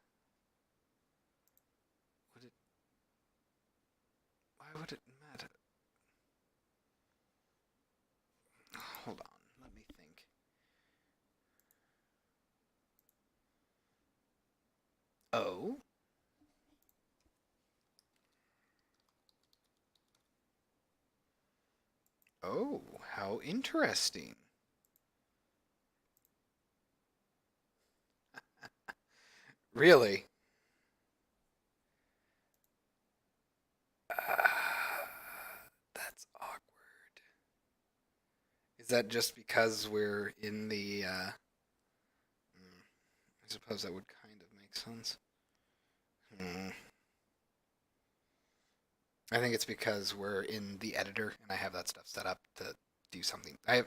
would it? Why would it matter? Hold on, let me think. Oh. Oh, how interesting. Really? That's awkward. Is that just because we're in the? I suppose that would kind of make sense. Hmm. I think it's because we're in the editor and I have that stuff set up to do something. Yeah,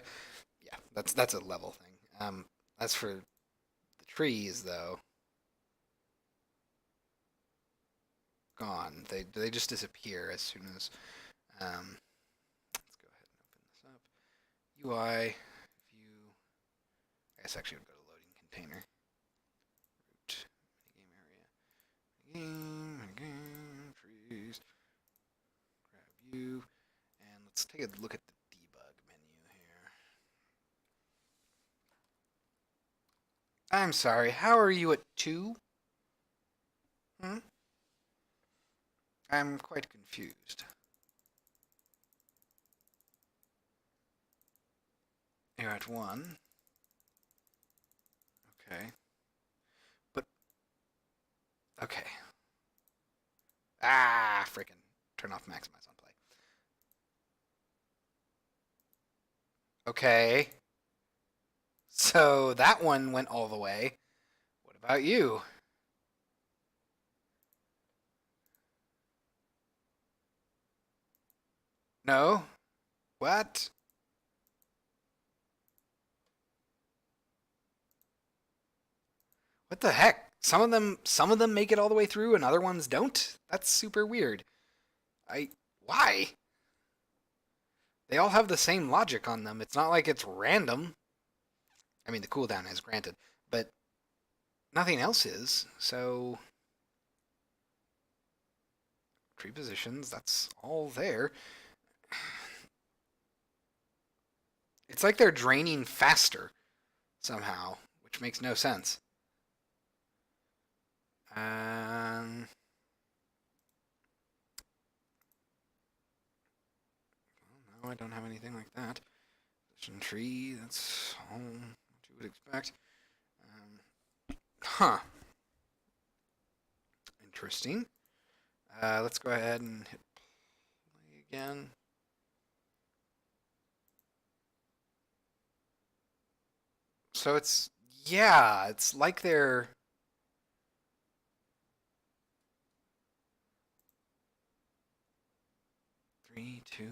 that's a level thing. As for the trees, though, gone. They just disappear as soon as. Let's go ahead and open this up. UI view. guess actually would go to loading container. Root, minigame area. Minigame, trees. Grab you. And let's take a look at the debug menu here. I'm sorry, how are you at 2? Hmm? I'm quite confused. You're at 1. Okay. But, okay. Ah, frickin'. Turn off maximize on play. Okay. So that one went all the way. What about you? No? What? What the heck? Some of them make it all the way through and other ones don't? That's super weird. Why? They all have the same logic on them. It's not like it's random. I mean, the cooldown is granted, but nothing else is. So tree positions, that's all there. It's like they're draining faster somehow, which makes no sense. Um, no, I don't have anything like that. Position tree, that's all what you would expect. Huh. Interesting. Let's go ahead and hit play again. So it's like they're 3, 2,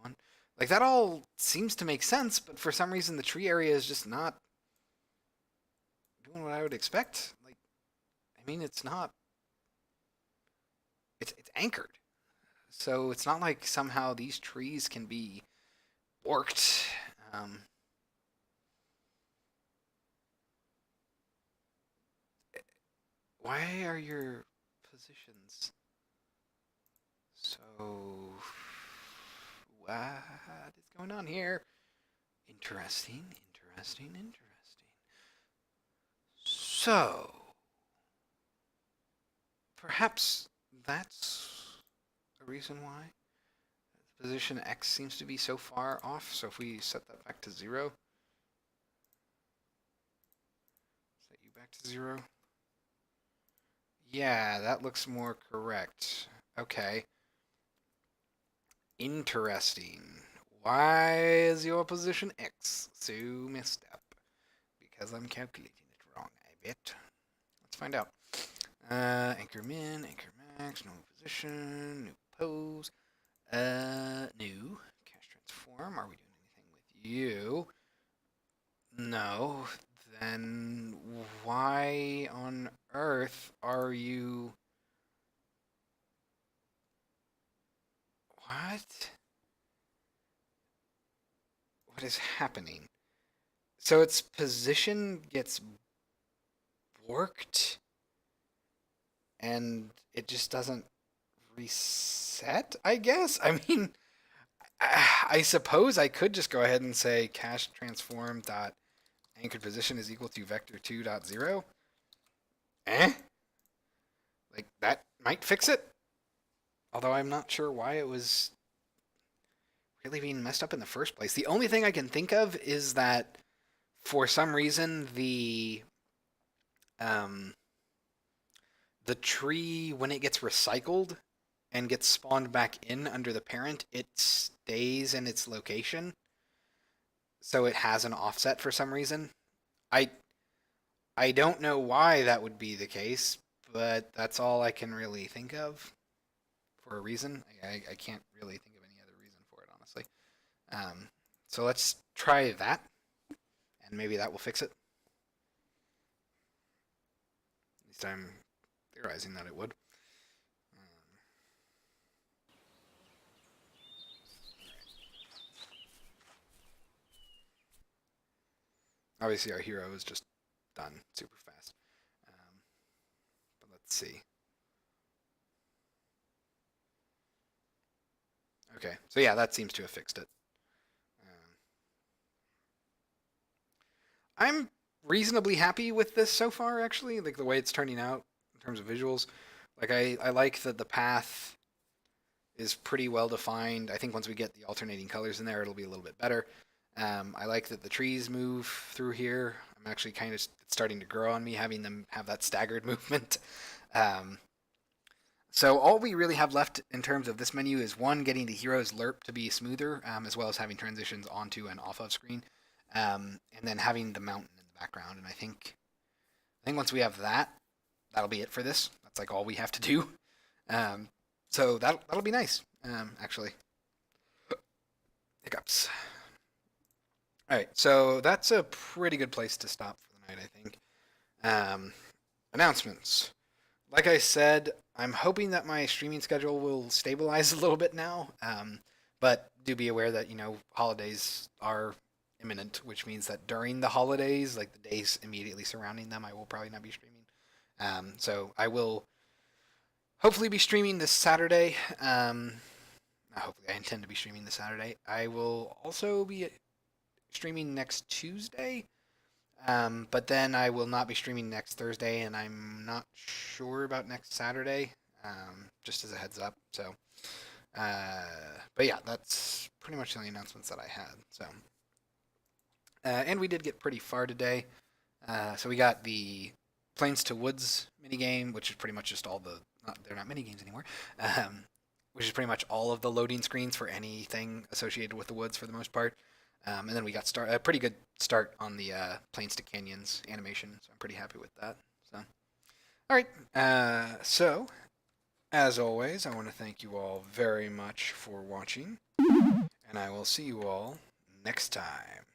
1. Like that all seems to make sense, but for some reason the tree area is just not doing what I would expect. Like, I mean, it's not. It's anchored, so it's not like somehow these trees can be worked. Um, why are your positions so? What is going on here? Interesting, interesting, interesting. So, perhaps that's a reason why position X seems to be so far off. So if we set that back to 0, set you back to 0. Yeah, that looks more correct. Okay. Interesting. Why is your position X so messed up? Because I'm calculating it wrong, I bet. Let's find out. Anchor min, anchor max, no position, new pose, new cache transform. Are we doing anything with you? No. Then why on earth are you? What? What is happening? So its position gets worked and it just doesn't reset, I guess? I mean, I suppose I could just go ahead and say cache transform dot anchored position is equal to vector2.0. Eh? Like, that might fix it? Although I'm not sure why it was really being messed up in the first place. The only thing I can think of is that for some reason um, the tree, when it gets recycled and gets spawned back in under the parent, it stays in its location. So it has an offset for some reason. I I don't know why that would be the case, but that's all I can really think of for a reason. I can't really think of any other reason for it, honestly. So let's try that, and maybe that will fix it. At least I'm theorizing that it would. Obviously, our hero is just done super fast. But let's see. Okay, so yeah, that seems to have fixed it. Um, I'm reasonably happy with this so far, actually. Like the way it's turning out in terms of visuals. Like I like that the path is pretty well defined. I think once we get the alternating colors in there, it'll be a little bit better. I like that the trees move through here. I'm actually kind of starting to grow on me having them have that staggered movement. Um, so all we really have left in terms of this menu is one, getting the hero's lerp to be smoother, as well as having transitions onto and off of screen, and then having the mountain in the background. And I think once we have that, that'll be it for this. That's like all we have to do. Um, so that'll be nice. Actually, hiccups. All right, so that's a pretty good place to stop for the night, I think. Um, announcements. Like I said, I'm hoping that my streaming schedule will stabilize a little bit now. But do be aware that holidays are imminent, which means that during the holidays, like the days immediately surrounding them, I will probably not be streaming. So I will hopefully be streaming this Saturday. Hopefully, I intend to be streaming this Saturday. I will also be streaming next Tuesday. But then I will not be streaming next Thursday, and I'm not sure about next Saturday. Just as a heads up. So, but yeah, that's pretty much the only announcements that I had. So, and we did get pretty far today. So we got the Plains to Woods minigame, which is pretty much just all the. They're not minigames anymore. Which is pretty much all of the loading screens for anything associated with the woods for the most part. And then we got a pretty good start on the Plains to Canyons animation, so I'm pretty happy with that. So, all right. So, as always, I want to thank you all very much for watching, and I will see you all next time.